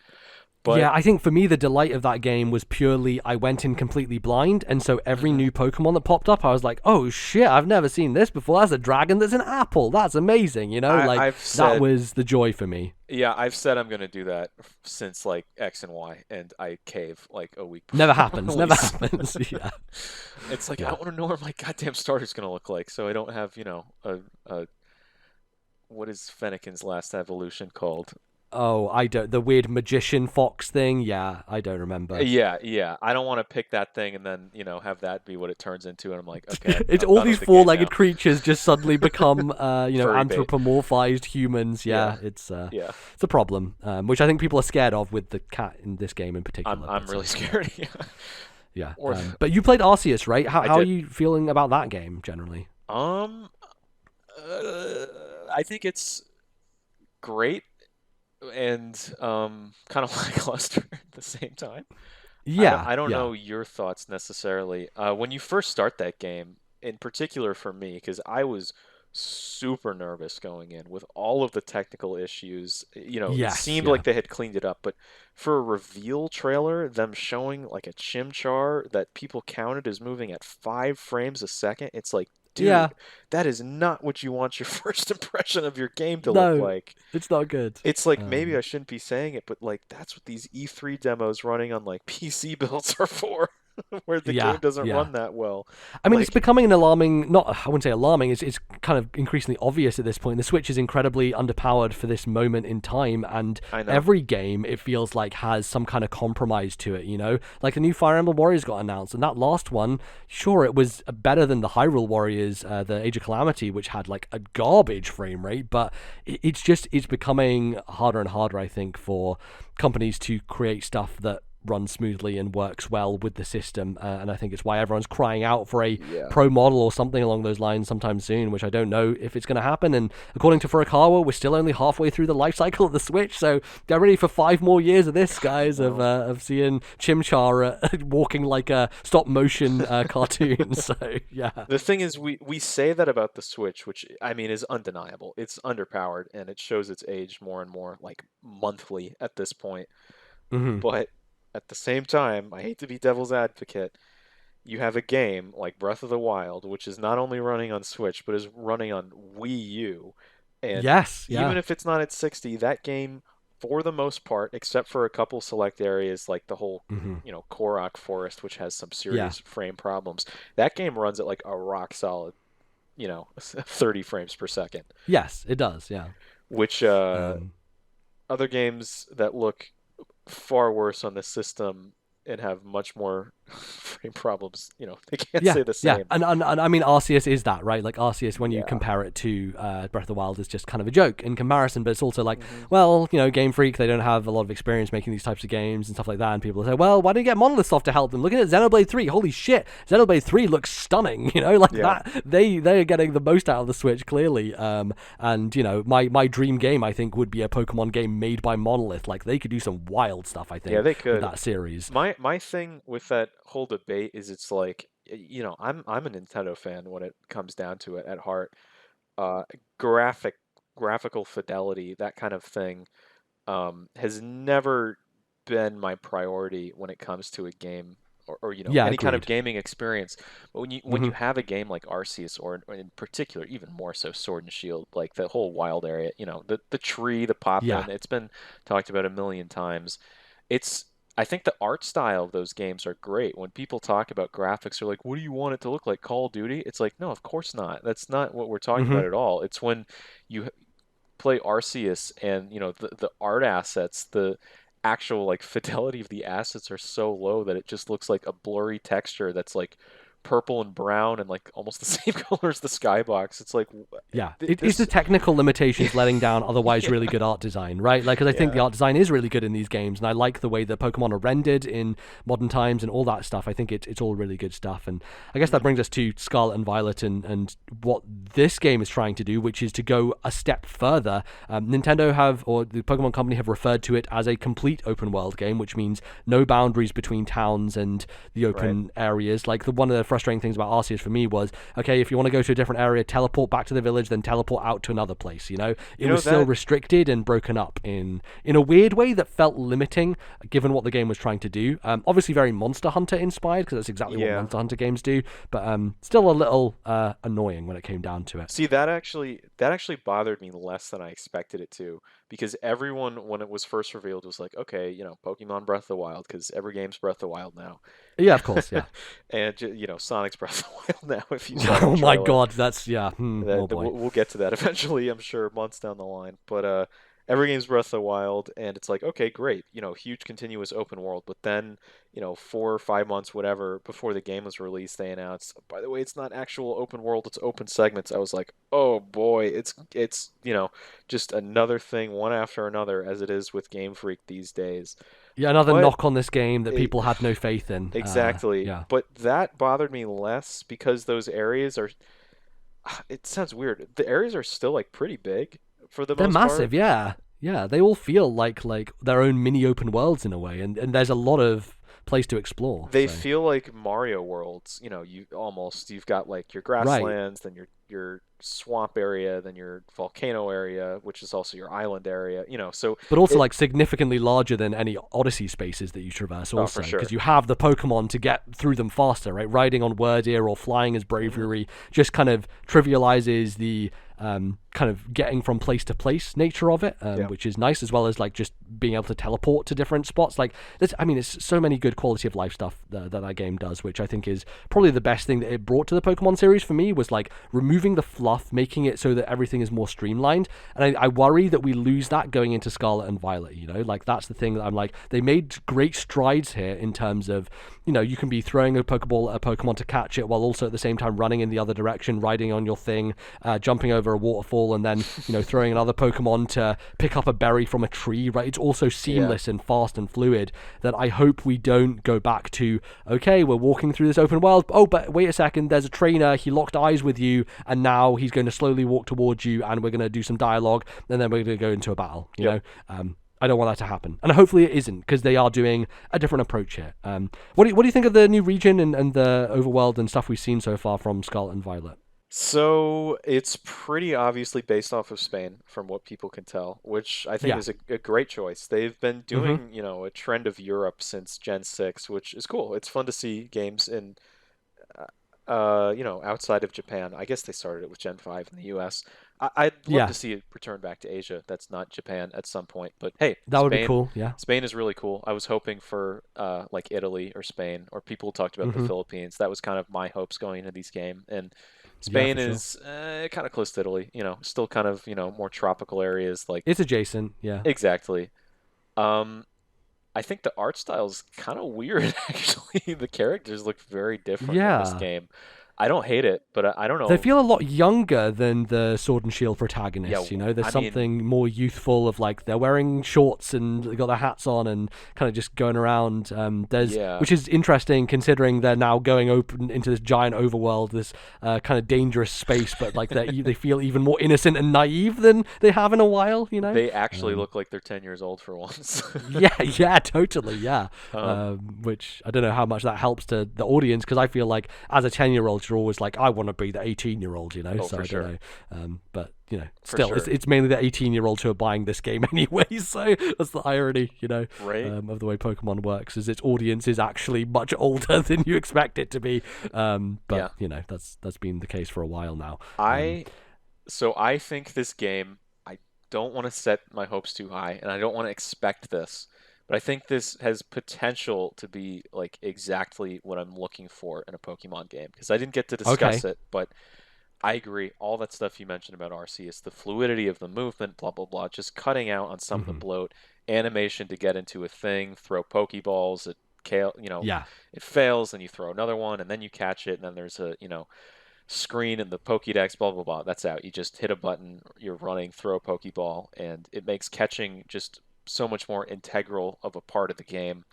Speaker 3: But
Speaker 1: yeah, I think for me, the delight of that game was purely I went in completely blind, and so every new Pokemon that popped up, I was like, oh shit, I've never seen this before. That's a dragon that's an apple. That's amazing, that was the joy for me.
Speaker 3: Yeah, I've said I'm going to do that since like X and Y, and I cave like a week before.
Speaker 1: Never happens. Never happens. Yeah.
Speaker 3: It's like, I want to know what my goddamn starter's going to look like, so I don't have, a what is Fennekin's last evolution called?
Speaker 1: Oh, I don't. The weird magician fox thing. Yeah, I don't remember.
Speaker 3: Yeah. I don't want to pick that thing and then have that be what it turns into, and I'm like, okay.
Speaker 1: It's
Speaker 3: I'm
Speaker 1: all
Speaker 3: done
Speaker 1: these
Speaker 3: with the game
Speaker 1: four-legged
Speaker 3: now.
Speaker 1: creatures just suddenly become,
Speaker 3: Furry bait.
Speaker 1: anthropomorphized humans. Yeah, it's a problem, which I think people are scared of with the cat in this game in particular.
Speaker 3: I'm really scared.
Speaker 1: Yeah. But you played Arceus, right? How are you feeling about that game generally?
Speaker 3: I think it's great and kind of lackluster at the same time.
Speaker 1: Yeah,
Speaker 3: I don't
Speaker 1: yeah.
Speaker 3: know your thoughts necessarily. When you first start that game, in particular for me, because I was super nervous going in with all of the technical issues. It
Speaker 1: Yes,
Speaker 3: seemed
Speaker 1: yeah.
Speaker 3: like they had cleaned it up, but for a reveal trailer, them showing like a chimchar that people counted as moving at 5 frames a second, it's like, dude,
Speaker 1: Yeah.
Speaker 3: that is not what you want your first impression of your game to look
Speaker 1: No,
Speaker 3: like.
Speaker 1: it's not good.
Speaker 3: It's like maybe I shouldn't be saying it, but like that's what these E3 demos running on like PC builds are for, where the game
Speaker 1: Yeah,
Speaker 3: doesn't
Speaker 1: yeah.
Speaker 3: run that well.
Speaker 1: I mean, it's
Speaker 3: Like,
Speaker 1: becoming an alarming, not, I wouldn't say alarming, it's kind of increasingly obvious at this point. The Switch is incredibly underpowered for this moment in time, and
Speaker 3: I know.
Speaker 1: every game, it feels like, has some kind of compromise to it, you know? Like, the new Fire Emblem Warriors got announced, and that last one, sure, it was better than the Hyrule Warriors, the Age of Calamity, which had, like, a garbage frame rate, but it's becoming harder and harder, I think, for companies to create stuff that runs smoothly and works well with the system, and I think it's why everyone's crying out for a
Speaker 3: Yeah.
Speaker 1: pro model or something along those lines sometime soon, which I don't know if it's going to happen. And according to Furukawa, we're still only halfway through the life cycle of the Switch, so get ready for 5 more years of this, guys, of seeing Chimchar walking like a stop motion cartoon. So yeah.
Speaker 3: The thing is, we say that about the Switch, which I mean is undeniable. It's underpowered and it shows its age more and more, like monthly at this point.
Speaker 1: Hmm.
Speaker 3: But at the same time, I hate to be devil's advocate. You have a game like Breath of the Wild, which is not only running on Switch, but is running on Wii U. And
Speaker 1: Yes,
Speaker 3: even
Speaker 1: yeah.
Speaker 3: if it's not at 60, that game, for the most part, except for a couple select areas like the whole,
Speaker 1: Hmm.
Speaker 3: Korok Forest, which has some
Speaker 1: Yeah.
Speaker 3: serious frame problems, that game runs at like a rock solid, 30 frames per second.
Speaker 1: Yes, it does, yeah.
Speaker 3: Which
Speaker 1: Um,
Speaker 3: other games that look far worse on the system and have much more frame problems, they can't
Speaker 1: Yeah,
Speaker 3: say the
Speaker 1: yeah,
Speaker 3: same.
Speaker 1: and I mean Arceus is that, right? Like Arceus, when you
Speaker 3: Yeah.
Speaker 1: compare it to Breath of the Wild, is just kind of a joke in comparison. But it's also like,
Speaker 3: Hmm.
Speaker 1: well, Game Freak, they don't have a lot of experience making these types of games and stuff like that. And people say, well, why don't you get Monolith Soft to help them? Looking at Xenoblade 3, holy shit, Xenoblade 3 looks stunning. Like
Speaker 3: Yeah.
Speaker 1: that. They are getting the most out of the Switch clearly. And my dream game, I think, would be a Pokemon game made by Monolith. Like they could do some wild stuff, I
Speaker 3: Yeah,
Speaker 1: think,
Speaker 3: they
Speaker 1: with
Speaker 3: could.
Speaker 1: that series.
Speaker 3: My thing with that whole debate is it's like, I'm a Nintendo fan when it comes down to it at heart. Uh, graphical fidelity, that kind of thing, has never been my priority when it comes to a game or
Speaker 1: Yeah,
Speaker 3: any kind of
Speaker 1: agreed.
Speaker 3: gaming experience. But when you
Speaker 1: Hmm.
Speaker 3: have a game like Arceus or in particular even more so Sword and Shield, like the whole wild area, the tree, the pop
Speaker 1: Yeah.
Speaker 3: in, it's been talked about a million times. It's I think the art style of those games are great. When people talk about graphics, they're like, "What do you want it to look like? Call of Duty?" It's like, no, of course not. That's not what we're talking
Speaker 1: Hmm.
Speaker 3: about at all. It's when you play Arceus and the art assets, the actual like fidelity of the assets are so low that it just looks like a blurry texture that's like purple and brown and like almost the same color as the skybox. It's like
Speaker 1: Yeah, it's the
Speaker 3: this.
Speaker 1: technical limitations letting down otherwise really
Speaker 3: Yeah,
Speaker 1: good art design, right? Like, because I think the
Speaker 3: yeah.
Speaker 1: art design is really good in these games, and I like the way that Pokemon are rendered in modern times and all that stuff. I think it's all really good stuff, and I guess that
Speaker 3: Mhm.
Speaker 1: brings us to Scarlet and Violet and what this game is trying to do, which is to go a step further. Or the Pokemon Company have referred to it as a complete open world game, which means no boundaries between towns and the
Speaker 3: Right.
Speaker 1: open areas. Like one of the frustrating things about Arceus for me was, okay, if you want to go to a different area, teleport back to the village, then teleport out to another place. It
Speaker 3: You know
Speaker 1: was still
Speaker 3: that
Speaker 1: restricted and broken up in a weird way that felt limiting, given what the game was trying to do. Obviously, very Monster Hunter inspired because that's exactly what
Speaker 3: Yeah.
Speaker 1: Monster Hunter games do, but still a little annoying when it came down to it.
Speaker 3: See, that actually bothered me less than I expected it to, because everyone when it was first revealed was like, okay, Pokemon Breath of the Wild, because every game's Breath of the Wild now.
Speaker 1: Yeah, of course, yeah.
Speaker 3: And Sonic's Breath of the Wild now if you saw that
Speaker 1: Oh my
Speaker 3: trailer.
Speaker 1: god, that's yeah. Oh boy.
Speaker 3: We'll get to that eventually, I'm sure, months down the line. But every game's Breath of the Wild, and it's like, okay, great, huge continuous open world. But then, 4 or 5 months, whatever, before the game was released, they announced, by the way, it's not actual open world, it's open segments. I was like, oh boy, it's just another thing, one after another, as it is with Game Freak these days.
Speaker 1: Yeah, another
Speaker 3: But
Speaker 1: knock on this game that
Speaker 3: it,
Speaker 1: people had no faith in.
Speaker 3: exactly.
Speaker 1: Yeah.
Speaker 3: But that bothered me less because those areas are. It sounds weird. The areas are still like pretty big for the
Speaker 1: They're
Speaker 3: most part.
Speaker 1: massive, yeah. Yeah, they all feel like their own mini open worlds in a way, and there's a lot of place to explore.
Speaker 3: They
Speaker 1: So
Speaker 3: feel like Mario worlds. You've got like your
Speaker 1: right.
Speaker 3: grasslands, then your swamp area, then your volcano area, which is also your island area. So
Speaker 1: But also
Speaker 3: it
Speaker 1: like significantly larger than any Odyssey spaces that you traverse
Speaker 3: oh for
Speaker 1: also, because
Speaker 3: sure.
Speaker 1: you have the Pokemon to get through them faster, right? Riding on Word Ear or flying as
Speaker 3: Hmm.
Speaker 1: bravery just kind of trivializes the kind of getting from place to place nature of it,
Speaker 3: Yeah.
Speaker 1: which is nice, as well as like just being able to teleport to different spots. Like, it's so many good quality of life stuff that game does, which I think is probably the best thing that it brought to the Pokemon series for me, was like removing the fluff, making it so that everything is more streamlined. And I worry that we lose that going into Scarlet and Violet. Like that's the thing that I'm like, they made great strides here in terms of, you can be throwing a Pokeball at a Pokemon to catch it while also at the same time running in the other direction, riding on your thing, jumping over a waterfall, and then throwing another Pokemon to pick up a berry from a tree. Right, it's also
Speaker 3: Yeah.
Speaker 1: seamless and fast and fluid. That I hope we don't go back to. Okay, we're walking through this open world. Oh, but wait a second, there's a trainer. He locked eyes with you, and now he's going to slowly walk towards you, and we're going to do some dialogue, and then we're going to go into a battle.
Speaker 3: Yep.
Speaker 1: I don't want that to happen, and hopefully it isn't, because they are doing a different approach here. What do you think of the new region and the overworld and stuff we've seen so far from Scarlet and Violet?
Speaker 3: So it's pretty obviously based off of Spain, from what people can tell, which I think
Speaker 1: Yeah.
Speaker 3: is a great choice. They've been
Speaker 1: Mm-hmm.
Speaker 3: doing, a trend of Europe since Gen 6, which is cool. It's fun to see games in, outside of Japan. I guess they started it with Gen 5 in the US. I'd love
Speaker 1: Yeah,
Speaker 3: to see it return back to Asia. That's not Japan at some point. But hey,
Speaker 1: that would be cool. Yeah.
Speaker 3: Spain is really cool. I was hoping for like Italy or Spain, or people talked about the
Speaker 1: Mm-hmm.
Speaker 3: Philippines. That was kind of my hopes going into these game. And
Speaker 1: Yeah,
Speaker 3: Spain
Speaker 1: for sure.
Speaker 3: is kind of close to Italy, still kind of, more tropical areas like
Speaker 1: It's adjacent. Yeah.
Speaker 3: exactly. Um, I think the art style is kind of weird, actually. The characters look very different in this
Speaker 1: Yeah.
Speaker 3: game. I don't hate it, but I don't
Speaker 1: They
Speaker 3: know.
Speaker 1: feel a lot younger than the Sword and Shield
Speaker 3: Yeah,
Speaker 1: protagonists. There's
Speaker 3: I mean,
Speaker 1: something more youthful of like they're wearing shorts and they got their hats on and kind of just going around.
Speaker 3: yeah.
Speaker 1: Which is interesting considering they're now going open into this giant overworld, this kind of dangerous space, but like they feel even more innocent and naive than they have in a while.
Speaker 3: They actually
Speaker 1: Um,
Speaker 3: look like they're 10 years old for once.
Speaker 1: Yeah, yeah, totally, yeah.
Speaker 3: Um,
Speaker 1: Which I don't know how much that helps to the audience, because I feel like as a 10-year-old, you're always like, I want to be the 18-year-old,
Speaker 3: oh,
Speaker 1: So
Speaker 3: for
Speaker 1: I don't
Speaker 3: sure.
Speaker 1: know. But
Speaker 3: For
Speaker 1: still, it's
Speaker 3: sure.
Speaker 1: it's mainly the 18-year-olds who are buying this game anyway. So that's the irony,
Speaker 3: Right?
Speaker 1: of the way Pokemon works, is its audience is actually much older than you expect it to be. But
Speaker 3: Yeah.
Speaker 1: that's been the case for a while now. Um,
Speaker 3: I So I think this game, I don't want to set my hopes too high, and I don't want to expect this, but I think this has potential to be like exactly what I'm looking for in a Pokemon game. Because I didn't get to discuss
Speaker 1: okay.
Speaker 3: it, but I agree. All that stuff you mentioned about Arceus, the fluidity of the movement, blah blah blah, just cutting out on some of the
Speaker 1: Hmm.
Speaker 3: bloat, animation to get into a thing, throw Pokeballs,
Speaker 1: Yeah.
Speaker 3: it fails, and you throw another one, and then you catch it, and then there's a, screen in the Pokédex, blah blah blah. That's out. You just hit a button, you're running, throw a Pokeball, and it makes catching just so much more integral of a part of the game.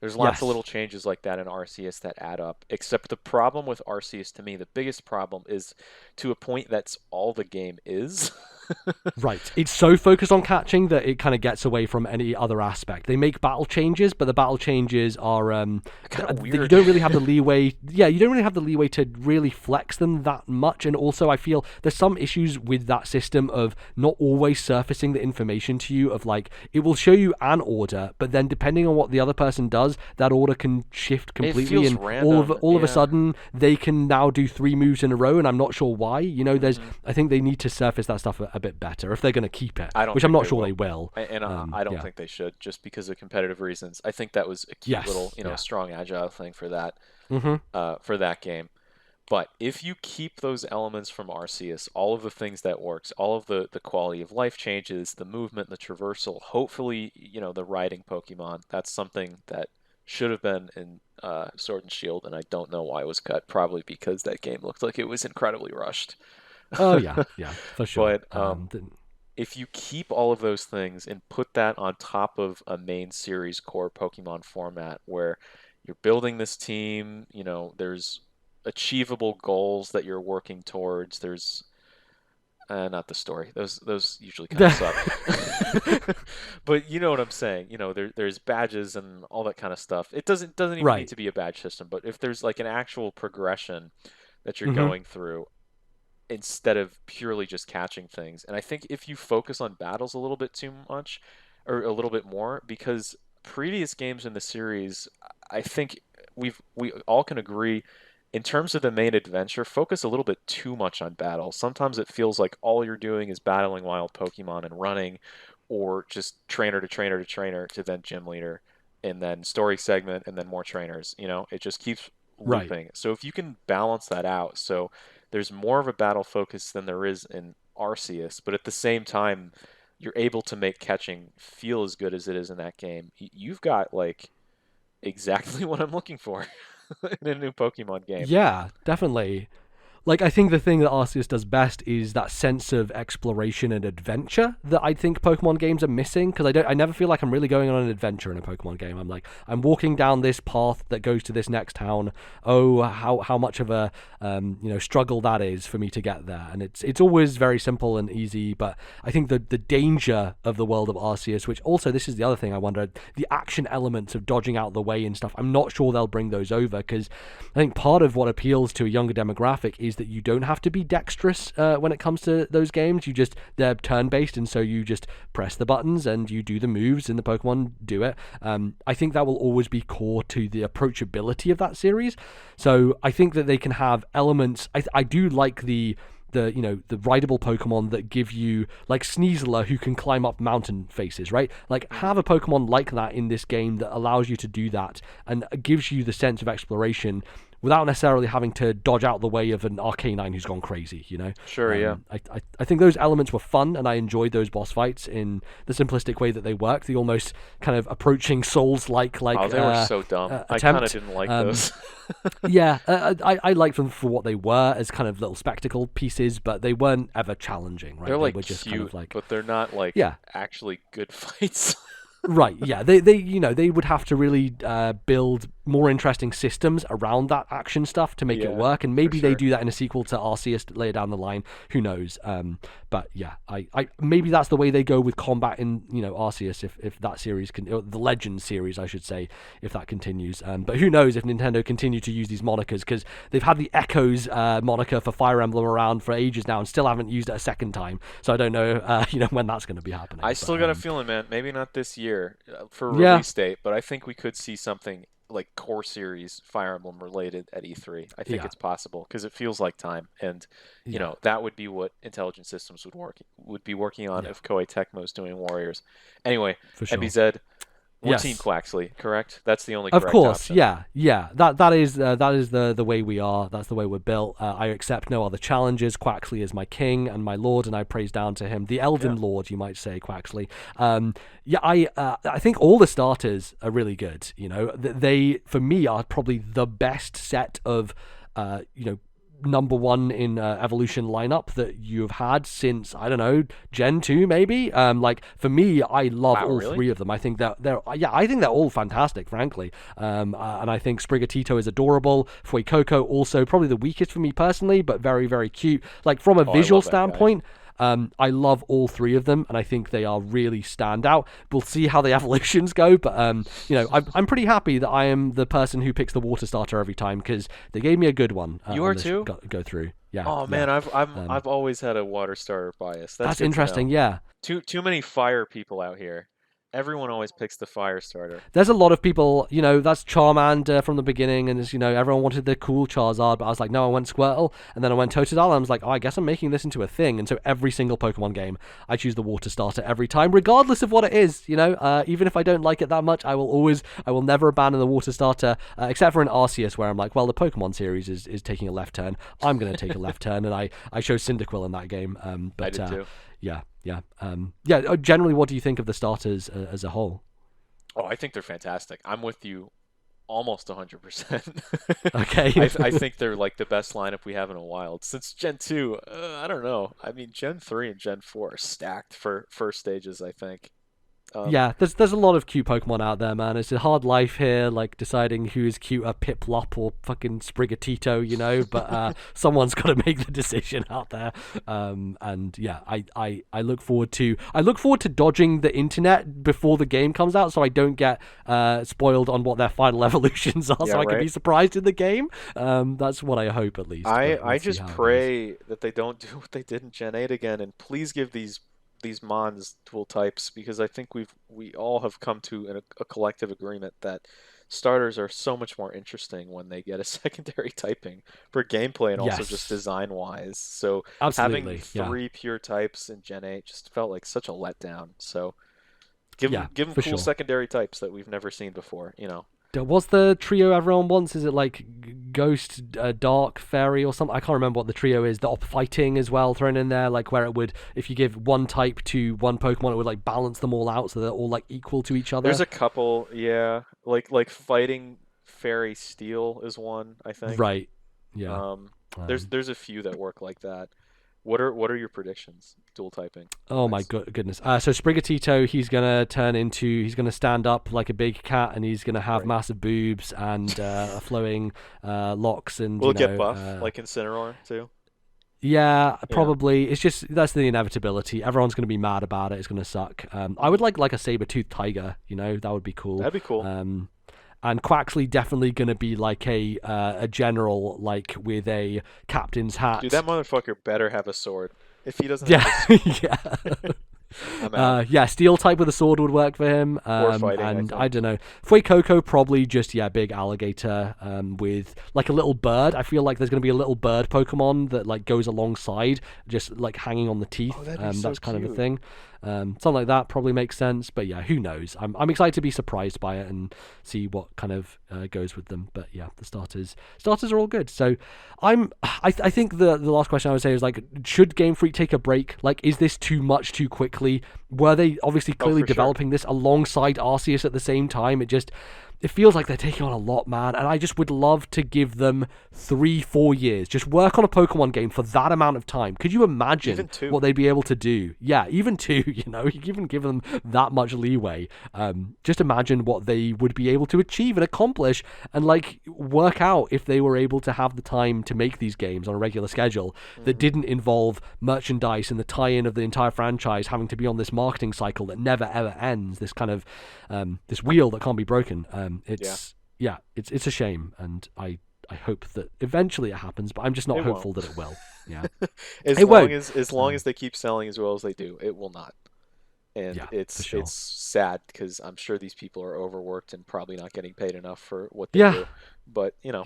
Speaker 3: There's lots of
Speaker 1: Yes.
Speaker 3: little changes like that in Arceus that add up. Except the problem with Arceus, to me, the biggest problem is to a point that's all the game is.
Speaker 1: Right. It's so focused on catching that it kind of gets away from any other aspect. They make battle changes, but the battle changes are
Speaker 3: Kind of
Speaker 1: you
Speaker 3: weird.
Speaker 1: don't really have the leeway. Yeah, you don't really have the leeway to really flex them that much. And also, I feel there's some issues with that system of not always surfacing the information to you. Of like, it will show you an order, but then depending on what the other person does, that order can shift
Speaker 3: It
Speaker 1: completely,
Speaker 3: feels
Speaker 1: and
Speaker 3: random.
Speaker 1: all of a
Speaker 3: Yeah.
Speaker 1: sudden they can now do 3 moves in a row, and I'm not sure why. There's
Speaker 3: Hmm.
Speaker 1: I think they need to surface that stuff a bit better if they're going to keep it,
Speaker 3: I don't
Speaker 1: which I'm
Speaker 3: think
Speaker 1: not
Speaker 3: they
Speaker 1: sure they
Speaker 3: will.
Speaker 1: will.
Speaker 3: And I don't
Speaker 1: Yeah.
Speaker 3: think they should, just because of competitive reasons. I think that was a cute little,
Speaker 1: Yes. Yeah.
Speaker 3: strong agile thing
Speaker 1: Mm-hmm.
Speaker 3: for that game. But if you keep those elements from Arceus, all of the things that works, all of the quality of life changes, the movement, the traversal, hopefully, the riding Pokemon, that's something that should have been in Sword and Shield, and I don't know why it was cut. Probably because that game looked like it was incredibly rushed.
Speaker 1: Oh yeah. Yeah. For sure.
Speaker 3: But if you keep all of those things and put that on top of a main series core Pokemon format where you're building this team, there's achievable goals that you're working towards, there's Not the story. Those usually kind of suck. But you know what I'm saying. There's badges and all that kind of stuff. It doesn't even need
Speaker 1: Right.
Speaker 3: to be a badge system, but if there's like an actual progression that you're
Speaker 1: Hmm.
Speaker 3: going through instead of purely just catching things. And I think if you focus on battles a little bit too much or a little bit more, because previous games in the series, I think we all can agree in terms of the main adventure, focus a little bit too much on battle. Sometimes it feels like all you're doing is battling wild Pokemon and running, or just trainer to trainer to trainer to then gym leader, and then story segment, and then more trainers. It just keeps
Speaker 1: Right.
Speaker 3: looping. So if you can balance that out, so there's more of a battle focus than there is in Arceus, but at the same time, you're able to make catching feel as good as it is in that game. You've got like exactly what I'm looking for in a new Pokemon game.
Speaker 1: Yeah, definitely. Like, I think the thing that Arceus does best is that sense of exploration and adventure that I think Pokemon games are missing, because I never feel like I'm really going on an adventure in a Pokemon game. I'm walking down this path that goes to this next town. Oh, how much of a struggle that is for me to get there. And it's always very simple and easy, but I think the danger of the world of Arceus, which also, this is the other thing I wonder, the action elements of dodging out the way and stuff, I'm not sure they'll bring those over, because I think part of what appeals to a younger demographic is that you don't have to be dexterous when it comes to those games. They're turn-based, and so you just press the buttons and you do the moves and the Pokemon do it. I think that will always be core to the approachability of that series. So I think that they can have elements. I do like the rideable Pokemon that give you, like Sneasler, who can climb up mountain faces, right? Like, have a Pokemon like that in this game that allows you to do that and gives you the sense of exploration without necessarily having to dodge out the way of an Arcanine who's gone crazy,
Speaker 3: Sure, yeah.
Speaker 1: I think those elements were fun, and I enjoyed those boss fights in the simplistic way that they work, the almost kind of approaching Souls-like
Speaker 3: Oh, they were so dumb. I kind of didn't like those.
Speaker 1: Yeah, I liked them for what they were, as kind of little spectacle pieces, but they weren't ever challenging, right?
Speaker 3: They're
Speaker 1: They
Speaker 3: like
Speaker 1: were just
Speaker 3: cute,
Speaker 1: kind of like,
Speaker 3: but they're not like
Speaker 1: yeah.
Speaker 3: actually good fights.
Speaker 1: Right, yeah, they would have to really build more interesting systems around that action stuff to make it work, and maybe they do that in a sequel to Arceus later down the line. Who knows? But yeah, I maybe that's the way they go with combat in Arceus, if that series the Legends series, I should say, if that continues. But who knows if Nintendo continue to use these monikers, because they've had the Echoes moniker for Fire Emblem around for ages now and still haven't used it a second time. So I don't know when that's going to be happening.
Speaker 3: I still got a feeling, man. Maybe not this year for release date, but I think we could see something like core series Fire Emblem related at E3. I think it's possible, because it feels like time, and that would be what Intelligent Systems would be working on if Koei Tecmo's doing Warriors. Anyway,
Speaker 1: for sure.
Speaker 3: MBZ. Team Quaxley, correct? That's the only correct
Speaker 1: Of course,
Speaker 3: option.
Speaker 1: yeah. That is the way we are. That's the way we're built. I accept no other challenges. Quaxley is my king and my lord, and I praise down to him. The Elden Lord, you might say, Quaxley. I think all the starters are really good. They, for me, are probably the best set of number one in evolution lineup that you've had since, I don't know, Gen 2 maybe. Like, for me, I love all three of them. I think that I think they're all fantastic, frankly. And I think Sprigatito is adorable. Fuecoco also probably the weakest for me personally, but very, very cute. Like, from a visual standpoint, I love all three of them, and I think they are really stand out. We'll see how the evolutions go, but I'm pretty happy that I am the person who picks the water starter every time, because they gave me a good one.
Speaker 3: You are too?
Speaker 1: Go through. Yeah.
Speaker 3: Oh man, I've always had a water starter bias.
Speaker 1: That's interesting. Yeah.
Speaker 3: Too many fire people out here. Everyone always picks the fire starter.
Speaker 1: There's a lot of people, that's Charmander from the beginning, and everyone wanted the cool Charizard, but I was like, no, I went Squirtle, and then I went Totodile, and I was like, oh, I guess I'm making this into a thing, and so every single Pokemon game, I choose the water starter every time, regardless of what it is, even if I don't like it that much, I will never abandon the water starter, except for in Arceus, where I'm like, well, the Pokemon series is taking a left turn, I'm going to take a left turn, and I chose Cyndaquil in that game, but
Speaker 3: I did too.
Speaker 1: Yeah. Generally, what do you think of the starters as a whole?
Speaker 3: Oh, I think they're fantastic. I'm with you almost 100%.
Speaker 1: Okay.
Speaker 3: I think they're like the best lineup we have in a while. Since Gen 2, I don't know. I mean, Gen 3 and Gen 4 are stacked for first stages, I think.
Speaker 1: Yeah, there's a lot of cute Pokemon out there, man. It's a hard life here, like deciding who is cuter, Piplup or fucking Sprigatito, you know. But someone's got to make the decision out there. And yeah, I look forward to dodging the internet before the game comes out, so I don't get spoiled on what their final evolutions are, so I can be surprised in the game. That's what I hope, at least.
Speaker 3: I just pray that they don't do what they did in Gen 8 again, and please give these Mons dual types, because I think we all have come to a collective agreement that starters are so much more interesting when they get a secondary typing for gameplay and also just design wise. So having 3 pure types in Gen 8 just felt like such a letdown. So give them cool secondary types that we've never seen before, you know.
Speaker 1: Was the trio everyone wants? Is it like Ghost, Dark, Fairy, or something? I can't remember what the trio is. The fighting as well thrown in there, like where it would, if you give one type to one Pokemon, it would like balance them all out so they're all like equal to each other.
Speaker 3: There's a couple, yeah, like fighting Fairy Steel is one, I think.
Speaker 1: Right. Yeah.
Speaker 3: There's a few that work like that. What are your predictions? Dual typing.
Speaker 1: Oh my goodness. So Sprigatito, he's gonna stand up like a big cat, and he's gonna have massive boobs and flowing locks, and
Speaker 3: will get buff like Incineroar too.
Speaker 1: Yeah, probably. It's just that's the inevitability. Everyone's gonna be mad about it. It's gonna suck. I would like a saber-toothed tiger. You know, that would be cool.
Speaker 3: That'd be cool.
Speaker 1: And Quaxley definitely going to be like a general, like with a captain's hat.
Speaker 3: Dude, that motherfucker better have a sword. If he doesn't, I'm out.
Speaker 1: Yeah, steel type with a sword would work for him.
Speaker 3: Or fighting,
Speaker 1: and I don't know. Fuecoco probably just big alligator with like a little bird. I feel like there's going to be a little bird Pokemon that like goes alongside, just like hanging on the teeth.
Speaker 3: Oh, that'd be so
Speaker 1: that's kind
Speaker 3: cute.
Speaker 1: of a thing. Something like that probably makes sense, but yeah, who knows? I'm excited to be surprised by it and see what kind of goes with them. But yeah, the starters are all good. So I think the last question I would say is like, should Game Freak take a break? Like, is this too much too quickly? Were they obviously clearly developing this alongside Arceus at the same time? It feels like they're taking on a lot, man, and I just would love to give them 3-4 years. Just work on a Pokemon game for that amount of time. Could you imagine what they'd be able to do? Yeah, even 2, you know, you even give them that much leeway. Just imagine what they would be able to achieve and accomplish, and like work out if they were able to have the time to make these games on a regular schedule that didn't involve merchandise and the tie-in of the entire franchise having to be on this marketing cycle that never ever ends. This kind of this wheel that can't be broken. It's a shame, and I hope that eventually it happens, but I'm just not hopeful that it will. Yeah,
Speaker 3: as long as they keep selling as well as they do, it will not. And it's sad because I'm sure these people are overworked and probably not getting paid enough for what they do. But you know,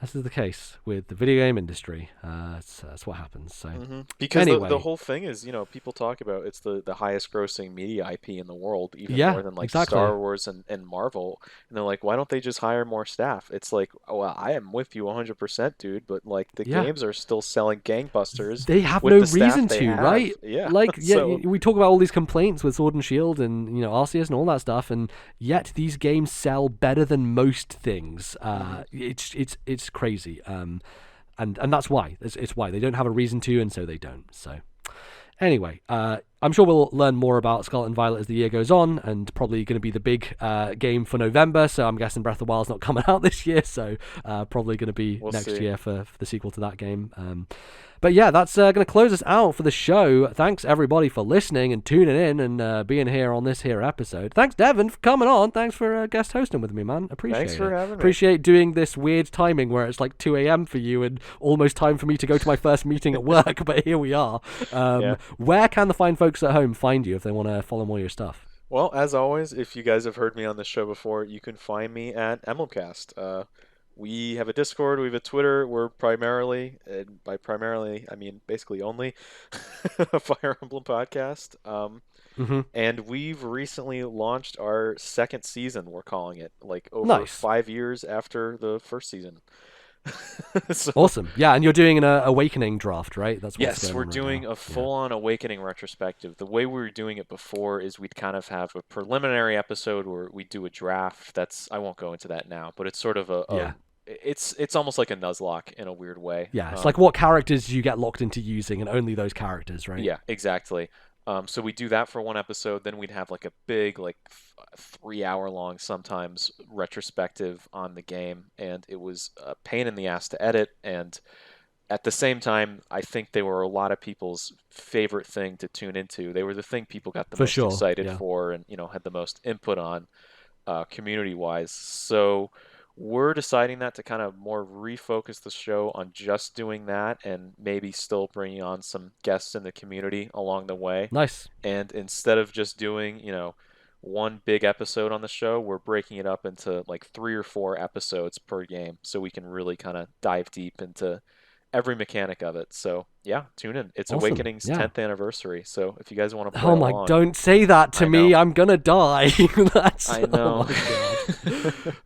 Speaker 1: this is the case with the video game industry. That's what happens. So
Speaker 3: because anyway. the whole thing is, you know, people talk about it's the highest grossing media IP in the world, even more than like Star Wars and Marvel. And they're like, why don't they just hire more staff? It's like, oh, well, I am with you 100%, dude. But like the games are still selling gangbusters.
Speaker 1: They have no reason to, right?
Speaker 3: Yeah,
Speaker 1: like we talk about all these complaints with Sword and Shield and, you know, Arceus and all that stuff, and yet these games sell better than most things. It's crazy, and that's why it's why they don't have a reason to, and so they don't. So anyway, I'm sure we'll learn more about Scarlet and Violet as the year goes on, and probably going to be the big game for November. So I'm guessing Breath of the Wild's not coming out this year, so probably going to be next year for the sequel to that game. But yeah, that's going to close us out for the show. Thanks everybody for listening and tuning in and being here on this here episode. Thanks Devon for coming on. Thanks for guest hosting with me, man. Appreciate
Speaker 3: it. Having me.
Speaker 1: Appreciate doing this weird timing where it's like 2 a.m. for you and almost time for me to go to my first meeting at work. But here we are. Where can the fine folks at home find you if they want to follow more of your stuff?
Speaker 3: Well, as always, if you guys have heard me on this show before, you can find me at Emblemcast. We have a Discord, we have a Twitter. We're primarily, and by primarily, I mean basically only, a Fire Emblem podcast. And we've recently launched our second season, we're calling it, like over 5 years after the first season.
Speaker 1: Awesome. Yeah, and you're doing an Awakening draft, right? That's
Speaker 3: what's going on doing a full-on Awakening retrospective. The way we were doing it before is we'd kind of have a preliminary episode where we do a draft. I won't go into that now, but it's sort of it's almost like a Nuzlocke in a weird way.
Speaker 1: Yeah, it's like what characters you get locked into using, and only those characters, right?
Speaker 3: Yeah, exactly. So we do that for one episode, then we'd have like a big, like 3 hour long sometimes retrospective on the game, and it was a pain in the ass to edit. And at the same time, I think they were a lot of people's favorite thing to tune into. They were the thing people got the
Speaker 1: For
Speaker 3: most
Speaker 1: sure.
Speaker 3: excited
Speaker 1: Yeah.
Speaker 3: for, and had the most input on community-wise. So we're deciding that to kind of more refocus the show on just doing that, and maybe still bringing on some guests in the community along the way.
Speaker 1: Nice.
Speaker 3: And instead of just doing, one big episode on the show, we're breaking it up into like 3 or 4 episodes per game, so we can really kind of dive deep into every mechanic of it. So yeah, tune in. It's
Speaker 1: Awesome.
Speaker 3: Awakening's
Speaker 1: Yeah.
Speaker 3: 10th anniversary. So if you guys want to play
Speaker 1: Oh my,
Speaker 3: along,
Speaker 1: don't say that to
Speaker 3: I
Speaker 1: me.
Speaker 3: know.
Speaker 1: I'm gonna die.
Speaker 3: I know.
Speaker 1: Oh my god.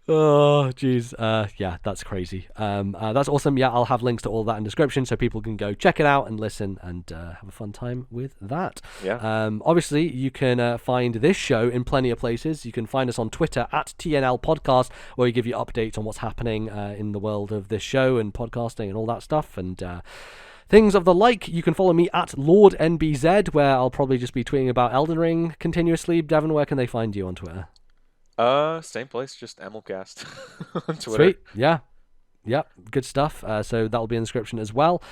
Speaker 1: Oh jeez. Yeah, that's crazy. That's awesome. Yeah, I'll have links to all that in the description so people can go check it out and listen and have a fun time with that.
Speaker 3: Yeah.
Speaker 1: Obviously you can find this show in plenty of places. You can find us on Twitter at TNL Podcast, where we give you updates on what's happening in the world of this show and podcasting and all that stuff, and things of the like. You can follow me at LordNBZ, where I'll probably just be tweeting about Elden Ring continuously. Devon, where can they find you on Twitter?
Speaker 3: Same place, just Emelcast on Twitter.
Speaker 1: Sweet. Yeah. Yep, good stuff. So that'll be in the description as well.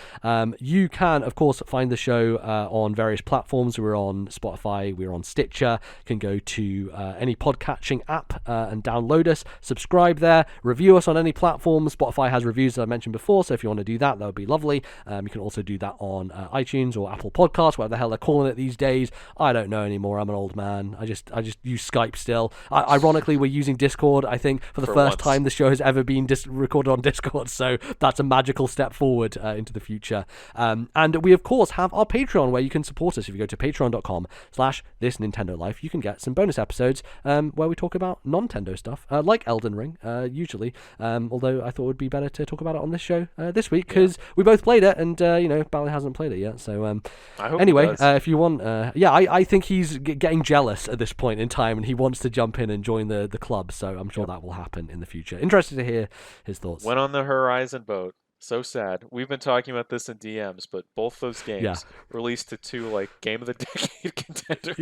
Speaker 1: You can, of course, find the show on various platforms. We're on Spotify, we're on Stitcher. You can go to any podcatching app and download us, subscribe there, review us on any platform. Spotify has reviews that I mentioned before, so if you want to do that, that would be lovely. You can also do that on iTunes or Apple Podcasts, whatever the hell they're calling it these days. I don't know anymore. I'm an old man. I just use Skype still. Ironically, we're using Discord, I think, for the first time the show has ever been recorded on Discord. So that's a magical step forward into the future. And we, of course, have our Patreon, where you can support us. If you go to patreon.com/ThisNintendoLife, you can get some bonus episodes where we talk about non-Nintendo stuff, like Elden Ring, usually. Although I thought it would be better to talk about it on this show this week, because we both played it, and, Bally hasn't played it yet. So anyway, if you want... I think he's getting jealous at this point in time, and he wants to jump in and join the club, so I'm sure that will happen in the future. Interested to hear his thoughts.
Speaker 3: Went on the Horizon boat. So sad. We've been talking about this in DMs, but both those games released to 2 like Game of the Decade contenders.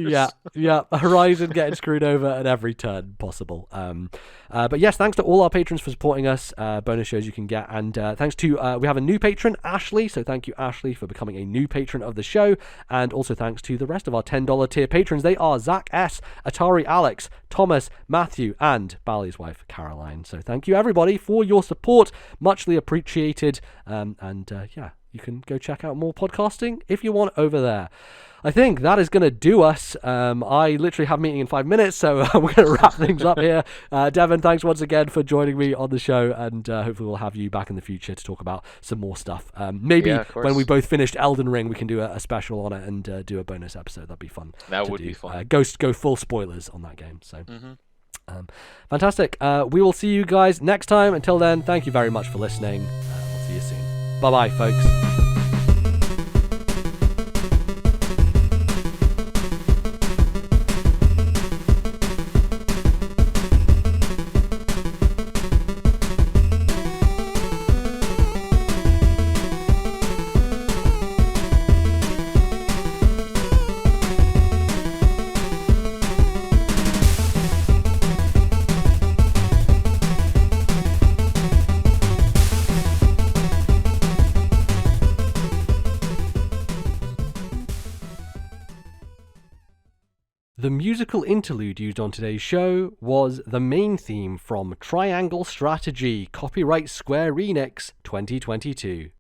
Speaker 1: Yeah. Horizon getting screwed over at every turn possible. But yes, thanks to all our patrons for supporting us. Bonus shows you can get, and thanks to we have a new patron, Ashley. So thank you, Ashley, for becoming a new patron of the show, and also thanks to the rest of our $10 tier patrons. They are Zach S, Atari Alex, Thomas, Matthew, and Bally's wife Caroline. So thank you everybody for your support, muchly appreciated. You can go check out more podcasting if you want over there. I think that is going to do us. I literally have a meeting in 5 minutes, so we're going to wrap things up here. Devon, thanks once again for joining me on the show, and hopefully we'll have you back in the future to talk about some more stuff. Maybe when we both finished Elden Ring, we can do a special on it and do a bonus episode. That'd be fun.
Speaker 3: That would be fun.
Speaker 1: Go full spoilers on that game. So. Fantastic. We will see you guys next time. Until then, thank you very much for listening. We'll see you soon. Bye-bye, folks. The musical interlude used on today's show was the main theme from Triangle Strategy, copyright Square Enix 2022.